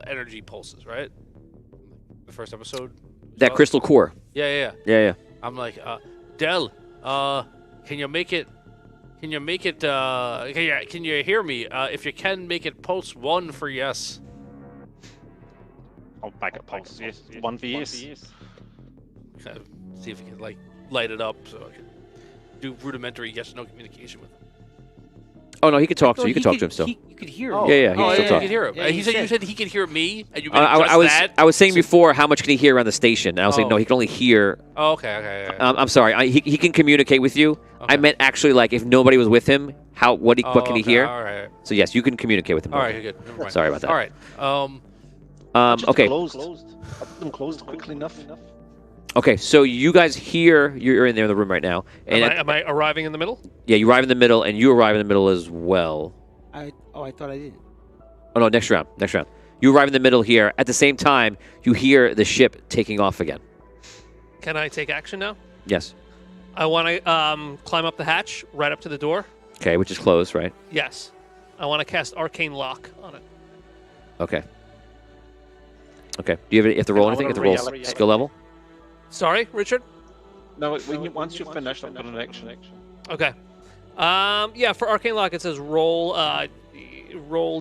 S3: energy pulses, right? The first episode.
S1: That crystal core.
S3: Yeah.
S1: Yeah.
S3: I'm like, Del, can you make it? Can you hear me? If you can, make it pulse 1 for yes.
S5: I'll back up pulse. Yes. 1 for yes.
S3: Kind of see if you can like light it up so I can do rudimentary yes/no communication with him.
S1: Oh no, he could talk to you.
S2: No,
S1: You could talk to him still.
S2: You could hear.
S3: Oh.
S2: him.
S1: Yeah, he can still
S3: You
S1: talk.
S3: can hear him.
S2: Yeah,
S3: You said
S2: said-
S3: he could hear me, and you made just
S1: I was
S3: that.
S1: I was saying before how much can he hear around the station. And I was saying no,
S3: Oh.
S1: he can only hear.
S3: Oh, okay.
S1: I'm sorry. He can communicate with you.
S3: Okay.
S1: I meant actually like if nobody was with him, what can he
S3: okay,
S1: hear?
S3: All right.
S1: So yes, you can communicate with him.
S3: All right. Good. Never mind.
S1: Sorry about that.
S3: All right.
S1: Okay.
S5: Closed. Them closed quickly enough.
S1: Okay. So you guys hear you're in there in the room right now, and
S4: Am I arriving in the middle?
S1: yeah, you arrive in the middle, and you arrive in the middle as well.
S2: I thought I didn't.
S1: Oh no, next round. You arrive in the middle here. At the same time, you hear the ship taking off again.
S4: Can I take action now?
S1: Yes.
S4: I want to climb up the hatch right up to the door.
S1: Okay, which is closed, right?
S4: Yes. I want to cast Arcane Lock on it.
S1: Okay. Okay. Do you have to roll
S5: I
S1: anything? You
S5: wanna
S1: have to roll
S5: reallocate.
S1: skill level?
S4: Sorry, Richard?
S5: No, once you've finished, I've got an action.
S4: Okay. Yeah, for Arcane Lock, it says roll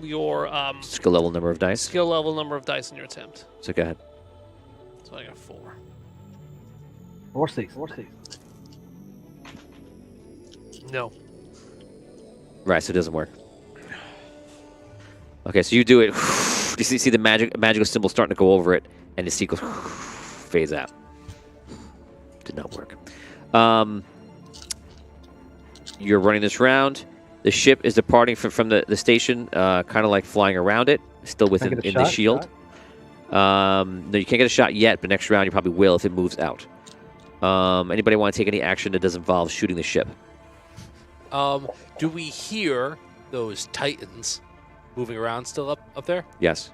S4: your
S1: Skill level number of dice.
S4: skill level number of dice in your attempt.
S1: So go ahead.
S4: So I got 4.
S6: Or 6.
S4: No.
S1: Right, so it doesn't work. Okay, so you do it. You see the magical symbol starting to go over it, and the sequence fades out. Did not work. You're running this round. The ship is departing from the station, kind of like flying around it, still within
S6: Can I get a
S1: in the
S6: shot?
S1: shield. No, you can't get a shot yet, but next round you probably will if it moves out. Anybody want to take any action that does involve shooting the ship?
S3: Do we hear those titans moving around still up there?
S1: Yes.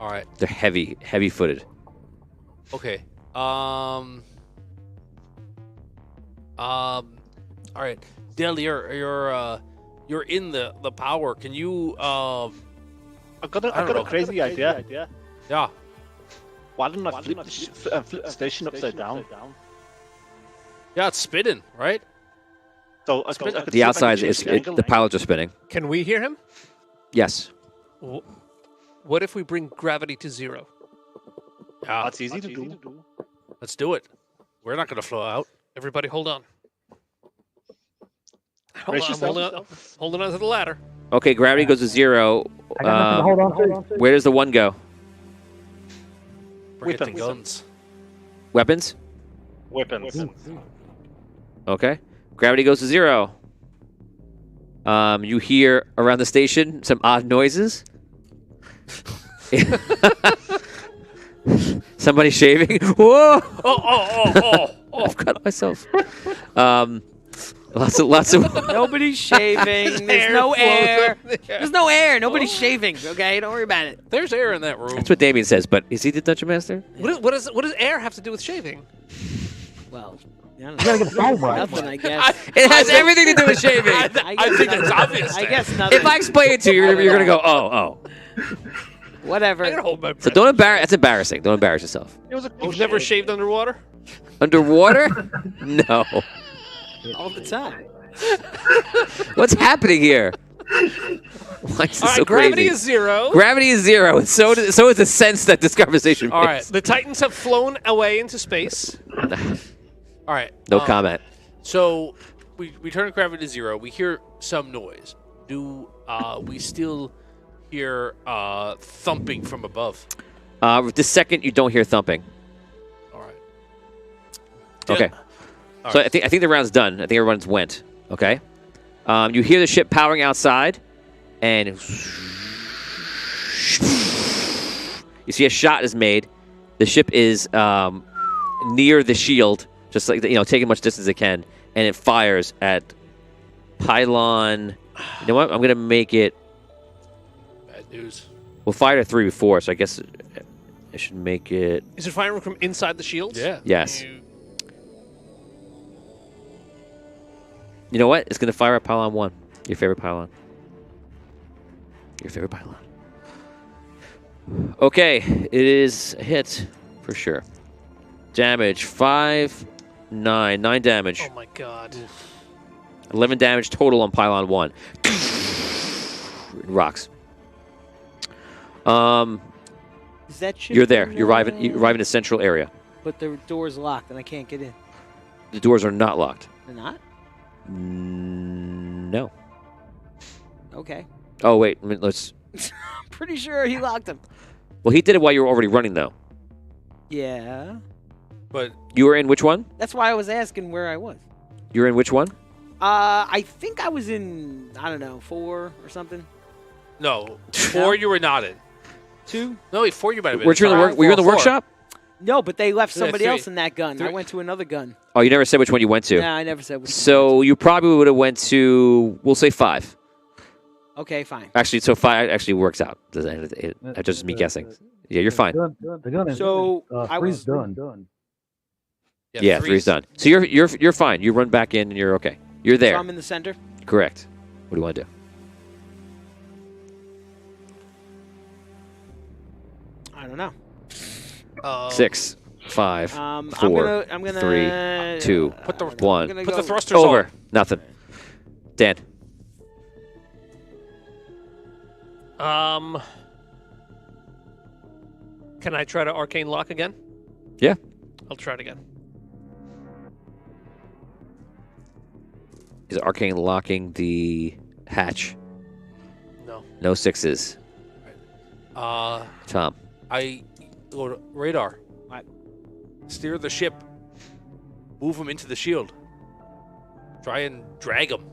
S3: All right.
S1: They're heavy-footed.
S3: Okay. All right. Dale, you're in the power. Can you
S5: I've got
S3: I don't
S5: a
S3: know.
S5: crazy idea.
S3: yeah.
S5: Why don't I flip the station upside down?
S3: Yeah, it's spinning, right?
S5: So I could see
S1: The
S5: if I can
S1: outside
S5: change
S1: is
S5: the angle.
S1: the pilots are spinning.
S4: Can we hear him?
S1: Yes.
S4: What if we bring gravity to 0?
S3: Yeah.
S5: That's easy to do.
S3: Let's do it. We're not gonna flow out.
S4: Everybody hold on.
S5: Brace
S4: I'm holding on to the ladder.
S1: Okay, gravity goes to 0.
S6: I got nothing to hold on to.
S1: Where does the 1 go?
S3: We're getting
S5: Weapons.
S3: guns.
S1: Weapons?
S5: Weapons.
S1: Okay. Gravity goes to 0. You hear around the station some odd noises. Somebody shaving. Whoa! I've cut myself. Lots of.
S2: Nobody's shaving. There's no air. There's no air. Nobody's shaving. Okay, don't worry about it.
S3: There's air in that room.
S1: That's what Damien says. But is he the Dungeon Master?
S4: What does air have to do with shaving?
S2: Well, I don't
S6: You gotta
S2: know.
S6: get the phone right.
S2: Nothing, I guess.
S1: It has everything to do with shaving.
S3: I think that's obvious.
S2: I guess nothing.
S1: If I explain it to you, you're gonna go, oh.
S2: Whatever.
S4: I gotta hold my breath.
S1: So don't embarrass. That's embarrassing. Don't embarrass yourself.
S5: It was a
S4: You've never shaved underwater?
S1: Underwater? No.
S2: All the time.
S1: What's happening here? Why is this
S4: All right,
S1: so
S4: gravity
S1: crazy?
S4: is 0.
S1: Gravity is 0, and so is the sense that this conversation
S4: All right,
S1: makes.
S4: the Titans have flown away into space.
S3: All right.
S1: No comment.
S3: So we turn gravity to 0. We hear some noise. do we still hear thumping from above?
S1: This second, you don't hear thumping.
S3: All right.
S1: Okay.
S3: All
S1: So
S3: right.
S1: I think the round's done. I think everyone's went. Okay. You hear the ship powering outside, and you see a shot is made. The ship is near the shield, just like taking much distance it can, and it fires at pylon. You know what? I'm gonna make it.
S3: Bad news.
S1: We'll fire at 3 before, so I guess I should make it.
S4: Is it firing from inside the shields?
S3: Yeah.
S1: Yes. You know what? It's gonna fire at pylon 1. Your favorite pylon. Your favorite pylon. Okay, it is a hit for sure. Damage 5, 9 damage.
S4: Oh my god.
S1: 11 damage total on pylon 1. Rocks.
S2: Is that ship
S1: You're there.
S2: in,
S1: You arrive in the central area.
S2: But the door's locked and I can't get in.
S1: The doors are not locked.
S2: They're not?
S1: No.
S2: Okay.
S1: Oh wait, let's.
S2: Pretty sure he locked them.
S1: Well, he did it while you were already running though.
S2: Yeah.
S3: But
S1: You were in which one?
S2: That's why I was asking where I was.
S1: You were in which one?
S2: I think I was in, I don't know, 4 or something.
S3: no, 4 you were not in.
S2: 2?
S3: No, wait, 4 you might have been.
S1: Were you in the
S3: Sorry.
S1: work? Were you in the
S3: 4.
S1: workshop?
S2: No, but they left
S3: Yeah,
S2: somebody
S3: 3.
S2: else in that gun. I
S3: 3.
S2: went to another gun.
S1: Oh, you never said which one you went to.
S2: Nah, I never said which one.
S1: So you probably would have went to, we'll say 5.
S2: Okay, fine.
S1: Actually, so 5 actually works out. That's just me guessing. Yeah, you're fine.
S6: The gun is
S2: So, I
S6: three's
S2: was-
S6: done.
S1: Yeah, 3's done. So you're fine. You run back in and you're okay. You're
S2: So
S1: there.
S2: I'm in the center.
S1: Correct. What do you want to do?
S2: I don't know.
S1: 6, 5,
S2: I'm
S1: 4,
S2: gonna
S1: 3, 2,
S2: put the
S1: 1.
S2: I'm gonna
S3: Put
S2: go,
S3: the thrusters
S1: Over.
S3: on.
S1: Nothing. Dan.
S4: Can I try to arcane lock again?
S1: Yeah.
S4: I'll try it again.
S1: Is arcane locking the hatch?
S3: No.
S1: No 6s. Tom.
S3: I go to radar.
S2: What?
S3: Steer the ship. Move them into the shield. Try and drag them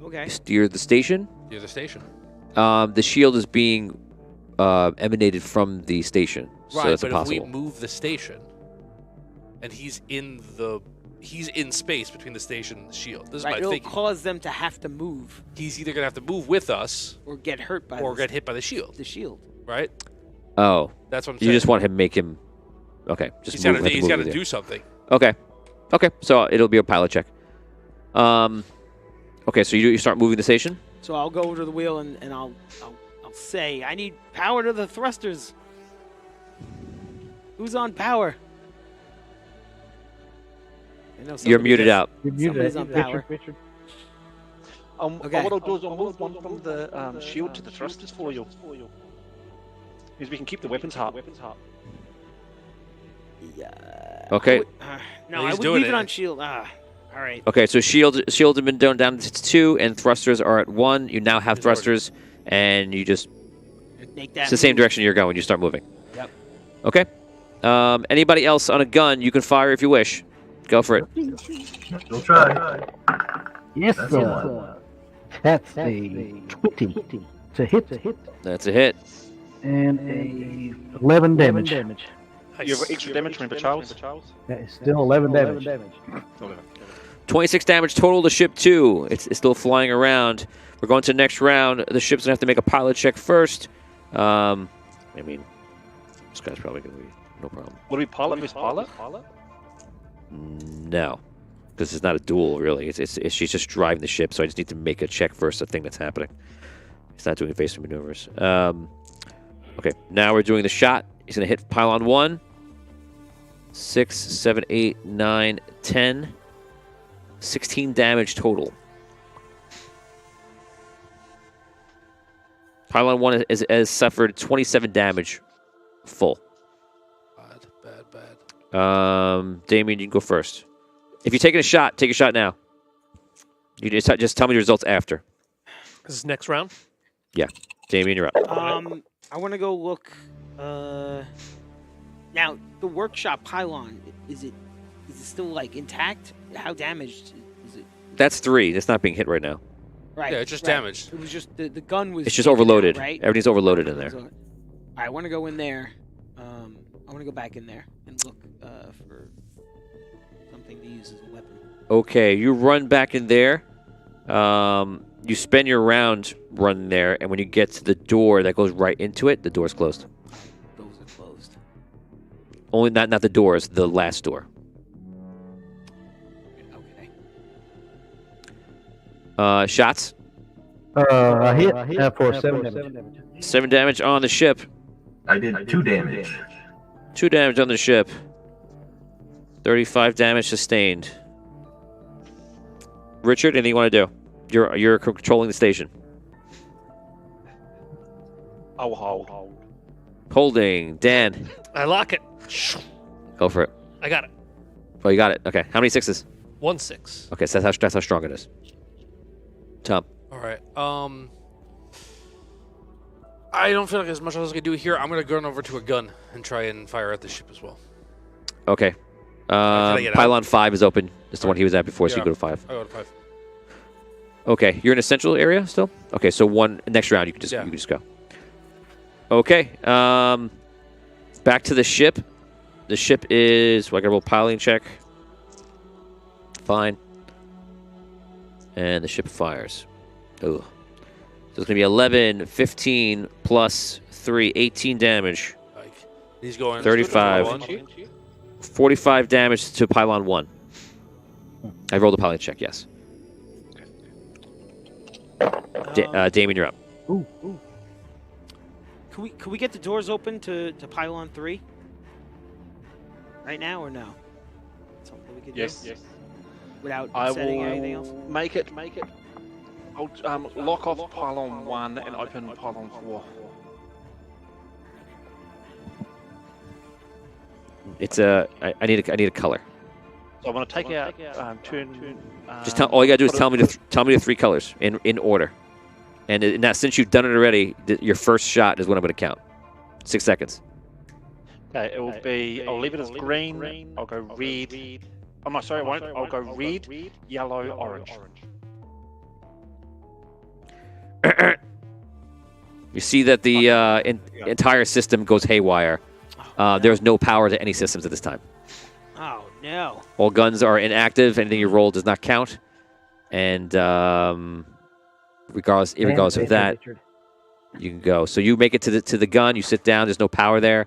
S2: Okay.
S1: Steer the station.
S3: near the station.
S1: The shield is being emanated from the station, so
S3: Right,
S1: that's
S3: but
S1: impossible.
S3: if we move the station, and he's in space between the station and the shield. This is
S2: Right,
S3: my
S2: it'll
S3: thinking.
S2: cause them to have to move
S3: He's either gonna have to move with us
S2: or get hurt by
S3: or get hit by the shield.
S2: the shield.
S3: Right?
S1: Oh,
S3: That's what I'm
S1: you
S3: saying.
S1: just want him to make him. Okay, just
S3: He's
S1: move,
S3: gotta,
S1: have to
S3: he's
S1: move
S3: gotta
S1: with you.
S3: do something.
S1: Okay, so it'll be a pilot check. Okay, so you start moving the station.
S2: So I'll go over to the wheel and I'll say, I need power to the thrusters. Who's on power? I know
S1: You're
S2: somebody
S1: muted
S2: does.
S1: out.
S2: Somebody's on power.
S6: Richard.
S2: Okay.
S5: What I'll do is I'll move one from the shield to the thrusters for you. Because we can keep the weapons hot.
S2: Yeah.
S1: Okay.
S2: No,
S3: He's
S2: I would
S3: doing
S2: leave it
S3: it.
S2: on shield. All right.
S1: Okay, so shields have been down to 2, and thrusters are at 1. You now have
S3: He's already-
S1: thrusters, and you just
S2: Make that
S1: it's the same
S2: move.
S1: direction you're going. You start moving.
S2: Yep.
S1: Okay. Anybody else on a gun? You can fire if you wish. Go for it.
S7: We'll try.
S6: Yes,
S7: That's
S6: sir.
S7: one.
S6: That's a 20 to hit
S1: That's a hit.
S6: and a 11 damage.
S5: You have extra damage, remember, Charles?
S6: That is still 11 damage.
S1: 26 damage total to ship 2. It's still flying around. We're going to the next round. The ship's gonna have to make a pilot check first. I mean, this guy's probably gonna be no problem.
S5: Will we pilot this pilot?
S1: No, because it's not a duel really. She's just driving the ship, so I just need to make a check first. The thing that's happening. He's not doing evasive maneuvers. Okay, now we're doing the shot. He's gonna hit pylon 1. 6, 7, 8, 9, 10. 16 damage total. Pylon 1 has suffered 27 damage full.
S3: Bad.
S1: Damien, you can go first. If you're taking a shot, take a shot now. You just tell me the results after.
S4: This is next round.
S1: Damien, you're up.
S2: I want to go look. Now the workshop pylon is it still like intact? How damaged is it?
S1: That's 3. That's not being hit right now.
S2: Right.
S3: Yeah, it's just
S2: right.
S3: damaged.
S2: It was just the gun was.
S1: It's just
S2: taken out,
S1: overloaded.
S2: right?
S1: Everything's overloaded in there.
S2: So, I want to go in there. I want to go back in there and look for something to use as a weapon.
S1: Okay, you run back in there. You spend your round running there, and when you get to the door that goes right into it, the door's closed.
S2: Those are closed.
S1: Only not the doors, the last door.
S2: Okay.
S1: Shots.
S6: I hit for 7 damage.
S1: 7 damage on the ship.
S7: I did 2 damage.
S1: 2 damage on the ship. 35 damage sustained. Richard, anything you want to do? You're controlling the station.
S5: I will hold.
S1: Holding. Dan,
S4: I lock it.
S1: go for it.
S4: I got it.
S1: Oh, you got it. Okay. How many 6s?
S4: 1-6.
S1: Okay, so that's how strong it is. Tom.
S3: All right. I don't feel like there's much else I can do here. I'm gonna run over to a gun and try and fire at the ship as well.
S1: Okay.
S3: I get out?
S1: Pylon 5 is open. It's the one he was at before, so you
S3: Yeah.
S1: go to 5.
S3: I go to 5.
S1: Okay, you're in a central area still? Okay, so next round you can just go. Okay. Back to the ship. The ship is I gotta roll piloting check. Fine. And the ship fires. Ooh. So it's gonna be 11, 15 plus 3, 18 damage.
S3: Like he's going
S1: 35. 45 damage to pylon 1. I rolled a piloting check, yes. Damien, you're up.
S6: Ooh.
S2: Can we get the doors open to pylon 3? Right now or no? Something we could
S5: Yes.
S2: do without
S5: I
S2: setting
S5: will
S2: anything else.
S5: make it. I'll lock off pylon 1 and open pylon 4.
S1: It's I need a color.
S5: So I'm going to take out turn.
S1: Just all you gotta do is tell me the 3 colors in order. And now, since you've done it already, your first shot is what I'm gonna count. 6 seconds.
S5: Okay, it will be. I'll leave it as green. I'll go red. Oh no, sorry, I won't. I'll go red, yellow, orange.
S1: You see that the entire system goes haywire. There's no power to any systems at this time.
S2: Oh no!
S1: All guns are inactive. Anything you roll does not count. And regardless of that, you can go. So you make it to the gun. You sit down. There's no power there.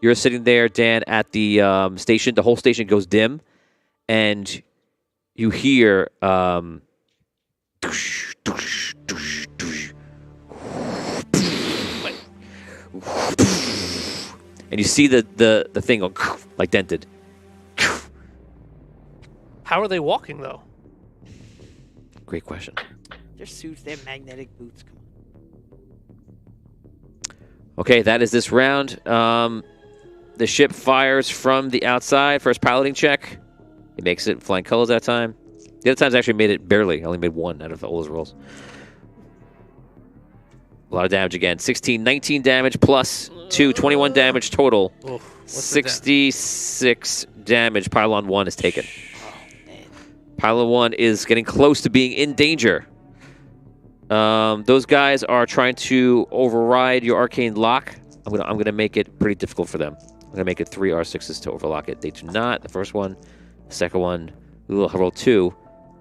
S1: You're sitting there, Dan, at the station. The whole station goes dim, and you hear and you see the thing go like dented.
S4: How are they walking, though?
S1: Great question.
S2: Their suits, they have magnetic boots. Come on.
S1: Okay, that is this round. The ship fires from the outside. First piloting check. He makes it in flying colors that time. The other times actually made it barely. Only made 1 out of all his rolls. A lot of damage again. 16, 19 damage plus 2, 21 damage total.
S4: Oof, what's the
S1: 66 damage. Pylon 1 is taken.
S2: Oh man!
S1: Pylon 1 is getting close to being in danger. Those guys are trying to override your arcane lock. I'm gonna make it pretty difficult for them. I'm gonna make it 3 R6s to overlock it. They do not. The first one, the second one. Ooh, I rolled 2,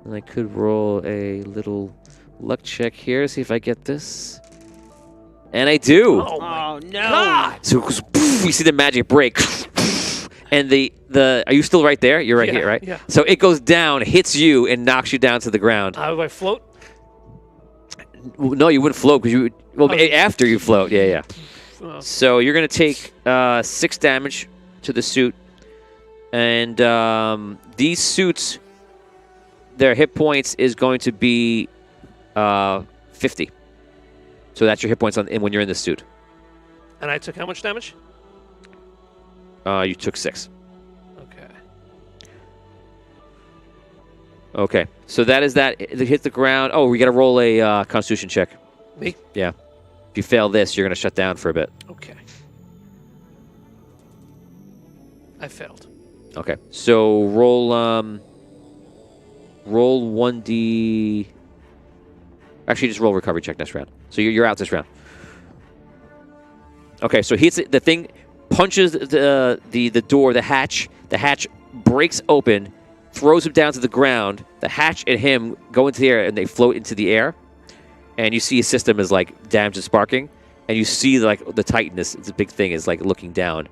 S1: and I could roll a little luck check here. See if I get this. And I do.
S4: Oh, my
S2: Oh no!
S4: God!
S1: So poof, you see the magic break, and the are you still right there? You're right
S4: Yeah,
S1: here, right?
S4: yeah.
S1: So it goes down, hits you, and knocks you down to the ground.
S4: How do I float?
S1: No, you wouldn't float because you after you float. Yeah.
S4: Oh.
S1: So you're gonna take 6 damage to the suit, and these suits, their hit points is going to be 50. So that's your hit points when you're in the suit.
S4: And I took how much damage?
S1: You took 6.
S4: Okay.
S1: Okay, so that is that. It hits the ground. Oh, we got to roll a Constitution check.
S4: Me?
S1: Yeah. If you fail this, you're going to shut down for a bit.
S4: Okay. I failed.
S1: Okay, so roll 1d. Actually, just roll recovery check next round. So you're out this round. Okay, so the thing punches the door, the hatch. The hatch breaks open, throws him down to the ground. The hatch and him go into the air, and they float into the air. And you see his system is like damaged and sparking, and you see like the Titan. It's a big thing. Is like looking down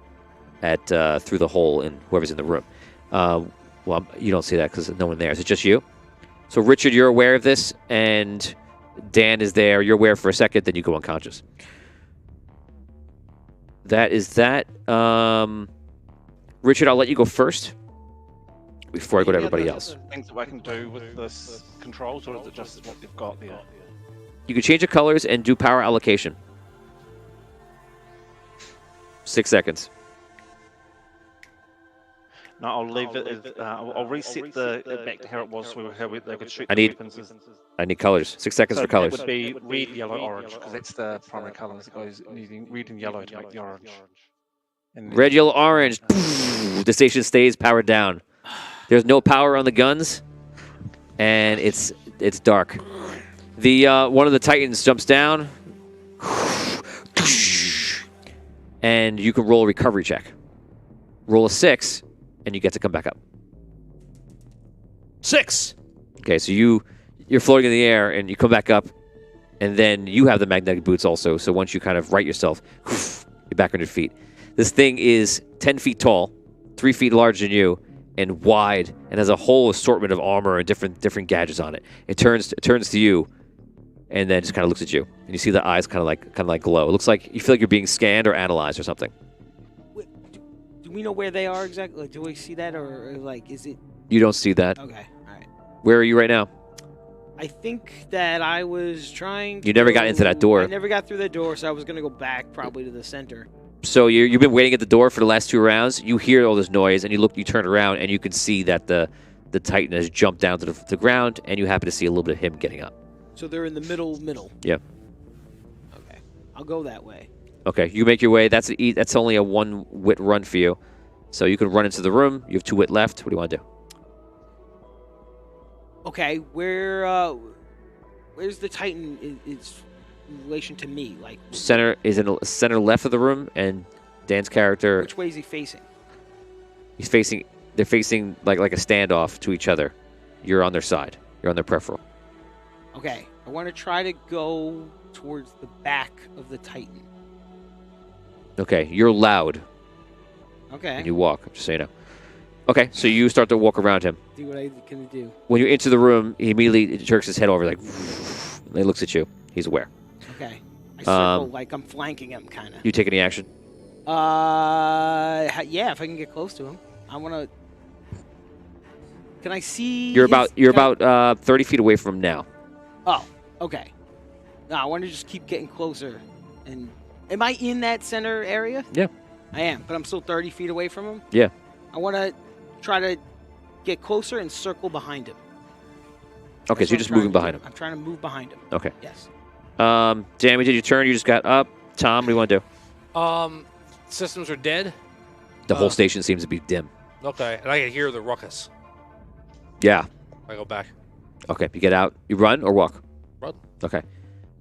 S1: at through the hole in whoever's in the room. Well, you don't see that because there's no one there. Is it just you? So Richard, you're aware of this, and Dan is there. You're aware for a second, then you go unconscious. That is that. Richard, I'll let you go first before I go to everybody else.
S5: Things that I can do with this controls, or is it just what they've got there?
S1: You can change the colors and do power allocation. 6 seconds.
S5: No, I'll leave it. I'll reset the back to how it was, how they could shoot.
S1: I need colors. 6 seconds for colors.
S5: It would be red, yellow, orange, because that's the primary colors. It goes using red and yellow to make the orange.
S1: Red, yellow, orange. The station stays powered down. There's no power on the guns, and it's dark. The one of the Titans jumps down, and you can roll a recovery check. Roll a 6, and you get to come back up.
S4: 6.
S1: Okay, so you're floating in the air, and you come back up, and then you have the magnetic boots also. So once you kind of right yourself, you're back on your feet. This thing is 10 feet tall, 3 feet larger than you, and wide, and has a whole assortment of armor and different gadgets on it. It turns to you, and then just kind of looks at you, and you see the eyes kind of like glow. It looks like you feel like you're being scanned or analyzed or something.
S2: Wait, do we know where they are exactly? Like, do we see that, or like is it?
S1: You don't see that.
S2: Okay, all right.
S1: Where are you right now?
S2: I think that I was trying.
S1: You never got into that door.
S2: I never got through the door, so I was gonna go back probably to the center.
S1: So you've been waiting at the door for the last 2 rounds. You hear all this noise, and you turn around, and you can see that the Titan has jumped down to the ground, and you happen to see a little bit of him getting up.
S2: So they're in the middle.
S1: Yep.
S2: Okay, I'll go that way.
S1: Okay, you make your way. That's only a 1 wit run for you, so you can run into the room. You have 2 wit left. What do you want to do?
S2: Okay, where's the Titan in relation to me? Like
S1: Center is in the center left of the room, and Dan's character.
S2: which way is he facing?
S1: They're facing like a standoff to each other. You're on their side. You're on their peripheral.
S2: Okay, I want to try to go towards the back of the Titan.
S1: Okay, you're loud
S2: Okay.
S1: when you walk. Just so you know. Okay, so you start to walk around him.
S2: Do what I can do.
S1: When you enter the room, he immediately jerks his head over, like, and he looks at you. He's aware.
S2: Okay. I circle like I'm flanking him, kind of.
S1: You take any action?
S2: Yeah, if I can get close to him, I want to. Can I see?
S1: You're
S2: his
S1: about 30 feet away from him now.
S2: Oh, okay. No, I want to just keep getting closer. And am I in that center area?
S1: Yeah.
S2: I am, but I'm still 30 feet away from him.
S1: Yeah.
S2: I want to try to get closer and circle behind him.
S1: Okay,
S2: That's
S1: so you're
S2: what
S1: just
S2: I'm
S1: moving
S2: trying to
S1: behind
S2: do.
S1: him.
S2: I'm trying to move behind him.
S1: Okay.
S2: Yes.
S1: Jamie, did you turn? You just got up. Tom, what do you want to do?
S3: Systems are dead.
S1: The whole station seems to be dim.
S3: Okay, and I can hear the ruckus.
S1: Yeah.
S3: I go back.
S1: Okay, you get out. You run or walk?
S3: Run.
S1: Okay.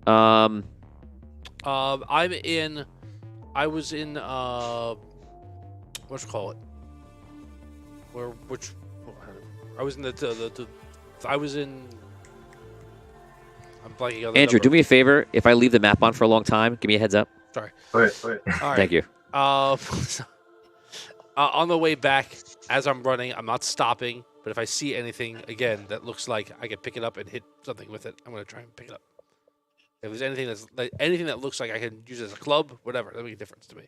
S3: I was in what's call it? I was in I was in. I'm blanking on the
S1: Andrew,
S3: number.
S1: do me a favor. If I leave the map on for a long time, give me a heads up.
S3: Sorry.
S7: Okay.
S3: All right.
S1: Thank you.
S3: On the way back, as I'm running, I'm not stopping. But if I see anything again that looks like I can pick it up and hit something with it, I'm gonna try and pick it up. If there's anything that looks like I can use it as a club, whatever, that'll make a difference to me.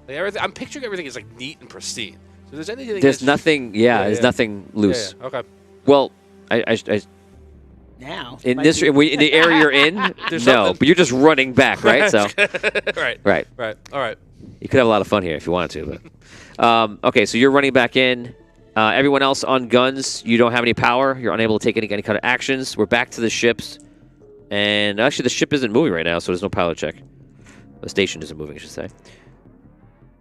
S3: Like everything, I'm picturing everything is like neat and pristine. So there's anything.
S1: There's
S3: that's-
S1: nothing. Yeah, there's nothing loose.
S3: Yeah. Okay.
S1: Well, I
S2: Now.
S1: in
S2: might
S1: this
S2: be-
S1: in the area you're in,
S3: There's
S1: no,
S3: something.
S1: but you're just running back, right? So,
S3: right.
S1: right.
S3: Right. All right.
S1: You could have a lot of fun here if you wanted to. But okay, so you're running back in. Everyone else on guns, you don't have any power. You're unable to take any kind of actions. We're back to the ships. And actually, the ship isn't moving right now, so there's no pilot check. The station isn't moving, I should say.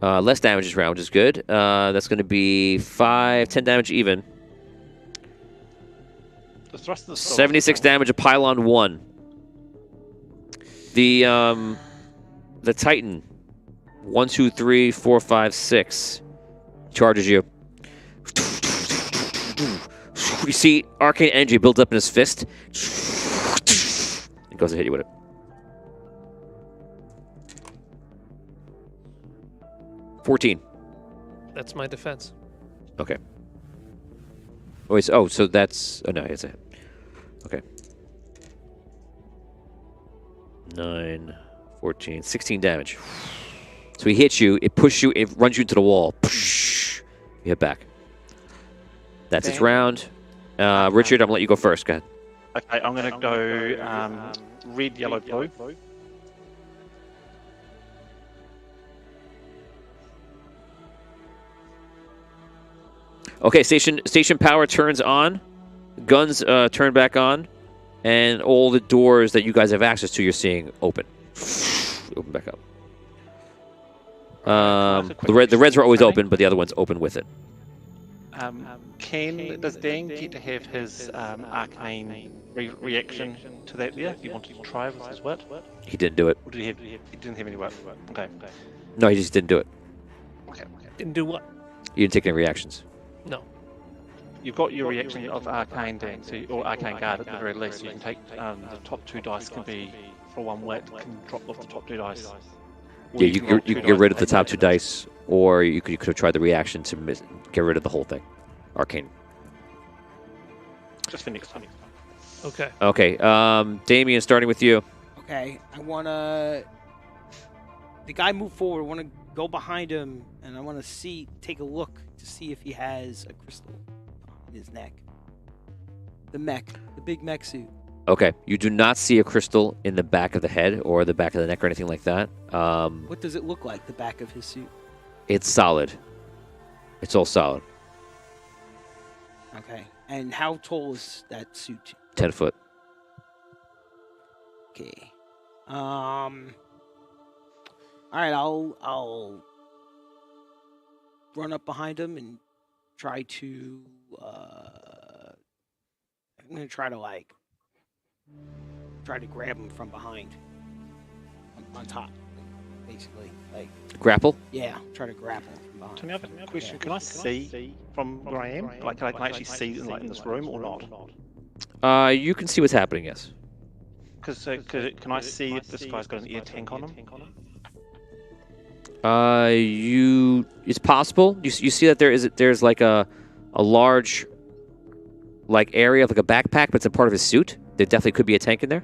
S1: Less damage this round, which is good. That's going to be 10 damage even.
S5: The thrust of the sword.
S1: 76 damage to Pylon 1. The Titan, 1, 2, 3, 4, 5, 6, charges you. You see arcane energy build up in his fist. It goes to hit you with it. $14.
S4: That's my defense.
S1: Okay. Oh, so that's... Oh, no, it's a hit. Okay. 9, 14, 16 damage. So he hits you, it pushes you, it runs you into the wall. You hit back. That's its round. Richard, I'm going to let you go first. Go ahead.
S5: Okay, I'm going to go red, yellow, blue.
S1: Okay, station power turns on. Guns turn back on. And all the doors that you guys have access to, you're seeing open. Open back up. The reds were always open, but the other one's open with it.
S5: Does Dan get to have his arcane reaction to that there? If he wanted to try with his wit?
S1: He didn't do it.
S5: Or did he didn't have any wit? Okay.
S1: No, he just didn't do it.
S5: Okay.
S4: Didn't do what?
S1: You didn't take any reactions.
S4: No.
S5: You've got your reaction of arcane, Dan, or arcane guard at the very least. You can take the top 2 dice can be for 1 wit. Can drop off the top 2 dice.
S1: Yeah, you can get rid of the top 2 dice, or you could have tried the reaction to get rid of the whole thing. Arcane.
S5: Just for next time.
S4: Okay.
S1: Okay, Damien, starting with you.
S2: Okay, I want to... The guy moved forward. I want to go behind him, and I want to take a look to see if he has a crystal on his neck. The big mech suit.
S1: Okay, you do not see a crystal in the back of the head or the back of the neck or anything like that.
S2: What does it look like, the back of his suit?
S1: It's solid. It's all solid.
S2: Okay, and how tall is that suit?
S1: 10 foot.
S2: Okay. All right, I'll run up behind him and try to. I'm gonna try to grab him from behind, on top, basically. Like
S1: Grapple?
S2: yeah, try to grapple from behind.
S5: Tony, I have a question. Can I see from where I am? Like, can I actually see in this room or not?
S1: You can see what's happening, yes.
S5: Because can I see if this guy's got an air tank on him?
S1: It's possible. You see that there's like a large area of like a backpack, but it's a part of his suit. There definitely could be a tank in there.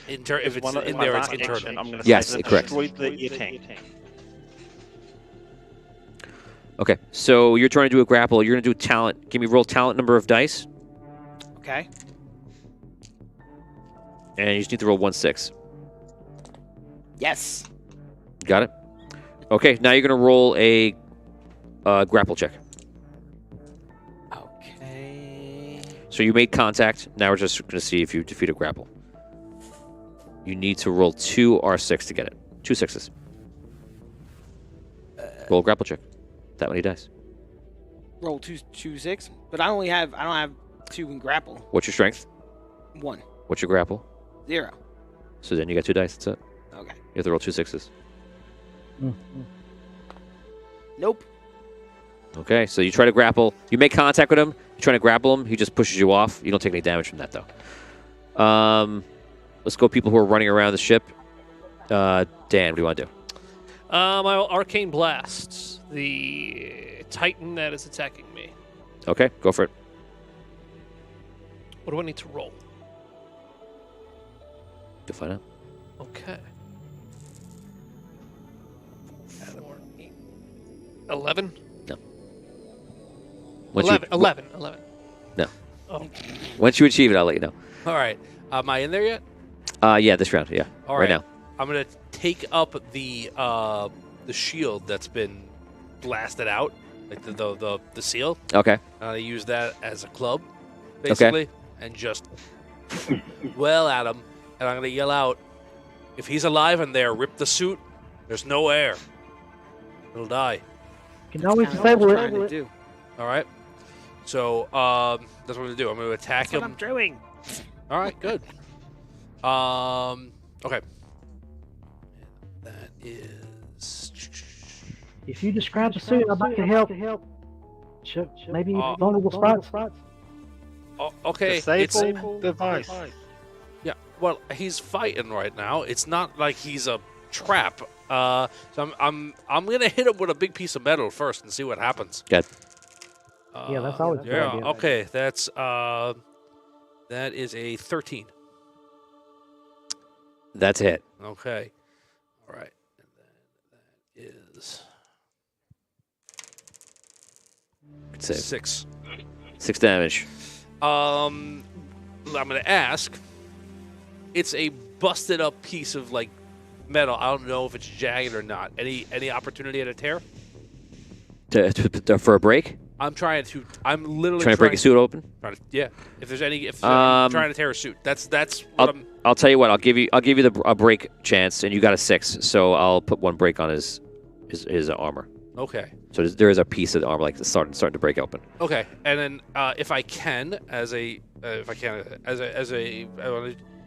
S3: If it's in there, it's internal.
S5: I'm gonna
S1: Yes,
S5: say
S1: correct.
S5: destroyed the air tank.
S1: Okay, so you're trying to do a grapple. You're going to do talent. Give me roll talent number of dice,
S2: Okay.
S1: and you just need to roll 1/6.
S2: Yes.
S1: Got it? Okay, now you're going to roll a grapple check.
S2: Okay.
S1: So you made contact. Now we're just going to see if you defeat a grapple. You need to roll 2 R6 to get it. 2 6s. Roll a grapple check. That many dice.
S2: Roll 2 6, but I don't have 2 in grapple.
S1: What's your strength?
S2: 1
S1: What's your grapple?
S2: 0.
S1: So then you got 2 dice. That's it.
S2: Okay.
S1: You have to roll 2 6s.
S2: Nope.
S1: Okay, so you try to grapple. You make contact with him. You're trying to grapple him. He just pushes you off. You don't take any damage from that, though. Let's go people who are running around the ship. Dan, what do you want to do?
S4: I will arcane blast the Titan that is attacking me.
S1: Okay, go for it.
S4: What do I need to roll?
S1: You'll find out.
S4: Okay. 11?
S1: No.
S4: 11.
S1: No.
S4: Oh.
S1: Once you achieve it, I'll let you know.
S3: All right. Am I in there yet?
S1: Yeah, this round. Yeah,
S3: All
S1: right now.
S3: I'm gonna take up the shield that's been blasted out, like the seal.
S1: Okay.
S3: I use that as a club, basically, and just well at him. And I'm gonna yell out, "If he's alive in there, rip the suit. There's no air. It'll die."
S6: You can always
S2: That's what I'm
S6: disable
S2: trying to
S6: it.
S2: do.
S3: All right. So that's what I'm gonna do. I'm gonna attack
S2: That's what
S3: him.
S2: I'm doing.
S3: All right, good. Okay. That is.
S6: If you describe the suit, I might can help. Maybe vulnerable spots.
S3: Oh, okay. It's
S5: Disable device.
S3: yeah. Well, he's fighting right now. It's not like he's a trap. So I'm gonna hit him with a big piece of metal first and see what happens.
S1: Good.
S6: Yeah, that's always a good
S3: yeah.
S6: idea.
S3: Okay. That's that is a 13.
S1: That's a hit.
S3: Okay. All right. And then that is
S1: Save.
S3: 6.
S1: 6 damage.
S3: I'm gonna ask. It's a busted up piece of like metal. I don't know if it's jagged or not. Any opportunity at a tear?
S1: For a break?
S3: I'm literally
S1: Trying to break a suit open?
S3: Yeah. If there's any,
S1: Um,
S3: trying to tear a suit. That's what I'm.
S1: I'll tell you what. I'll give you a break chance, and you got a 6, so I'll put 1 break on his armor.
S3: Okay.
S1: So there is a piece of the armor like starting to break open.
S3: Okay. And then if I can, I want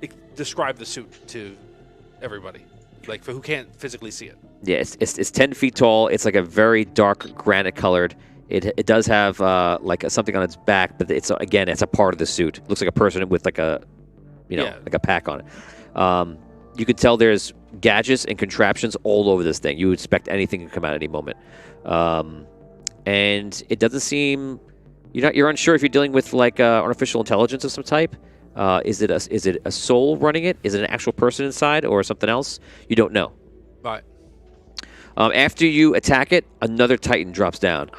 S3: to describe the suit to everybody, like for who can't physically see it.
S1: Yeah, it's 10 feet tall. It's like a very dark granite colored. It does have like something on its back, but it's a part of the suit. It looks like a person with like a, like a pack on it. You can tell there's gadgets and contraptions all over this thing. You would expect anything to come out at any moment, and it doesn't seem you're unsure if you're dealing with like artificial intelligence of some type. Is it a soul running it? Is it an actual person inside or something else? You don't know.
S3: Right.
S1: After you attack it, another Titan drops down.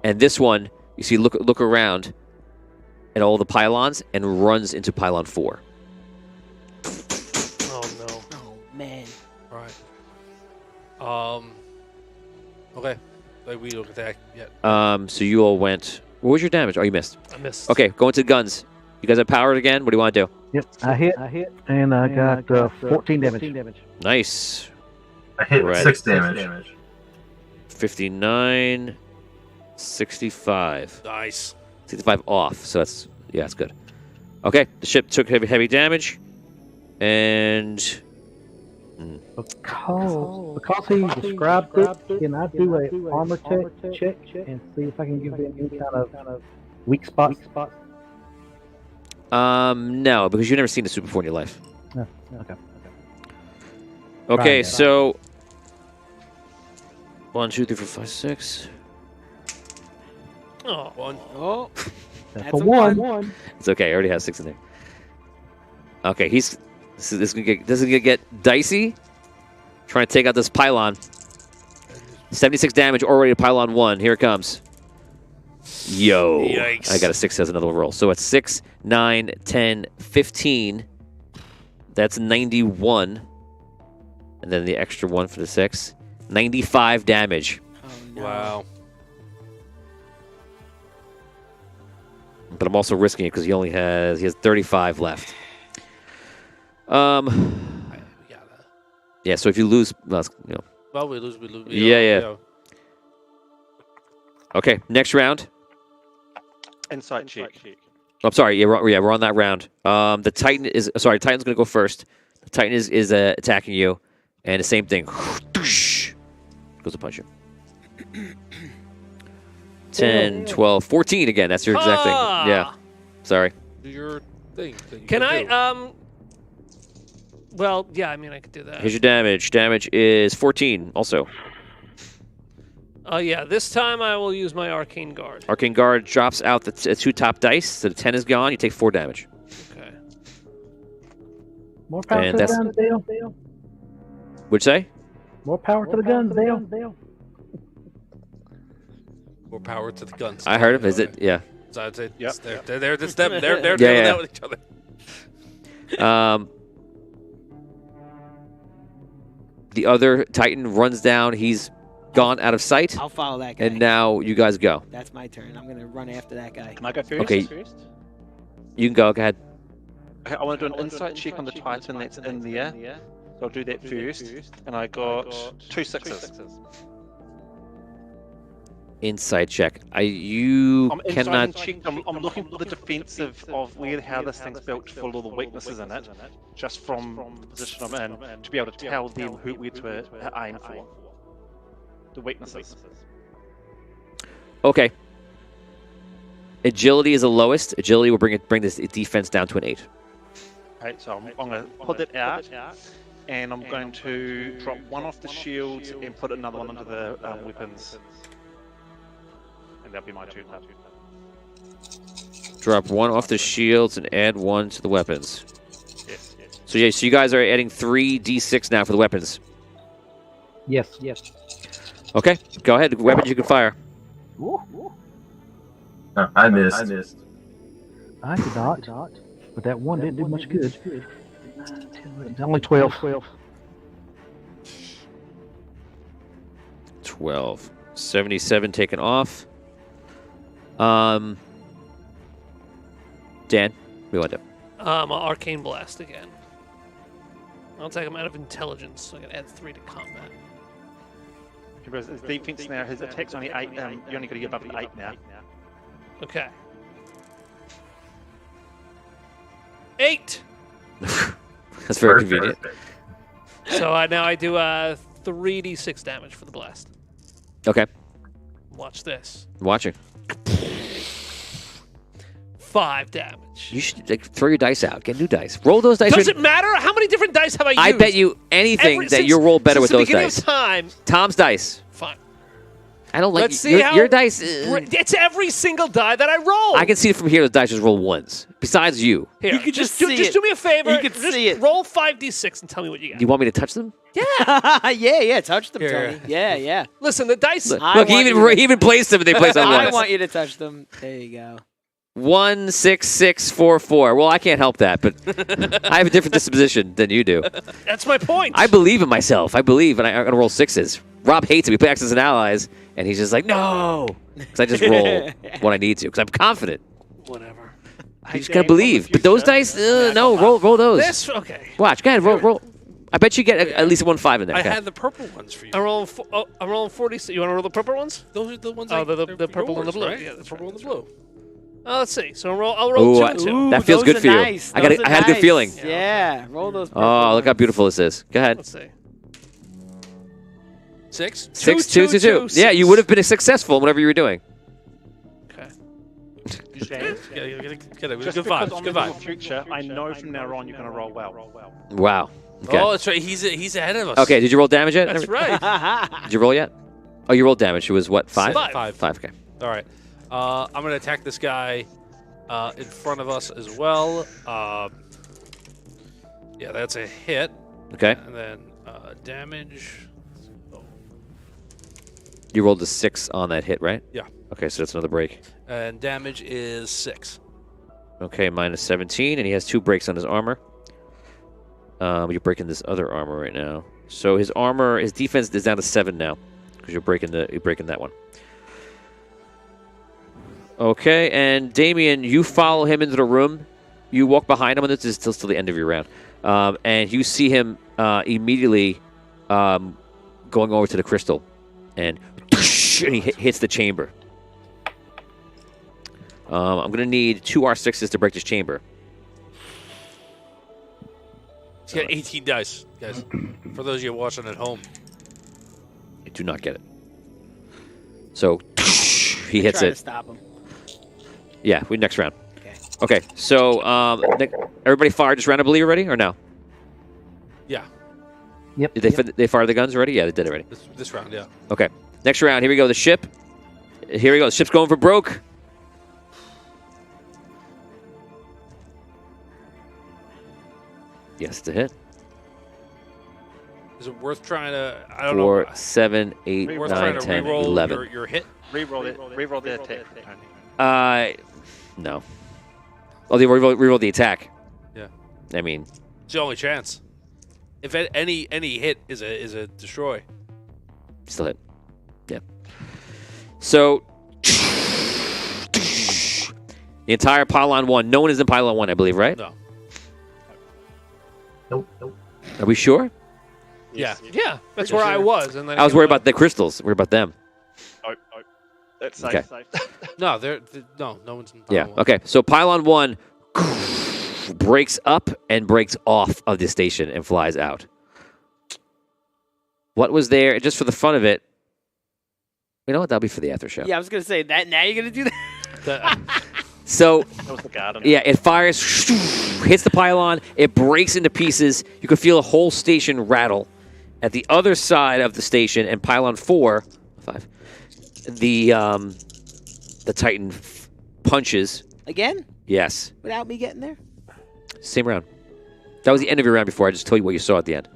S1: And this one, you see, look around at all the pylons and runs into pylon 4.
S4: Oh no.
S2: Oh man.
S3: All right. Okay. Like we don't attack yet.
S1: So you all went. What was your damage? Oh, you missed.
S4: I missed.
S1: Okay, go into the guns. You guys have powered again. What do you want to do?
S6: Yep, I hit, and I got 14 damage.
S1: Nice.
S7: I hit
S1: Right.
S7: 6 damage.
S1: 59, 65.
S3: Nice.
S1: 65 off. So that's good. Okay, the ship took heavy damage, and
S6: Because he described it, can I do a armor check and see if I can give him any kind of weak spots?
S1: no, because you've never seen a suit before in your life.
S6: Okay.
S1: Okay,
S6: Fine.
S1: so 1, 2, 3, 4, 5, 6.
S4: Oh,
S2: Oh.
S6: That's
S2: That's
S6: a
S2: a
S6: 1.
S1: It's okay. I already have 6 in there. Okay, this is gonna get dicey. Trying to take out this pylon. 76 damage already to pylon 1. Here it comes. Yo.
S3: Yikes.
S1: I got a 6 as another roll. So it's 6, 9, 10, 15. That's 91. And then the extra 1 for the 6. 95 damage.
S2: Oh no.
S3: Wow.
S1: But I'm also risking it because he has 35 left.
S3: We gotta.
S1: Yeah, so if you lose, well,
S3: Well, we lose. We lose.
S1: Yeah. Okay, next round.
S5: Insight check.
S1: I'm sorry. Yeah, we're on that round. The Titan is sorry. Titan's gonna go first. The Titan is attacking you, and the same thing. Goes to punch you. 10, 12, 14 again. That's your exact thing. Yeah. Sorry.
S3: Do your thing. That you
S4: can I?
S3: do.
S4: Well, yeah. I mean, I could do that.
S1: Here's your damage. Damage is 14. Also,
S4: Yeah. This time I will use my arcane guard.
S1: Arcane Guard drops out the 2 top dice. So the 10 is gone. You take 4 damage.
S4: Okay.
S6: More power
S1: And
S6: to the
S1: that's-
S6: guns, Dale.
S1: Would you say?
S6: More power to the guns, Dale.
S3: More power to the guns.
S1: I heard of. Is it? Yeah.
S3: So I'd say
S5: Yep.
S3: they're it's them. They're
S1: Yeah,
S3: dealing
S1: yeah.
S3: that with each other.
S1: The other Titan runs down. He's gone out of sight,
S2: I'll follow that guy.
S1: and now you guys go.
S2: That's my turn. I'm gonna run after that guy.
S5: Can I go first?
S1: Okay. You can go. Go ahead.
S5: Okay, I want to do an insight check on the Titan that's in there. So I'll do that first. And I got 2 6s.
S1: Inside check. You
S5: I'm
S1: cannot.
S5: check. I'm looking for the defensive of how this thing's built full of the weaknesses in it, just from the position I'm in, to be able to tell them where to aim for. The weaknesses.
S1: Okay. Agility is the lowest. Agility will bring this defense down to an 8.
S5: Okay, so I'm going to put it out, and I'm going to drop one off the shields and put another one onto the weapons. And that'll be my turn.
S1: Drop one off the shields and add one to the weapons.
S5: Yes.
S1: So yeah, so you guys are adding 3d6 now for the weapons.
S6: Yes.
S1: Okay, go ahead. Weapons you can fire.
S6: Ooh.
S7: Oh, I missed.
S6: I did not, but that one didn't do much good. Only 12.
S1: 12. 77 taken off. Dan, we want to.
S4: Arcane Blast again. I'll take him out of intelligence, so I can add 3 to combat.
S5: His defense now, his attack's only 8. You only got to get above an 8 now.
S4: Okay. 8!
S1: That's very convenient.
S7: Perfect.
S4: So now I do 3d6 damage for the blast.
S1: Okay,
S4: Watch this.
S1: I'm watching.
S4: 5 damage.
S1: You should throw your dice out. Get new dice. Roll those dice.
S4: Does it matter? How many different dice have I used?
S1: I bet you anything that you'll roll better with
S4: since
S1: those
S4: the beginning
S1: dice.
S4: Of time.
S1: Tom's dice.
S4: Fine.
S1: I don't like
S4: Let's see how
S1: your dice.
S4: It's every single die that I roll.
S1: I can see it from here. The dice just roll ones. Besides you.
S4: Here,
S2: You could just see
S4: just
S2: it.
S4: do me a favor.
S2: You could
S4: just
S2: see it.
S4: Roll 5d6 and tell me what you got.
S1: You want me to touch them?
S2: yeah, touch them,
S3: Here.
S2: Tony. Yeah.
S4: Listen, the dice.
S1: Look,
S2: I
S1: look, he
S2: want
S1: even
S2: you to-
S1: he even placed them and they placed on
S2: I
S1: ones.
S2: want you to touch them. There you go.
S1: 1, 6, 6, 4, 4. Well, I can't help that, but I have a different disposition than you do.
S4: That's my point.
S1: I believe in myself. I believe, and I'm going to roll 6s. Rob hates it. We play Axis and Allies, and he's just like, no. Because I just roll when I need to, because I'm confident.
S4: Whatever.
S1: You just got to believe. But those dice, no, roll those.
S4: This okay.
S1: Watch. Go ahead, roll. I bet you get at least 1 5 in there.
S3: I
S1: Okay.
S3: had the purple ones for you.
S4: I'm rolling 40. You want to roll the purple ones?
S3: Those are the ones.
S4: Oh,
S3: I,
S4: the
S3: they're
S4: purple and the
S3: yours,
S4: blue.
S3: Right?
S4: Yeah,
S3: the
S4: that's
S3: purple
S4: right,
S3: and the blue.
S4: Let's see. So I'll roll
S1: Ooh,
S4: 2 and 2.
S2: Ooh,
S1: That feels
S2: those
S1: good
S2: are
S1: for you.
S2: nice.
S1: I got
S2: Those
S1: it-
S2: are
S1: I had a good
S2: nice.
S1: feeling.
S2: Yeah, roll those.
S1: Oh, look how beautiful this is. Go ahead.
S4: Let's see.
S3: 6.
S1: 6,
S4: Two,
S1: 2, 2, 2.
S4: two,
S1: Yeah,
S4: six.
S1: you would have been successful in whatever you were doing.
S4: Okay.
S5: James,
S3: Get it.
S5: just
S3: Good
S5: because
S3: vibes.
S5: I'm
S3: Good
S5: in your
S3: vibes.
S5: future, I know from now on you're going to roll well.
S1: Wow. Okay.
S3: Oh, that's right. He's ahead of us.
S1: Okay, did you roll damage yet?
S4: That's right.
S1: Did you roll yet? Oh, you rolled damage. It was what, 5?
S4: 5.
S1: 5, okay.
S3: All right. I'm going to attack this guy in front of us as well. Yeah, that's a hit.
S1: Okay.
S3: And then damage.
S1: You rolled a 6 on that hit, right?
S3: Yeah.
S1: Okay, so that's another break.
S3: And damage is 6.
S1: Okay, minus 17, and he has 2 breaks on his armor. You're breaking this other armor right now. So his armor, his defense is down to 7 now, because you're breaking that one. Okay, and Damien, you follow him into the room. You walk behind him, and this is still the end of your round. And you see him immediately going over to the crystal, and he hits the chamber. I'm going to need 2 R6s to break this chamber.
S3: He's got 18 dice, guys. For those of you watching at home.
S1: I do not get it. So he hits
S2: Try to
S1: it.
S2: stop him.
S1: Yeah, we next round.
S2: Okay.
S1: Okay, so everybody fired this round, I believe, already, or no?
S3: Yeah,
S6: Yep.
S1: Did they fire the guns already? Yeah, they did already.
S3: this round, yeah.
S1: Okay, next round. Here we go. The ship. Here we go. The ship's going for broke. Yes, it's a hit.
S3: Is it worth trying to? I don't know.
S1: 4, 7, 8,
S3: Worth
S1: 9,
S3: trying to
S1: 10,
S3: reroll
S1: 11.
S3: your hit.
S5: Reroll the attack, Tony.
S1: No. Oh, they reroll the attack.
S3: Yeah.
S1: I mean,
S3: It's the only chance. If any hit is a destroy.
S1: still hit. So the entire pylon 1. No one is in pylon 1, I believe, right?
S3: No.
S7: Nope.
S1: Are we sure?
S3: Yeah.
S4: Yeah, that's
S3: Pretty
S4: where I
S3: sure.
S4: was. And then
S1: I was worried about the crystals. Worried about them.
S5: Oh. That's safe.
S1: Okay.
S3: No, no one's in
S1: Yeah.
S3: pylon one.
S1: Okay. So pylon 1 breaks up and breaks off of the station and flies out. What was there? Just for the fun of it. You know what? That'll be for the after show.
S2: Yeah, I was gonna say that. Now you're gonna do that.
S1: So
S5: That was the garden.
S1: yeah, it fires, hits the pylon, it breaks into pieces. You could feel a whole station rattle. At the other side of the station, and pylon 5, the Titan punches.
S2: Again,
S1: Yes,
S2: without me getting there.
S1: same round. That was the end of your round before. I just told you what you saw at the end.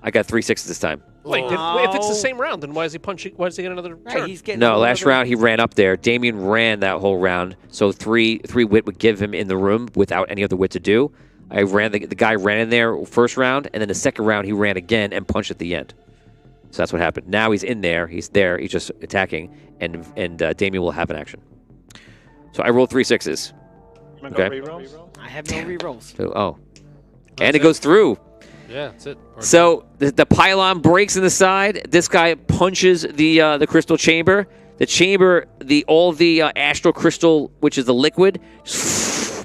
S1: I got 3 6s this time.
S4: Wait, if it's the same round, then why is he punching? Why does he get another
S2: Right,
S4: turn?
S2: he's getting
S1: No,
S2: another-
S1: last round he ran up there. Damien ran that whole round, so three wit would give him in the room without any other wit to do. I ran the guy ran in there first round, and then the second round he ran again and punched at the end. So that's what happened. Now he's in there. He's there. He's just attacking, and Damien will have an action. So I rolled 3 6s.
S5: Anyone
S1: Okay.
S5: got rerolls?
S2: I have no rerolls.
S1: So and
S3: That's
S1: it goes through.
S3: Yeah, that's it.
S1: So the pylon breaks in the side. This guy punches the crystal chamber. The chamber, all the astral crystal, which is the liquid,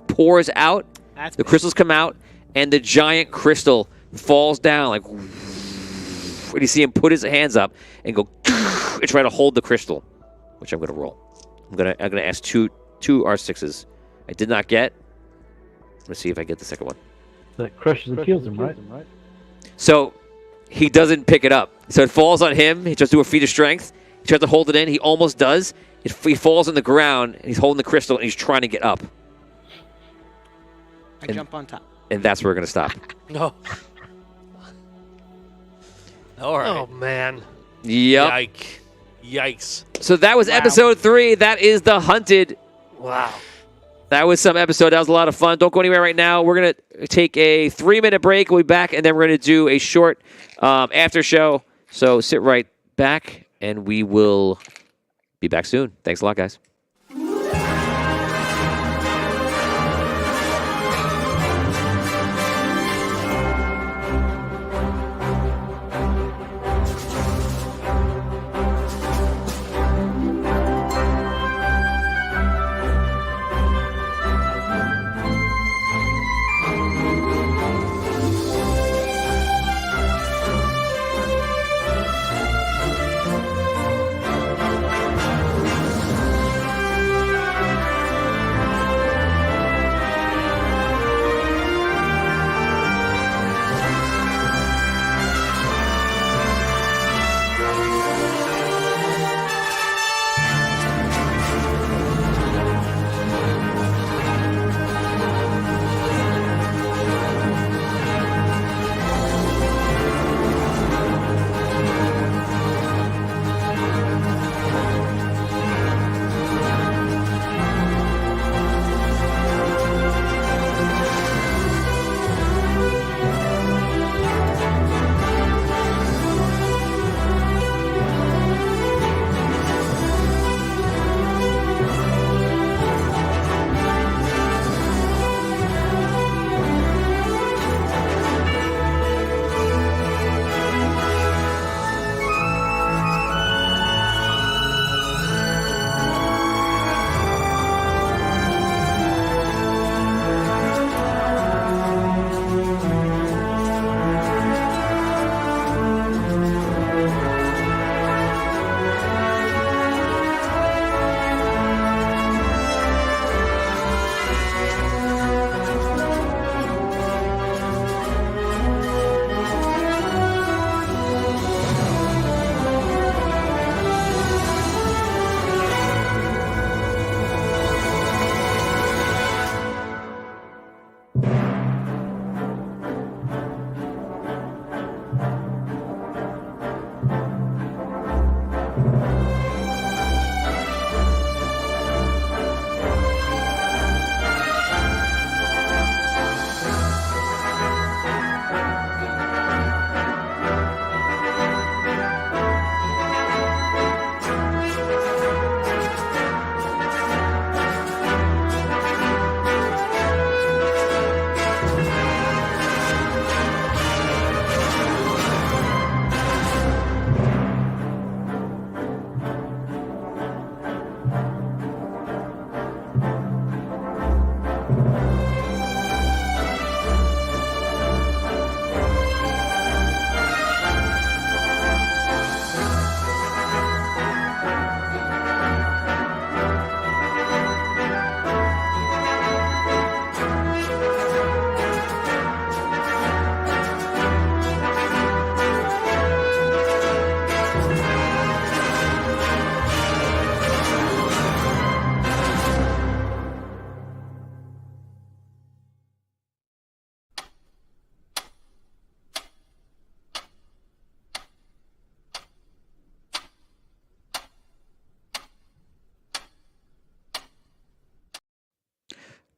S1: pours out.
S2: That's
S1: The crystals come out, and the giant crystal falls down like. And you see him put his hands up and go and try to hold the crystal, which I'm going to roll. I'm gonna ask two R6s. I did not get. Let's see if I get the second one.
S6: That crushes and kills him, right?
S1: So he doesn't pick it up. So it falls on him. He tries to do a feat of strength. He tries to hold it in. He almost does. He falls on the ground, and he's holding the crystal, and he's trying to get up.
S2: I jump on top.
S1: And that's where we're going to stop.
S3: No. All right.
S4: Oh man.
S1: Yep.
S3: Yikes.
S1: So that was episode 3. That is The Hunted.
S4: Wow.
S1: That was some episode. That was a lot of fun. Don't go anywhere right now. We're going to take a 3-minute break. We'll be back, and then we're going to do a short after show. So sit right back, and we will be back soon. Thanks a lot, guys.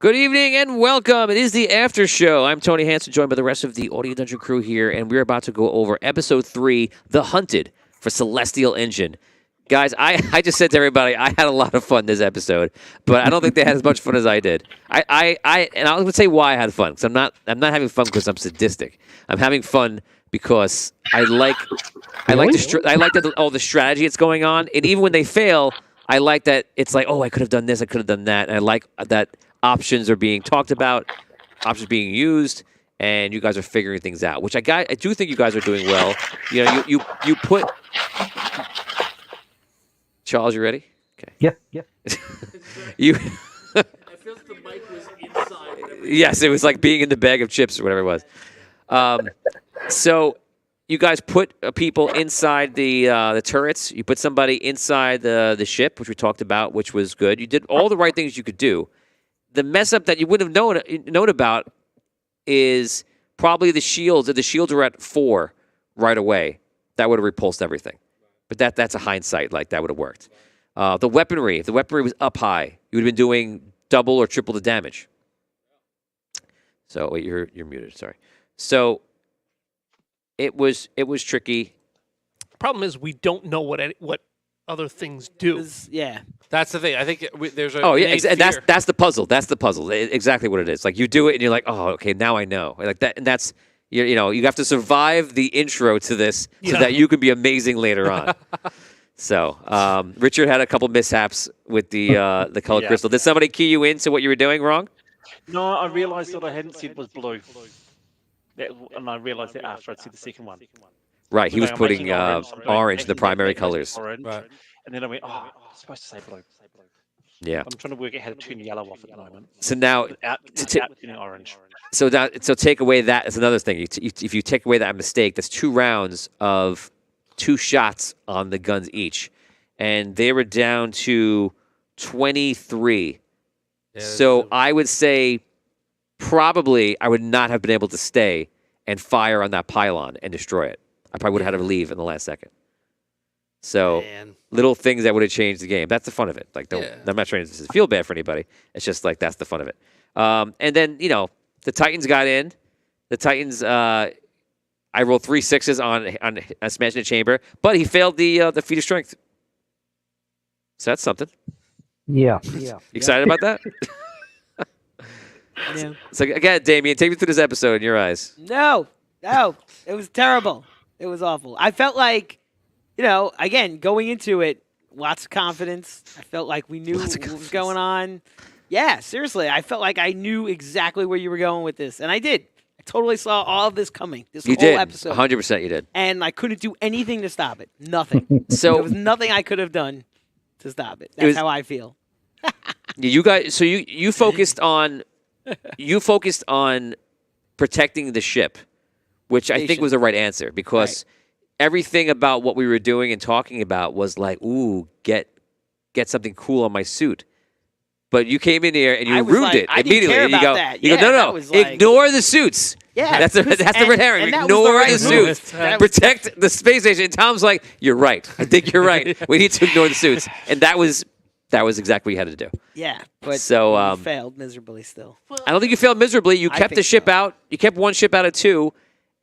S1: Good evening and welcome. It is the after show. I'm Tony Hansen, joined by the rest of the Audio Dungeon crew here, and we're about to go over episode 3, The Hunted for Celestial Engine. Guys, I just said to everybody, I had a lot of fun this episode, but I don't think they had as much fun as I did. And I'm going to say why I had fun, because I'm not having fun because I'm sadistic. I'm having fun because I like all the strategy that's going on, and even when they fail, I like that it's like, oh, I could have done this, I could have done that, and I like that options are being talked about, options being used, and you guys are figuring things out, which I do think you guys are doing well. You know, you put. Charles, you ready? Okay.
S6: Yeah.
S1: You.
S3: I feel like the mic was inside.
S1: Yes, it was like being in the bag of chips or whatever it was. So you guys put people inside the turrets. You put somebody inside the ship, which we talked about, which was good. You did all the right things you could do. The mess up that you wouldn't have known about is probably the shields. If the shields were at 4 right away, that would have repulsed everything. But that's a hindsight. Like, that would have worked. The weaponry, if the weaponry was up high, you would have been doing double or triple the damage. So, wait, you're muted. Sorry. So, it was tricky.
S4: Problem is, we don't know what other things do.
S2: Yeah.
S3: That's the thing. I think there's a.
S1: Oh yeah,
S3: innate
S1: and
S3: fear.
S1: that's the puzzle. That's the puzzle. Exactly what it is. Like, you do it, and you're like, oh, okay, now I know. Like that, and that's you know, you have to survive the intro to this so that you can be amazing later on. So, Richard had a couple mishaps with the colored crystal. Did somebody key you into what you were doing wrong?
S5: No, I realised that I hadn't said was blue. And I realised that after I'd said the second one.
S1: Right, he was
S5: I'm
S1: putting
S5: making
S1: orange in the
S5: making
S1: primary
S5: that
S1: colors.
S5: orange,
S3: Right.
S5: And then I went, I'm supposed to say blue.
S1: Yeah.
S5: I'm trying to work out how to turn yellow off at the moment.
S1: So now,
S5: Without turning orange.
S1: so take away that is another thing. If you take away that mistake, that's 2 rounds of 2 shots on the guns each, and they were down to 23.
S3: Yeah,
S1: So I would say probably I would not have been able to stay and fire on that pylon and destroy it. I probably would have had to leave in the last second. So
S3: Man.
S1: little things that would have changed the game. That's the fun of it. Like,
S3: Yeah.
S1: I'm not trying to feel bad for anybody. It's just like, that's the fun of it. And then, you know, the Titans got in. The Titans, I rolled 3 6s on smashing the chamber, but he failed the feat of strength. So that's something.
S6: Yeah.
S1: Excited about that?
S2: Yeah.
S1: So again, Damien, take me through this episode in your eyes.
S2: No, it was terrible. It was awful. I felt like, you know, again, going into it, lots of confidence. I felt like we knew what was going on. Yeah, seriously. I felt like I knew exactly where you were going with this. And I did. I totally saw all of this coming, this
S1: You
S2: whole
S1: did.
S2: episode.
S1: 100% you did.
S2: And I couldn't do anything to stop it. Nothing.
S1: So
S2: there was nothing I could have done to stop it. That's
S1: was-
S2: how I feel.
S1: you guys, so you focused on protecting the ship, which I think was the right answer, because everything about what we were doing and talking about was like, ooh, get something cool on my suit. But you came in here and you
S2: I was
S1: ruined
S2: like,
S1: it
S2: I didn't
S1: immediately.
S2: care
S1: and you
S2: about
S1: go,
S2: that.
S1: you go,
S2: Yeah,
S1: no,
S2: that was like-
S1: ignore the suits.
S2: Yeah.
S1: That's the red herring.
S2: And that was the
S1: Ignore
S2: right
S1: the
S2: move.
S1: suits.
S2: That was-
S1: Protect the space station. And Tom's like, you're right. I think you're right. We need to ignore the suits. And that was exactly what you had to do.
S2: Yeah, but
S1: So,
S2: we failed miserably still.
S1: I don't think you failed miserably. You
S2: I
S1: kept the
S2: think
S1: ship
S2: so.
S1: out. You kept one ship out of 2,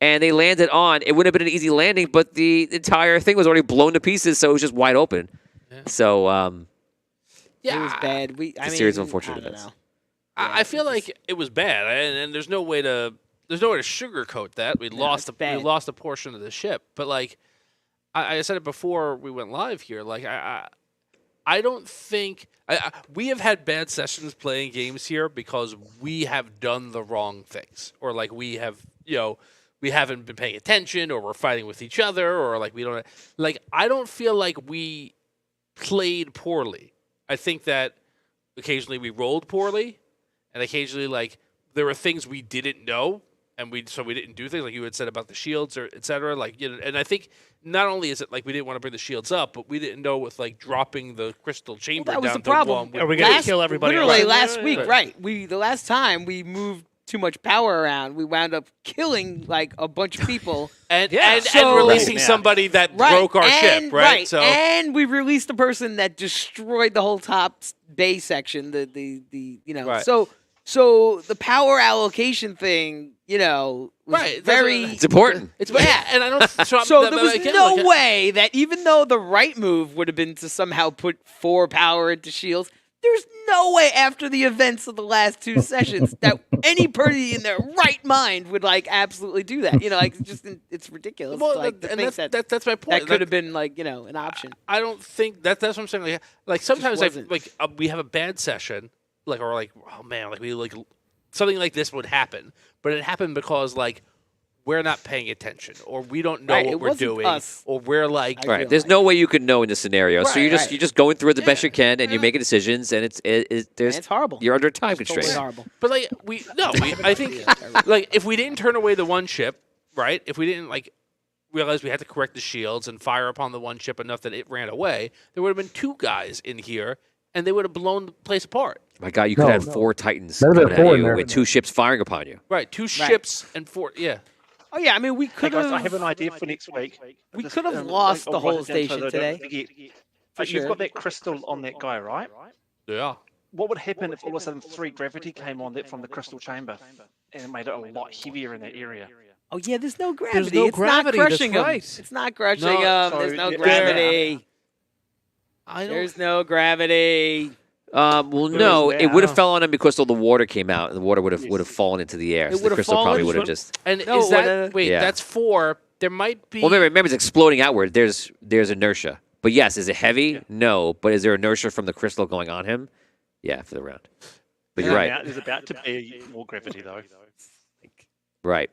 S1: and they landed on. It wouldn't have been an easy landing, but the entire thing was already blown to pieces, so it was just wide open.
S3: Yeah.
S1: So,
S2: It was bad.
S1: a series of unfortunate
S2: I don't
S1: events.
S2: know.
S3: I feel like it was bad, and there's no way to sugarcoat that. We lost
S2: it's bad.
S3: we lost a portion of the ship, but like I said it before we went live here. Like I don't think we have had bad sessions playing games here because we have done the wrong things, or like we have we haven't been paying attention, or we're fighting with each other, or like we don't like. I don't feel like we played poorly. I think that occasionally we rolled poorly. And occasionally, like, there were things we didn't know, and we didn't do things like you had said about the shields or et cetera. Like, you know, and I think not only is it like we didn't want to bring the shields up, but we didn't know with like dropping the crystal chamber
S2: That was
S3: down
S2: the problem.
S3: to 1.
S4: Are we gonna kill everybody
S2: Literally
S4: else?
S2: last week, right? The last time we moved too much power around, we wound up killing like a bunch of people.
S3: and
S2: So-
S3: releasing
S5: Yeah.
S3: somebody that
S2: Right,
S3: broke our
S2: and,
S3: ship, right? So
S2: and we released a person that destroyed the whole top bay section. The you know
S3: Right.
S2: so So the power allocation thing, was
S3: Right, that's
S2: very.
S3: what-
S1: It's important.
S3: It's and I don't.
S2: So there was no way that even though the right move would have been to somehow put 4 power into shields, there's no way after the events of the last 2 sessions that any person in their right mind would absolutely do that. It's ridiculous.
S3: Well,
S2: Like, to
S3: and
S2: think
S3: that's my point.
S2: that could have been an option.
S3: I don't think that's what I'm saying. Like sometimes
S2: wasn't.
S3: we have a bad session, oh man, something like this would happen, but it happened because we're not paying attention, or we don't know
S2: Right,
S3: what
S2: it
S3: we're
S2: wasn't
S3: doing,
S2: us.
S3: or we're
S1: Right.
S2: feel
S1: There's
S2: like.
S1: no way you could know in this scenario. So you're
S2: Right.
S1: just going through it the best
S3: Yeah.
S1: you can, and you're
S3: Yeah.
S1: making decisions, and
S2: It's horrible.
S1: you're under a time
S2: Totally
S1: constraint.
S2: horrible.
S3: But I think if we didn't turn away the one ship, right? If we didn't realize we had to correct the shields and fire upon the one ship enough that it ran away, there would have been 2 guys in here, and they would have blown the place apart.
S1: My God, you could
S6: No,
S1: have
S6: no.
S1: 4 Titans
S6: There'd
S1: coming
S6: be
S1: at
S6: 4 in
S1: you
S6: there.
S1: with 2 ships firing upon you.
S3: Right, 2 ships and 4. Yeah.
S2: Oh yeah, I mean we
S5: Hey
S2: could
S5: guys, I have
S2: have.
S5: an idea for next week.
S2: We
S5: Just,
S2: could have
S5: um,
S2: lost
S5: I'll
S2: the
S5: write
S2: whole
S5: it down so
S2: station
S5: that I
S2: today.
S5: don't forget.
S2: For
S5: You've
S2: sure.
S5: got that crystal on that guy, right?
S3: Yeah.
S5: What would happen if all of a sudden 3 gravity came on that from the crystal chamber and it made it a lot heavier in that area?
S2: Oh yeah, there's no gravity.
S4: no
S2: it's
S4: gravity,
S2: not
S4: that's
S2: crushing them.
S4: right.
S2: It's not crushing
S3: No,
S2: them.
S5: so
S2: There's no
S5: yeah.
S2: gravity.
S3: I don't.
S2: There's no gravity.
S1: Well,
S5: There
S1: no,
S5: is
S1: it would have
S5: now.
S1: fell on him because all the water came out, and the water would have fallen into the air.
S2: It
S1: So the
S2: would have
S1: crystal probably
S2: fallen,
S1: would have
S2: but-
S1: just.
S3: And
S2: No,
S3: is that wait?
S1: Yeah.
S3: That's 4. There might be.
S1: Well, remember, it's exploding outward. There's inertia. But yes, is it heavy?
S5: Yeah.
S1: No. But is there inertia from the crystal going on him? Yeah, for the round. But you're right.
S5: There's about to be more gravity though.
S1: Right.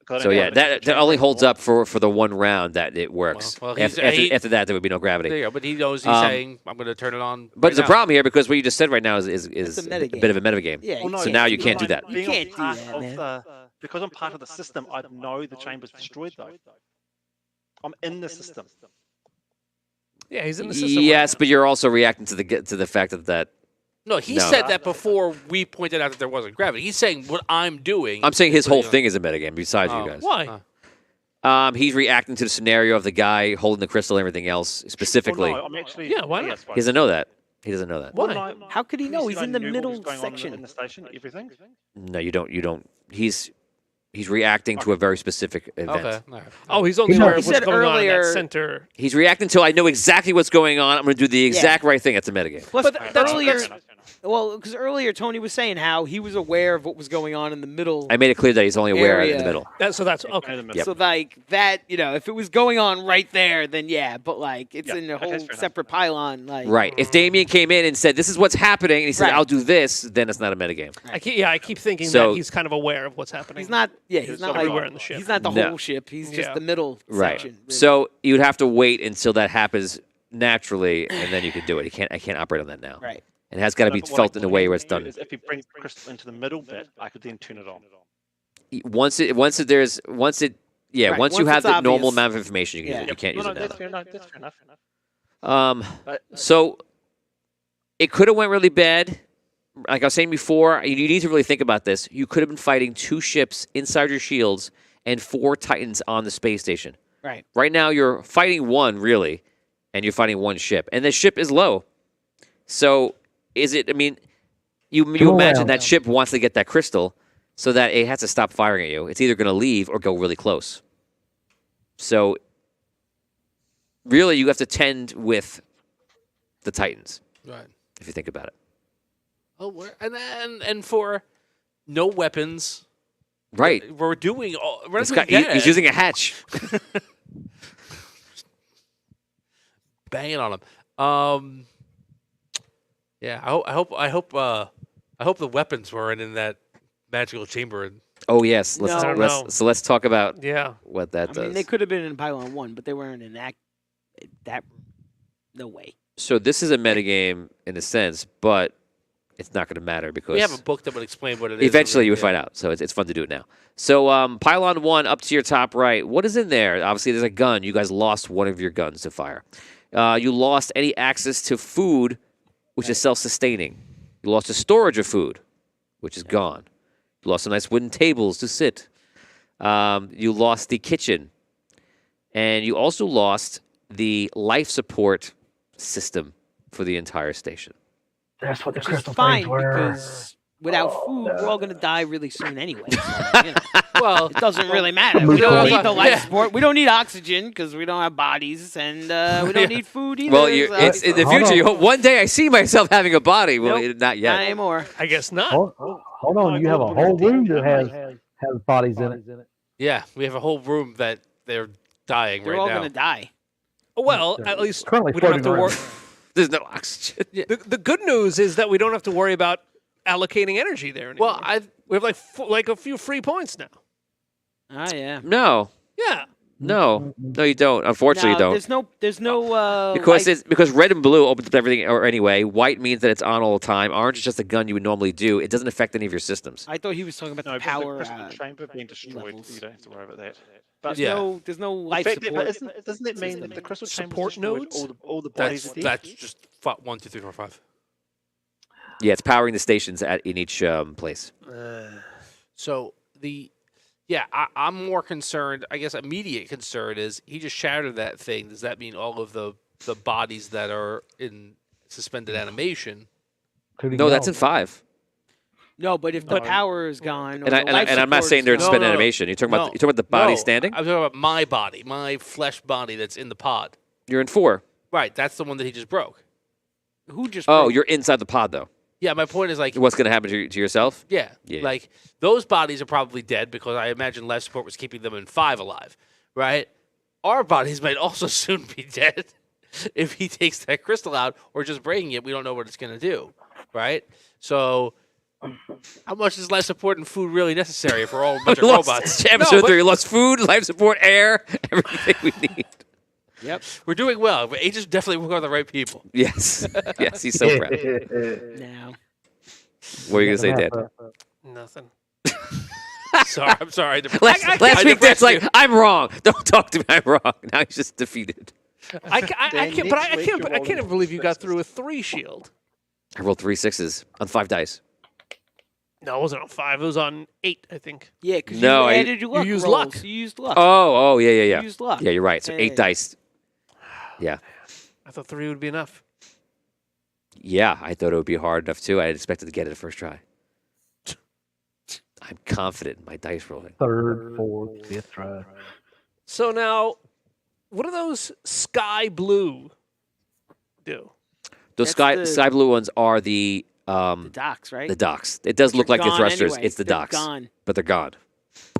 S5: 'Cause I
S1: So
S5: don't know
S1: yeah,
S5: how the
S1: that
S5: crystal
S1: only
S5: chamber
S1: holds
S5: works.
S1: up for the one round that it works.
S3: Well, he's-
S1: after,
S3: he-
S1: after that, there would be no
S3: There
S1: gravity.
S3: you go. But he knows he's
S1: Um,
S3: saying, "I'm going to turn it on."
S1: But
S3: right
S1: there's a
S3: now."
S1: problem here because what you just said right now is
S2: It's a
S1: a
S2: metagame.
S1: bit of a metagame.
S2: Yeah.
S5: Well, no,
S1: So now you
S5: because
S1: can't do
S5: I'm
S1: that.
S5: being
S2: You can't do
S5: part
S2: that,
S5: of
S2: man.
S5: because I'm part of the system, I know the chamber's destroyed though. I'm in the system.
S4: Yeah, he's in the system.
S1: Yes, but you're also reacting to the fact that
S3: No, he
S1: No.
S3: said that before we pointed out that there wasn't gravity. He's saying what I'm doing.
S1: I'm saying his whole
S3: Putting on-
S1: thing is a metagame. Besides
S3: Oh.
S1: you guys,
S4: Why?
S1: He's reacting to the scenario of the guy holding the crystal and everything else specifically.
S5: Well, no, I'm actually.
S4: Yeah, why not?
S5: yes,
S1: He doesn't know that. He doesn't know that.
S4: Why?
S5: Well, no,
S2: How could he know?
S5: you
S2: He's
S5: said
S2: in
S5: I
S2: the
S5: knew what
S2: middle
S5: was going on
S2: section.
S5: in the station, everything.
S1: No, you don't. You don't. He's reacting to a very specific event.
S3: Okay. All right.
S4: Oh, he's only
S6: He
S4: aware of
S2: said
S4: what's going on in
S2: earlier-
S4: that center.
S1: He's reacting to I know exactly what's going on. I'm going to do the exact right thing. That's a metagame.
S2: Plus,
S4: But that's-
S2: earlier,
S4: that's-
S2: well, because earlier Tony was saying how he was aware of what was going on in the middle.
S1: I made it clear that he's only aware in the
S2: Area.
S1: middle.
S4: So that's okay.
S1: Yep.
S2: So that, if it was going on right there, then yeah. But it's
S5: Yeah,
S2: in a
S5: okay,
S2: whole
S5: that's fair enough.
S2: separate pylon.
S1: Right. If Damien came in and said, "This is what's happening," and he said,
S2: Right.
S1: "I'll do this," then it's not a metagame.
S4: I keep thinking
S1: So-
S4: that he's kind of aware of what's happening.
S2: He's not. Yeah, he's
S5: He's
S2: not
S5: everywhere
S2: like
S4: in the ship.
S2: He's not the
S1: No.
S2: whole ship. He's just
S4: Yeah.
S2: the middle
S1: Right.
S2: section. really.
S1: So you'd have to wait until that happens naturally, and then you could do it. I can't operate on that now.
S2: right.
S1: It has got to
S5: No,
S1: be
S5: but what
S1: felt
S5: I
S1: in a way where it's
S5: can do
S1: done.
S5: is if you bring crystal into the middle bit, I could then turn it on.
S1: Once you
S2: Right,
S1: have
S2: once
S1: the
S2: it's
S1: normal
S2: obvious.
S1: amount of information, you can
S2: Yeah.
S1: use it. You can't
S5: No,
S1: use
S5: no,
S1: it now.
S5: that's fair. No, that's fair enough. But,
S1: So it could have went really bad. Like I was saying before, you need to really think about this. You could have been fighting 2 ships inside your shields and 4 Titans on the space station.
S2: Right.
S1: Right now, you're fighting 1 really, and you're fighting 1 ship, and the ship is low. So is it? I mean, you
S6: Go
S1: imagine
S6: around.
S1: that ship wants to get that crystal, so that it has to stop firing at you. It's either going to leave or go really close. So really, you have to tend with the Titans
S3: Right.
S1: if you think about it.
S3: Oh, and for no weapons,
S1: Right.
S3: we're doing all. We're
S1: This
S3: not
S1: guy,
S3: doing
S1: he's using a hatch.
S3: banging on him. Yeah, I hope the weapons weren't in that magical chamber. And
S1: Oh yes. Let's,
S2: No.
S4: I don't know.
S1: so let's talk about
S4: Yeah.
S1: what that
S2: I
S1: does.
S2: mean, they could have been in pylon 1, but they weren't in that. No way.
S1: So this is a metagame in a sense, but it's not going to matter because
S3: we have a book that would explain what it is.
S1: eventually you would
S3: Yeah.
S1: find out. So it's fun to do it now. So pylon 1 up to your top right. What is in there? Obviously, there's a gun. You guys lost one of your guns to fire. You lost any access to food, which is self-sustaining. You lost the storage of food, which is gone. You lost some nice wooden tables to sit. You lost the kitchen. And you also lost the life support system for the entire station.
S6: That's what the
S2: Which is
S6: crystal
S2: fine
S6: things were.
S2: because without food, we're all gonna die really soon anyway. So, you know,
S3: Well,
S2: it doesn't really matter.
S6: Move
S2: We don't
S6: forward.
S2: need the life
S3: Yeah.
S2: support. We don't need oxygen because we don't have bodies, and we don't need food either.
S1: Well,
S2: so-
S1: it's in the
S6: Hold
S1: future.
S6: on.
S1: You hope one day I see myself having a body. Well,
S2: Nope.
S1: not yet.
S2: Not anymore.
S4: I guess not.
S6: Hold on, you have a whole room that has bodies in it.
S3: yeah, we have a whole room that they're dying
S2: They're
S3: right
S2: all
S3: now.
S2: gonna die.
S4: Well, at least
S6: Currently
S4: we don't have to
S6: floating
S4: worry.
S6: around.
S1: There's no oxygen.
S4: The good news is that we don't have to worry about allocating energy there anymore.
S3: Well,
S4: we have like a few free points now.
S2: Oh yeah.
S1: No,
S4: Yeah.
S1: no, no. You don't. Unfortunately, you don't.
S2: There's no.
S1: Because
S2: life-
S1: because red and blue opens up everything or anyway. White means that it's on all the time. Orange is just a gun you would normally do. It doesn't affect any of your systems.
S2: I thought he was talking about
S5: No,
S2: the
S5: but
S2: power.
S5: the crystal chamber being destroyed,
S2: levels.
S5: you don't have to worry about that.
S2: There's
S3: Yeah.
S2: there's no life
S5: But
S2: support.
S5: doesn't it mean that the crystal chamber
S4: Support
S5: destroyed,
S4: nodes?
S5: all the bodies
S3: that's
S5: are dead?
S3: that's just 1, 2, 3, 4, 5.
S1: Yeah, it's powering the stations in each place.
S3: So I'm more concerned. I guess immediate concern is he just shattered that thing. Does that mean all of the bodies that are in suspended animation?
S1: No, that's in 5.
S2: No, but if the
S5: No.
S2: power is gone, or
S1: And,
S2: the life
S1: I'm not
S2: support's
S1: saying they're in
S2: gone-
S1: suspended
S3: no.
S1: animation. You're talking
S3: No.
S1: about the body
S3: No,
S1: standing.
S3: I'm talking about my body, my flesh body that's in the pod.
S1: You're in 4.
S3: Right, that's the one that he just broke.
S2: Who just?
S1: Oh,
S2: broke?
S1: you're inside the pod though.
S3: Yeah, my point is like,
S1: What's going to happen to yourself?
S3: yeah,
S1: Yeah.
S3: like those bodies are probably dead because I imagine life support was keeping them in 5 alive, right? Our bodies might also soon be dead if he takes that crystal out or just breaking it. We don't know what it's going to do, right? So, how much is life support and food really necessary if we're all a bunch of
S1: We lost-
S3: robots?
S1: Episode
S3: No, but
S1: 3. We lost food, life support, air, everything we need.
S2: Yep.
S3: we're doing well. Agents definitely work on the right people.
S1: Yes, yes. He's so proud.
S2: Now.
S1: What are you going to say, Dad?
S4: Nothing.
S3: Sorry, I'm sorry.
S1: Last week, Dad's
S3: depressed
S1: like,
S3: you.
S1: I'm wrong. Don't talk to me. I'm wrong. Now he's just defeated.
S4: I
S5: Then
S4: can't. But
S5: next week you're
S4: I can't
S5: rolling
S4: believe you got
S5: sixes.
S4: through a 3 shield.
S1: I rolled 3 6s on 5 dice.
S4: No, it wasn't on 5. It was on 8, I think.
S2: Yeah, because
S1: No,
S2: you
S1: I-
S2: added your luck.
S4: used
S2: rolls.
S4: luck.
S2: You used luck.
S1: Oh, yeah.
S2: You used luck.
S1: Yeah, you're right. So
S2: Yeah,
S1: 8
S2: yeah.
S1: dice. Yeah.
S4: I thought 3 would be enough.
S1: Yeah, I thought it would be hard enough too. I had expected to get it the first try. I'm confident in my dice rolling.
S6: Third, fourth, fifth try.
S4: So now, what do those sky blue do?
S1: Those
S2: That's the-
S1: sky blue ones are the
S2: The docks, right?
S1: docks. It does
S2: They're
S1: look like the
S2: gone
S1: thrusters.
S2: anyway.
S1: It's the
S2: They're
S1: docks,
S2: Gone.
S1: but they're gone.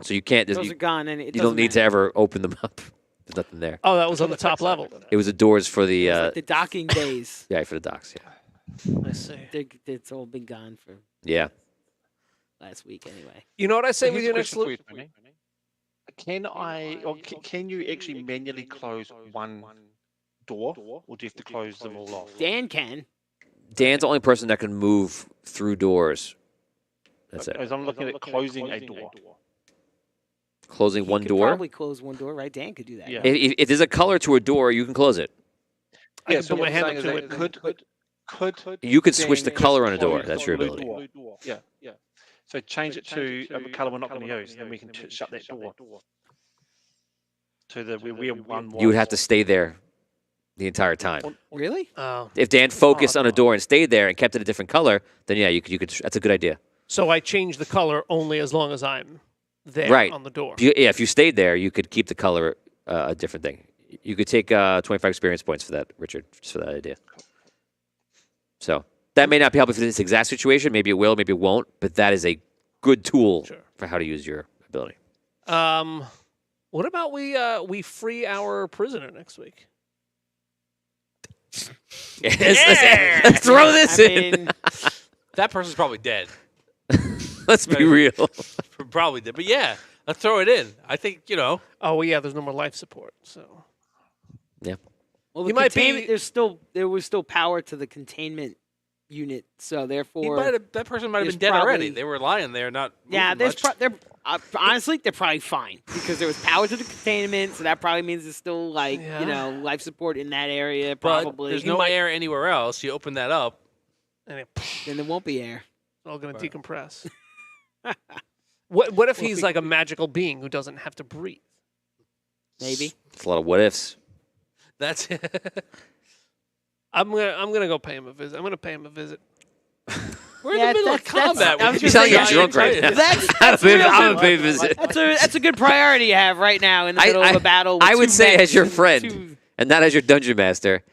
S1: So you can't.
S2: Those
S1: You,
S2: are gone, and it
S1: you
S2: doesn't
S1: don't need to
S2: matter.
S1: ever open them up. There's nothing there.
S4: Oh, that was on the top level.
S1: It was the doors for the
S2: It's like the docking bays.
S1: yeah, for the docks. Yeah,
S4: I see.
S2: It's all been gone for
S1: yeah.
S2: last week anyway.
S4: You know what I say
S5: So
S4: with
S5: here's
S4: your
S5: a
S4: next
S5: question
S4: loop?
S5: for you, Tony. Can you actually manually close one door, or do you have to close them all off?
S2: Dan can.
S1: Dan's the only person that can move through doors. That's it.
S5: As I'm looking at closing a door.
S1: Closing
S2: He
S1: one
S2: could
S1: door.
S2: Probably close one door, right? Dan could do that.
S5: Yeah.
S2: right?
S1: If there's a color to a door, you can close it.
S4: I can
S5: so
S4: put my
S5: what I'm
S4: hand
S5: saying
S4: up
S5: is
S4: to
S5: that
S4: it.
S5: Could
S1: You could switch the
S5: Dan
S1: color
S5: just
S1: on a door.
S5: close
S1: That's
S5: the
S1: your
S5: blue
S1: ability.
S5: door? Yeah. So change it to a colour we're not going to use, then we can shut that door. To the where one was.
S1: You would have to stay there the entire time.
S2: Really?
S4: Oh.
S1: If Dan focused on a door and stayed there and kept it a different color, then yeah, you could. That's a good idea.
S4: So I change the color only as long as I'm there
S1: Right.
S4: on the door.
S1: If you stayed there, you could keep the color a different thing. You could take 25 experience points for that, Richard, just for that idea. So that may not be helpful for this exact situation. Maybe it will, maybe it won't. But that is a good tool
S4: Sure.
S1: for how to use your ability.
S4: What about we free our prisoner next week?
S1: Let's throw this
S2: I
S1: in.
S2: mean,
S3: That person's probably dead.
S1: Let's be real.
S3: Probably dead. But yeah, let's throw it in. I think,
S4: Oh well, yeah. There's no more life support. So
S1: Yeah.
S2: well,
S4: He
S2: the
S4: might be-
S2: containment, there was still power to the containment unit, so therefore,
S3: that person might have
S2: there's
S3: been dead already.
S2: probably-
S3: They were lying there, not
S2: yeah,
S3: moving
S2: there's
S3: much.
S2: honestly they're probably fine because there was power to the containment, so that probably means there's still
S4: Yeah.
S2: life support in that area.
S3: But
S2: Probably
S3: there's no air anywhere else. You open that up.
S4: and
S2: then there won't be air.
S4: it's all going to decompress. What if he's like a magical being who doesn't have to breathe?
S2: Maybe.
S1: It's a lot of what ifs.
S3: That's
S4: I'm gonna go pay him a visit. I'm gonna pay him a visit.
S3: We're in
S2: Yeah,
S3: the middle of
S2: that's-
S3: combat.
S2: I
S3: with
S2: was
S1: You
S3: these
S1: sound like
S2: gonna
S1: you're
S3: giant
S1: drunk right now.
S3: titans.
S2: That's real
S1: I'm a
S2: good.
S1: big visit.
S2: That's a good priority you have right now in the middle of a battle. With
S1: I would
S2: two
S1: say,
S2: mechs
S1: as your
S2: and
S1: friend,
S2: two-
S1: and not as your dungeon master,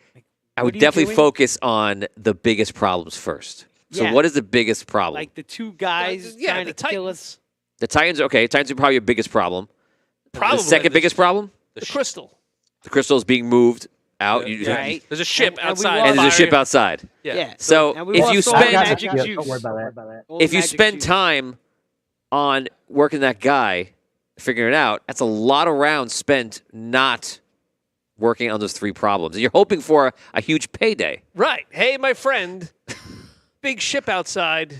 S1: I
S2: What
S1: would
S2: are you
S1: definitely
S2: doing?
S1: focus on the biggest problems first. So,
S2: Yeah.
S1: what is the biggest problem?
S2: like the two guys
S4: Yeah,
S2: trying
S4: the
S2: to kill us.
S1: The Titans, okay, Titans are probably your biggest problem.
S4: Probably
S1: The second
S3: the-
S1: biggest problem?
S3: The
S4: the
S3: sh-
S4: crystal.
S1: The crystal is being moved out.
S3: Yeah.
S2: Right.
S3: There's a ship
S2: And we
S3: outside.
S2: lost-
S1: And there's a ship
S3: firing-
S1: outside.
S3: Yeah.
S1: So,
S2: and we
S1: if
S2: lost
S1: you
S2: all the
S1: spend-
S2: magic
S6: Yeah,
S2: juice.
S6: don't worry about that.
S2: All the
S1: If you
S2: magic
S1: spend
S2: juice.
S1: time on working that guy, figuring it out, that's a lot of rounds spent not working on those three problems. And you're hoping for a huge payday.
S4: Right. Hey, my friend. Big ship outside.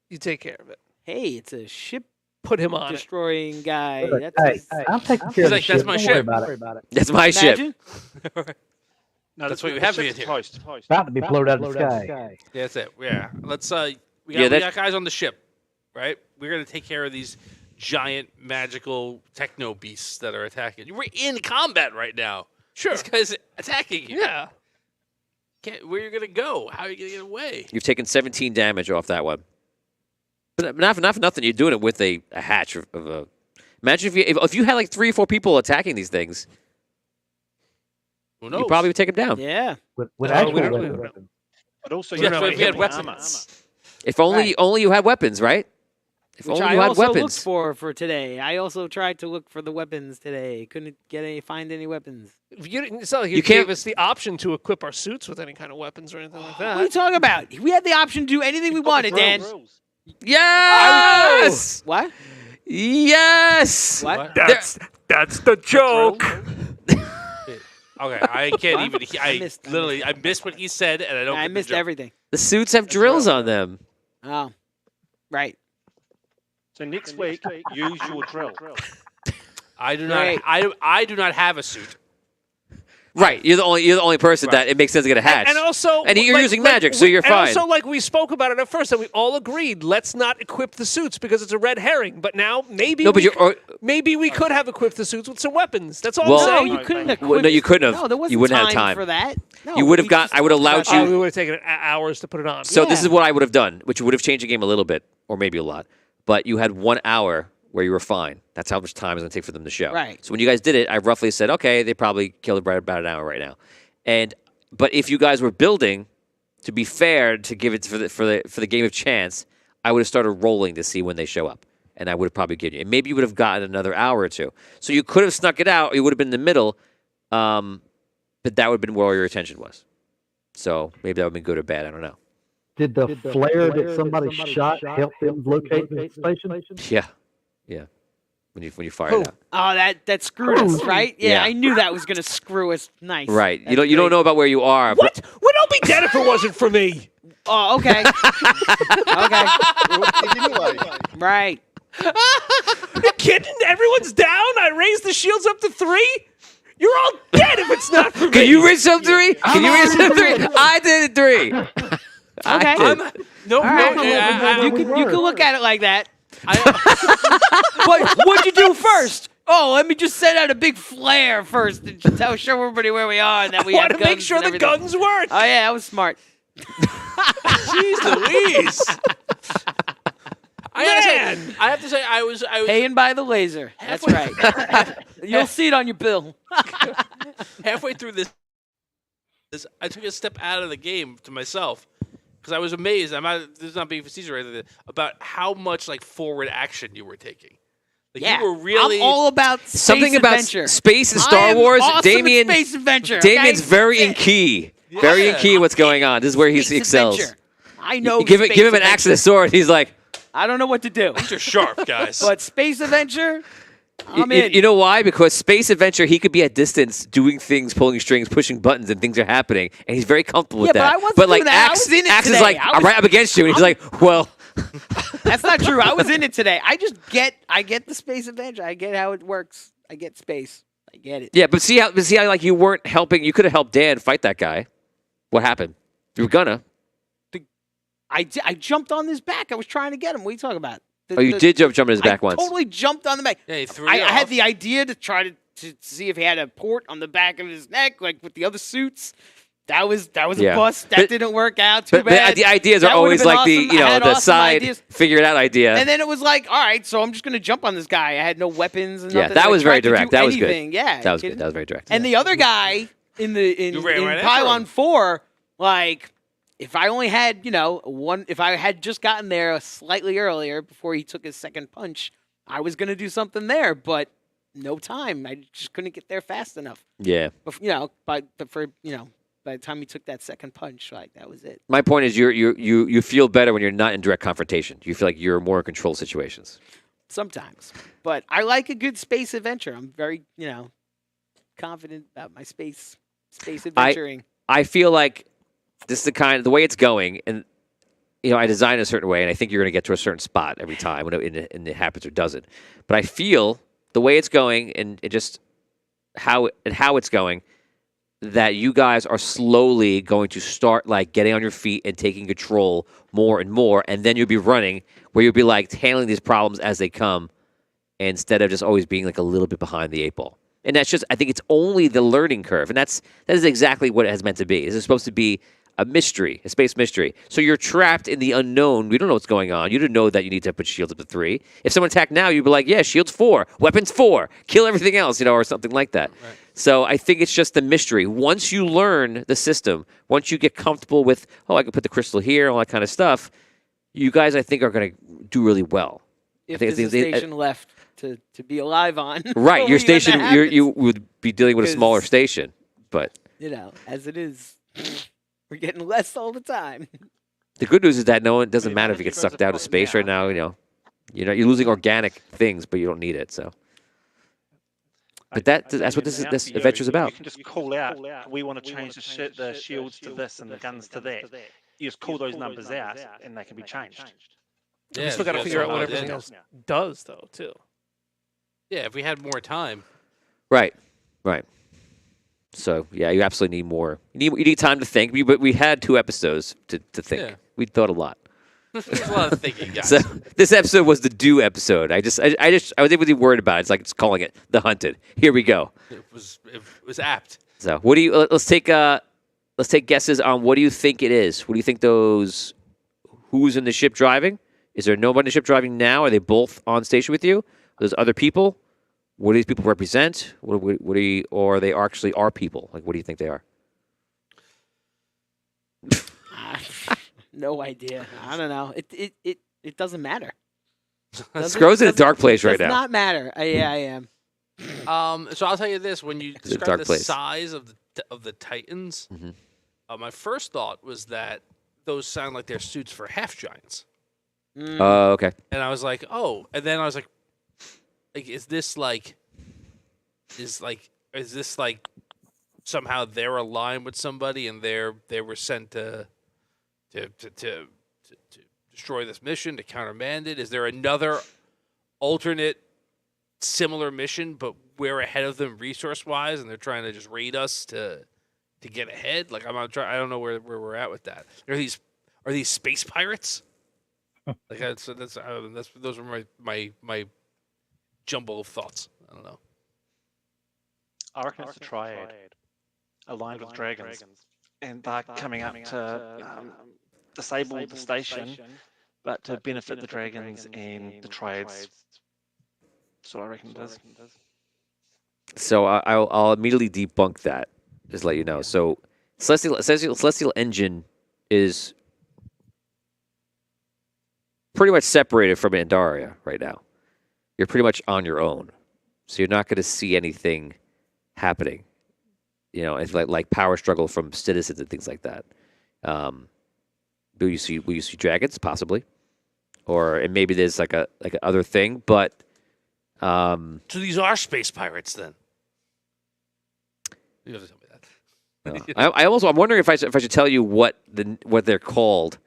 S4: You take care of it.
S2: Hey, it's a ship
S4: Put him on it.
S2: destroying guy.
S6: Look,
S2: That's
S6: hey, I'm taking care of
S3: like,
S6: the
S3: "That's
S6: ship.
S3: my
S6: Don't worry
S3: ship."
S6: about it.
S1: That's my ship.
S2: imagine.
S5: No,
S3: That's
S5: the-
S3: what you
S5: the
S3: have
S5: ship's
S3: here.
S5: toast.
S6: About to be blown out of the sky.
S3: Yeah, that's it. Yeah. Let's we
S1: Yeah,
S3: got guys on the ship, right? We're gonna take care of these giant magical techno beasts that are attacking. We're in combat right now.
S4: Sure.
S3: This guy's attacking you.
S4: Yeah.
S3: Where are you gonna go? How are you gonna get away?
S1: You've taken 17 damage off that one. But not for nothing. You're doing it with a hatch of a. Imagine if you had like 3 or 4 people attacking these things,
S3: Who knows?
S1: you probably would take them down.
S2: Yeah.
S6: With
S4: No,
S6: actual
S4: we don't-
S6: weapons.
S5: But also,
S3: Yeah,
S5: know,
S3: but if you had
S5: heavy
S3: weapons.
S1: If only you had weapons, right? If
S2: Which
S1: only
S2: I
S1: you had
S2: also looked
S1: weapons.
S2: for today. I also tried to look for the weapons today. Couldn't find any weapons.
S4: It's not like you,
S1: You can't-
S4: gave us the option to equip our suits with any kind of weapons or anything like
S2: What are you
S4: that.
S2: talking about? We had the option to do anything we wanted, Dan.
S1: Yes.
S2: What?
S1: Yes.
S2: What?
S4: That's the joke.
S3: Okay, I can't even. I
S2: missed- I
S3: literally, I missed what he said, and I don't.
S2: I
S3: get the
S2: missed
S3: joke.
S2: everything.
S1: The suits have drills on them.
S2: Oh, right.
S5: So next week, use your drill.
S3: I do not.
S2: Right.
S3: I do not have a suit.
S1: Right. You're the only person
S3: Right.
S1: that it makes sense to get a hatch.
S4: And also,
S1: And you're using magic, so you're
S4: and
S1: fine.
S4: also, like we spoke about it at first, and we all agreed, let's not equip the suits because it's a red herring. But now maybe
S1: No, but
S4: maybe we could have equipped the suits with some weapons. That's all
S1: Well-
S4: I'm
S2: No,
S4: saying.
S2: you couldn't
S5: no,
S2: equip.
S1: no, you couldn't have.
S2: No, there wasn't
S1: You wouldn't have
S2: time
S1: time.
S2: for that. No,
S1: You would have
S2: we
S1: got-
S2: just
S1: I would have allowed
S2: talked
S1: you-
S2: about-
S4: We would have taken hours to put it on.
S1: So this
S2: Yeah.
S1: is what I would have done, which would have changed the game a little bit, or maybe a lot. But you had 1 hour where you were fine. That's how much time it's going to take for them to show.
S2: Right.
S1: So when you guys did it, I roughly said, okay, they probably killed about an hour right now. But if you guys were building, to be fair, to give it for the game of chance, I would have started rolling to see when they show up, and I would have probably given you. And maybe you would have gotten another hour or two. So you could have snuck it out. You would have been in the middle, but that would have been where your attention was. So maybe that would have been good or bad. I don't know.
S6: Did the flare that somebody shot help them locate the station?
S1: Yeah. When you fire
S4: Who?
S1: it out.
S2: Oh, that screwed us, right? Yeah,
S1: Yeah.
S2: I knew that was gonna screw us. Nice.
S1: Right.
S2: That's
S1: You don't
S2: great.
S1: know about where you are.
S4: What? Well, don't be dead if it wasn't for me.
S2: Oh, okay. Okay. Right.
S4: You kidding? Everyone's down. I raised the shields up to 3. You're all dead if it's not for me.
S1: Can you raise some 3? Can you raise some 3? I did it 3.
S2: Okay.
S3: No,
S2: All right. You can look at it like that. But what'd you do first? Oh, let me just send out a big flare first and just show everybody where we are and that we
S4: want
S2: have
S4: to make
S2: guns
S4: sure
S2: and
S4: the
S2: everything.
S4: guns work.
S2: Oh yeah, that was smart.
S3: Jeez Louise.
S4: Man.
S3: I have to say, I was
S2: Paying by the laser. That's right. You'll see it on your bill.
S3: halfway through this. I took a step out of the game to myself because I was amazed. This is not being facetious or anything, about how much like forward action you were taking. Like,
S2: Yeah,
S3: you were really
S2: I'm all about space
S1: Something about
S2: adventure.
S1: space and
S2: I
S1: Star
S2: am
S1: Wars.
S2: awesome at
S1: Damien,
S2: space adventure.
S1: Damien's
S2: okay?
S1: very in
S2: That's it.
S1: key. Very in key. What's going on? This is where he
S2: Space
S1: excels.
S2: adventure. I know.
S1: You give him
S2: space
S1: an axe and
S2: adventure.
S1: a sword. He's like,
S2: I don't know what to do,
S3: You're sharp, guys.
S2: but space adventure. I'm
S1: you,
S2: in.
S1: you know why? Because space adventure, he could be at distance doing things, pulling strings, pushing buttons, and things are happening, and he's very comfortable with
S2: Yeah, but
S1: that.
S2: I wasn't
S1: like
S2: doing that. I
S1: Axe,
S2: was in it
S1: Axe is
S2: today.
S1: like,
S2: I
S1: I'm
S2: was-
S1: right up against you, and he's like, well,
S2: That's not true. I was in it today. I get the space adventure. I get how it works. I get space. I get it.
S1: yeah. But see how like you weren't helping. You could have helped Dan fight that guy. What happened? You were gonna.
S2: I jumped on his back. I was trying to get him. What are you talking about?
S1: Oh, you did jump on his back
S2: I
S1: once.
S2: totally jumped on the back.
S3: Yeah, he threw
S2: I
S3: you
S2: had
S3: off.
S2: the idea to try to see if he had a port on the back of his neck, like with the other suits. That was
S1: Yeah.
S2: a bust. That
S1: But-
S2: didn't work out. Too
S1: But
S2: bad.
S1: the ideas are
S2: That would've
S1: always
S2: been
S1: like
S2: awesome.
S1: the
S2: I had
S1: the
S2: awesome
S1: side
S2: ideas.
S1: figure it out idea.
S2: And then it was like, all right, so I'm just gonna jump on this guy. I had no weapons and
S1: Yeah,
S2: nothing.
S1: that
S2: I
S1: was very
S2: tried to do
S1: direct. That was good.
S2: anything. Yeah,
S1: that was
S2: kidding?
S1: good. That was very direct.
S2: And the other guy in
S3: You ran right after
S2: pylon
S3: him.
S2: 4, like, if I only had, if I had just gotten there slightly earlier before he took his second punch, I was gonna do something there, but no time. I just couldn't get there fast enough.
S1: Yeah.
S2: By the time he took that second punch, like that was it.
S1: My point is, you feel better when you're not in direct confrontation. You feel like you're more in control situations.
S2: Sometimes, but I like a good space adventure. I'm very, confident about my space adventuring.
S1: I feel like this is the way it's going, and I design it a certain way, and I think you're going to get to a certain spot every time, and it happens or doesn't. But I feel the way it's going, and it just how it's going, that you guys are slowly going to start like getting on your feet and taking control more and more, and then you'll be running where you'll be like handling these problems as they come, instead of just always being like a little bit behind the eight ball. And that's just, I think it's only the learning curve, and that is exactly what it has meant to be. This is supposed to be a mystery, a space mystery. So you're trapped in the unknown. We don't know what's going on. You didn't know that you need to put shields up to 3. If someone attacked now, you'd be like, yeah, shields 4, weapons 4, kill everything else, or something like that. Right. So I think it's just the mystery. Once you learn the system, once you get comfortable with, I can put the crystal here, all that kind of stuff, you guys, I think, are going to do really well.
S2: If there's a station left to be alive on.
S1: Right, your station,
S2: you
S1: you would be dealing with a smaller station, but
S2: as it is, we're getting less all the time.
S1: The good news is that it doesn't matter if you get sucked out of space right now. You're losing organic things, but you don't need it. So, but that's what this adventure is about.
S5: You can just call out. We want to change the shields to this and the guns to that. You just call those numbers out, and they can be changed.
S3: Yeah,
S4: We still got to figure out what everything else does, though, too.
S3: Yeah, if we had more time.
S1: Right. So yeah, you absolutely need more. You need time to think. But we had 2 episodes to think.
S3: Yeah.
S1: We thought a lot.
S3: There's a lot of thinking, guys.
S1: So this episode was the do episode. I was really worried about it. It's like it's calling it The Hunted. Here we go.
S3: It was apt.
S1: So what do you? Let's take guesses on what do you think it is. What do you think those? Who's in the ship driving? Is there nobody in the ship driving now? Are they both on station with you? Are those other people? What do these people represent? Or are they actually our people? Like, what do you think they are?
S2: No idea. I don't know. It doesn't matter.
S1: Scrow's in a dark place right
S2: now. Does
S1: now.
S2: not matter. Yeah, I am.
S3: So I'll tell you this: when you
S1: a
S3: describe
S1: dark
S3: the
S1: place.
S3: size of the Titans, my first thought was that those sound like they're suits for half giants,
S1: Oh, okay.
S3: and I was like, oh, and then I was like, is this like somehow they're aligned with somebody and they were sent to destroy this mission, to countermand it? Is there another alternate similar mission, but we're ahead of them resource wise, and they're trying to just raid us to get ahead? Like, I don't know where we're at with that. Are these space pirates? Like, those are my jumble of thoughts. I don't know.
S5: I reckon it's a triad aligned with dragons, and they're coming up to disable the station, but to benefit the dragons and the triads. So I reckon it is.
S1: So I'll immediately debunk that. Just let you know. So Celestial Engine is pretty much separated from Andaria right now. You're pretty much on your own, so you're not going to see anything happening. It's like power struggle from citizens and things like that. Will you see dragons possibly, and maybe there's like a other thing, but.
S3: So these are space pirates then. You have to tell me that.
S1: I'm wondering if I should tell you what they're called,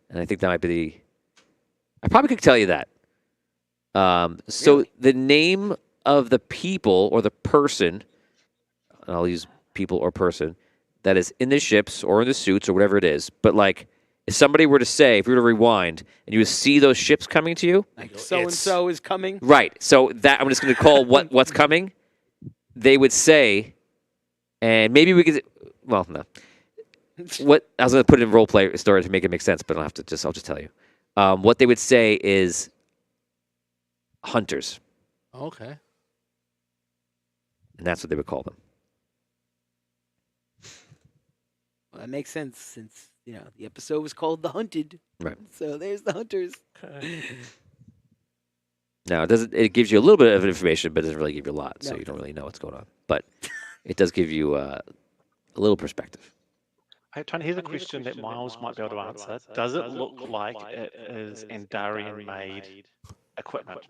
S1: and I think that might be I probably could tell you that. So the name of the people or the person, I'll use people or person, that is in the ships or in the suits or whatever it is, but like if somebody were to say, if you were to rewind and you would see those ships coming to you,
S2: like so and so is coming.
S1: Right. So that I'm just going to call what's coming. They would say, and maybe we could. Well, no. what I was going to put it in role play story to make it make sense, but I'll just tell you. What they would say is hunters,
S3: Okay.
S1: and that's what they would call them.
S2: Well, that makes sense since the episode was called "The Hunted."
S1: Right.
S2: So there's the hunters.
S4: Okay.
S1: Now, it gives you a little bit of information, but it doesn't really give you a lot, so
S2: No,
S1: you
S2: it
S1: don't really know what's going on. But it does give you a little perspective.
S5: Hey, Tony, here's a question that Miles might be able to answer. Does it look like it is Andarian-made equipment?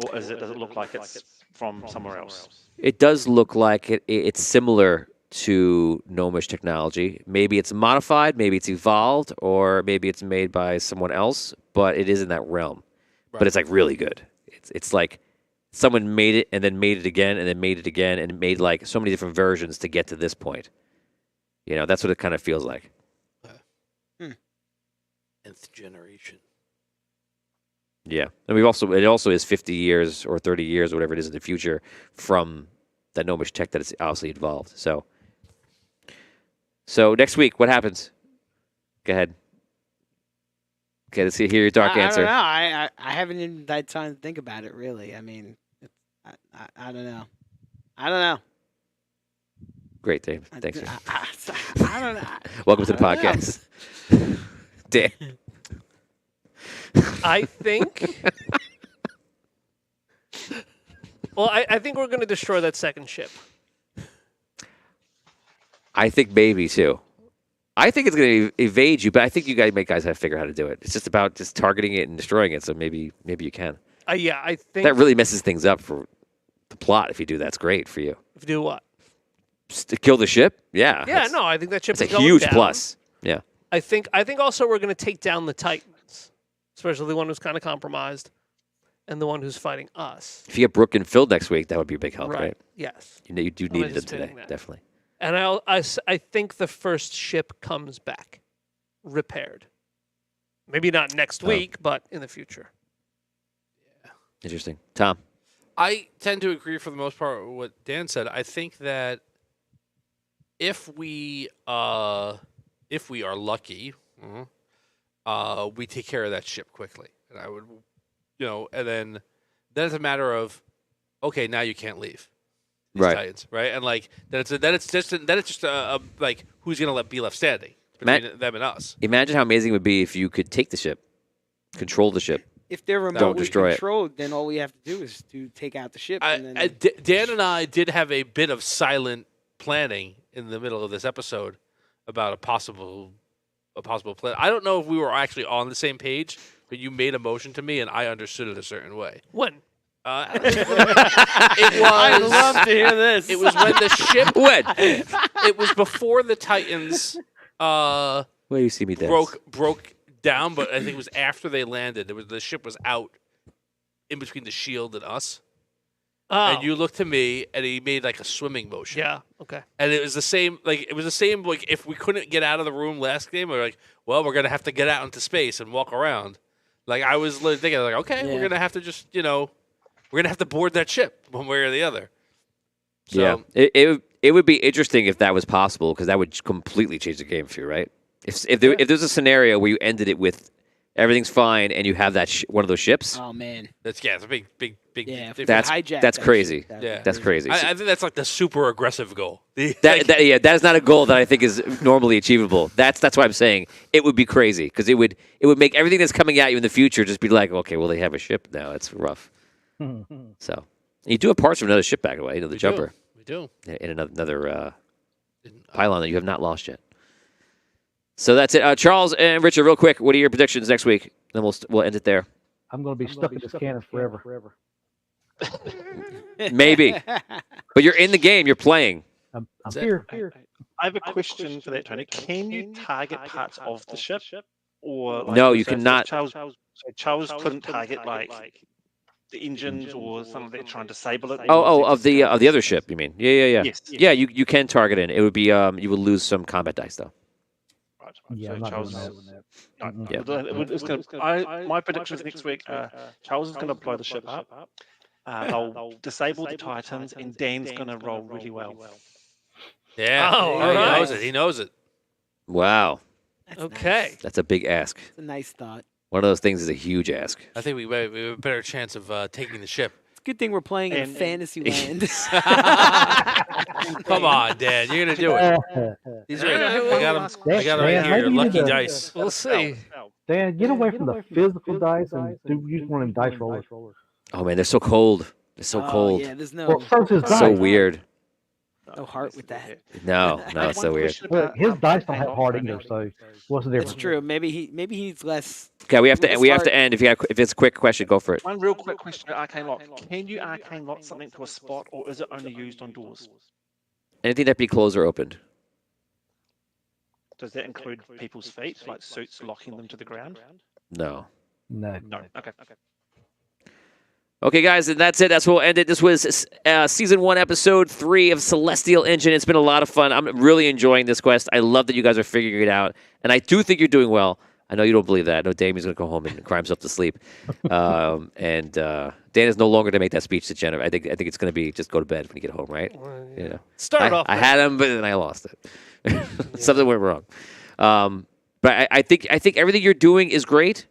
S5: Or does it look like it's from somewhere else?
S1: It does look like it's similar to Gnomish technology. Maybe it's modified, maybe it's evolved, or maybe it's made by someone else, but it is in that realm.
S3: Right.
S1: But it's like really good. It's like someone made it and then made it again and then made it again and made like so many different versions to get to this point. That's what it kind of feels like.
S3: Nth generation.
S1: Yeah. And it also is 50 years or 30 years or whatever it is in the future from that Gnomish tech that it's obviously evolved. So next week, what happens? Go ahead. Okay, let's hear your dark answer.
S2: I don't know. I haven't even had time to think about it. Really, I mean, I don't know. I don't know.
S1: Great, Dave. Thanks.
S2: I don't know.
S1: Welcome to the
S2: I don't know.
S1: podcast. Dan.
S4: I think. Well, I think we're going to destroy that second ship.
S1: I think maybe too. I think it's going to evade you, but I think you guys have to figure out how to do it. It's just about just targeting it and destroying it. So maybe you can.
S4: Yeah, I think.
S1: That really messes things up for the plot. If you do, that's great for you.
S4: If you do what?
S1: Just to kill the ship? Yeah.
S4: Yeah, no, I think that ship
S1: It's
S4: is
S1: a
S4: going
S1: huge
S4: down.
S1: plus. Yeah.
S4: I think also we're going to take down the Titans, especially the one who's kind of compromised, and the one who's fighting us.
S1: If you get Brooke and Phil next week, that would be a big help, right?
S4: Yes.
S1: You do
S4: I'm
S1: need them
S4: anticipating
S1: today,
S4: that.
S1: definitely.
S4: And I think the first ship comes back, repaired. Maybe not next
S1: Oh.
S4: week, but in the future.
S1: Interesting. Tom.
S3: I tend to agree for the most part with what Dan said. I think that if we are lucky, we take care of that ship quickly, and I would, and then it's a matter of, okay, now you can't leave, these
S1: Right.
S3: Titans, right? And like then it's just like who's gonna be left standing
S1: Matt-
S3: between them and us?
S1: Imagine how amazing it would be if you could take the ship, control the ship.
S2: If they're remotely
S1: destroy it.
S2: controlled, then all we have to do is to take out the ship. And then
S3: Dan and I did have a bit of silent planning in the middle of this episode about a possible plan. I don't know if we were actually on the same page, but you made a motion to me and I understood it a certain way.
S4: When?
S3: It was.
S2: I'd love to hear this.
S3: It was when the ship.
S1: When?
S3: It was before the Titans
S1: Well, you see me dance.
S3: broke down, but I think it was after they landed. The ship was out in between the shield and us.
S4: Oh,
S3: And you looked to me, and he made like a swimming motion.
S4: yeah, okay.
S3: And it was the same. Like if we couldn't get out of the room last game, we were like, well, we're gonna have to get out into space and walk around. Like I was thinking, like, okay,
S2: Yeah.
S3: we're gonna have to just, we're gonna have to board that ship one way or the other. So,
S1: Yeah, it would be interesting if that was possible because that would completely change the game for you, right? If there's a scenario where you ended it with everything's fine and you have that one of those ships,
S2: Oh man,
S3: it's a big
S2: yeah. if we
S1: That's-
S2: hijack
S1: that's
S2: that
S1: crazy.
S2: ship, that'd
S3: Yeah.
S2: be
S1: that's crazy.
S3: I think that's like the super aggressive goal.
S1: that is not a goal that I think is normally achievable. That's why I'm saying it would be crazy because it would make everything that's coming at you in the future just be like, okay, well they have a ship now. It's rough. So you do have parts from another ship, by the way, the jumper
S3: We do.
S1: in another pylon that you have not lost yet. So that's it. Charles and Richard, real quick, what are your predictions next week? Then we'll end it there.
S6: I'm going to be stuck in this cannon forever.
S1: Maybe, but you're in the game. You're playing.
S6: I'm
S3: Is that-
S6: here.
S5: I have a question for that, Tony. Can you target parts of the ship? Or
S1: No, you
S5: so
S1: cannot.
S5: Charles couldn't target like the engines or something that trying to disable it.
S1: Of the other ship, you mean? Yeah.
S5: Yes.
S1: Yeah, you can target it. It would be you would lose some combat dice though.
S5: Right.
S6: Yeah,
S5: So
S6: I'm not
S5: Charles,
S6: doing that.
S5: no,
S6: Mm-mm.
S5: it's gonna, my predictions next week. Charles is going to blow the ship up. They'll disable the Titans, and Dan's going to roll really well.
S3: Yeah.
S4: Oh,
S3: he
S4: alright.
S3: knows it. He knows it.
S1: Wow,
S2: That's
S4: Okay.
S2: nice.
S1: that's a big ask.
S2: It's a nice thought.
S1: One of those things is a huge ask.
S3: I think we have a better chance of taking the ship.
S2: It's a good thing we're playing in a
S5: And-
S2: fantasy land.
S3: Come on, Dan. You're gonna do it. These are. I got them. I got 'em right
S6: Dan,
S3: here.
S6: maybe
S3: Your
S6: you need
S3: lucky
S6: to-
S3: dice.
S4: We'll see.
S6: Dan, get away from the physical dice and use one of them dice rollers.
S1: Oh man, they're so cold. They're so
S2: Oh,
S1: cold.
S2: Yeah, there's no
S6: Well, so's his
S1: So
S6: dice.
S1: weird.
S2: no heart with that.
S1: No, it's so weird.
S6: But his dice don't have heart either, so what's the difference?
S2: That's true. Maybe he needs less.
S1: Okay, we have to
S2: Let's
S1: end. If it's a quick question, go for it.
S5: One real quick question about Arcane Lock. Can you Arcane Lock something to a spot, or is it only used on doors?
S1: Anything that be closed or opened.
S5: Does that include people's feet, like suits locking them to the ground?
S1: No.
S6: No.
S5: No. Okay.
S1: Okay, guys, and that's it. That's where we'll end it. This was Season 1, Episode 3 of Celestial Engine. It's been a lot of fun. I'm really enjoying this quest. I love that you guys are figuring it out, and I do think you're doing well. I know you don't believe that. I know Damien's going to go home and cry himself to sleep. And Dan is no longer to make that speech to Jennifer. I think it's going to be just go to bed when you get home, right? You know.
S4: Start off.
S1: I had him, but then I lost it. Something went wrong. But I think everything you're doing is great.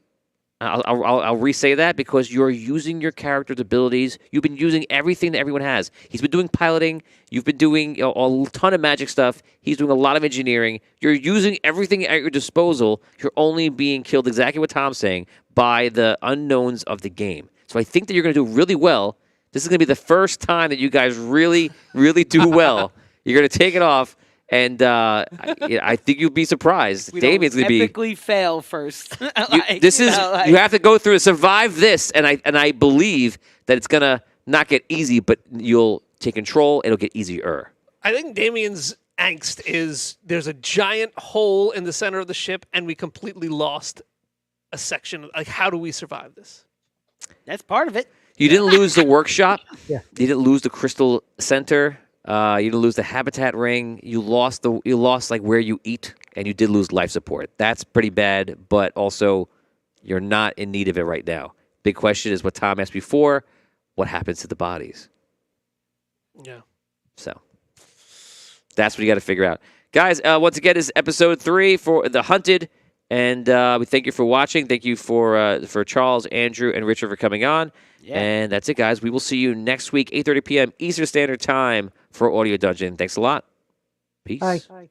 S1: I'll re-say that because you're using your character's abilities. You've been using everything that everyone has. He's been doing piloting. You've been doing a ton of magic stuff. He's doing a lot of engineering. You're using everything at your disposal. You're only being killed, exactly what Tom's saying, by the unknowns of the game. So I think that you're going to do really well. This is going to be the first time that you guys really, really do well. You're going to take it off. And I think you'd be surprised.
S2: We
S1: Damien's
S2: don't
S1: going to be.
S2: epically fail first.
S1: You
S2: Like,
S1: you have to go through survive this, and I believe that it's gonna not get easy, but you'll take control. It'll get easier.
S4: I think Damien's angst is there's a giant hole in the center of the ship, and we completely lost a section. Like, how do we survive this?
S2: That's part of it.
S1: You didn't lose the workshop.
S6: Yeah.
S1: You didn't lose the crystal center. You didn't lose the habitat ring. You lost like where you eat, and you did lose life support. That's pretty bad, but also you're not in need of it right now. Big question is what Tom asked before: what happens to the bodies?
S4: Yeah.
S1: So that's what you got to figure out. Guys, once again, this is episode 3 for The Hunted, and we thank you for watching. Thank you for Charles, Andrew, and Richard for coming on.
S2: Yeah.
S1: And that's it, guys. We will see you next week, 8:30 p.m. Eastern Standard Time for Audio Dungeon. Thanks a lot. Peace.
S6: Bye.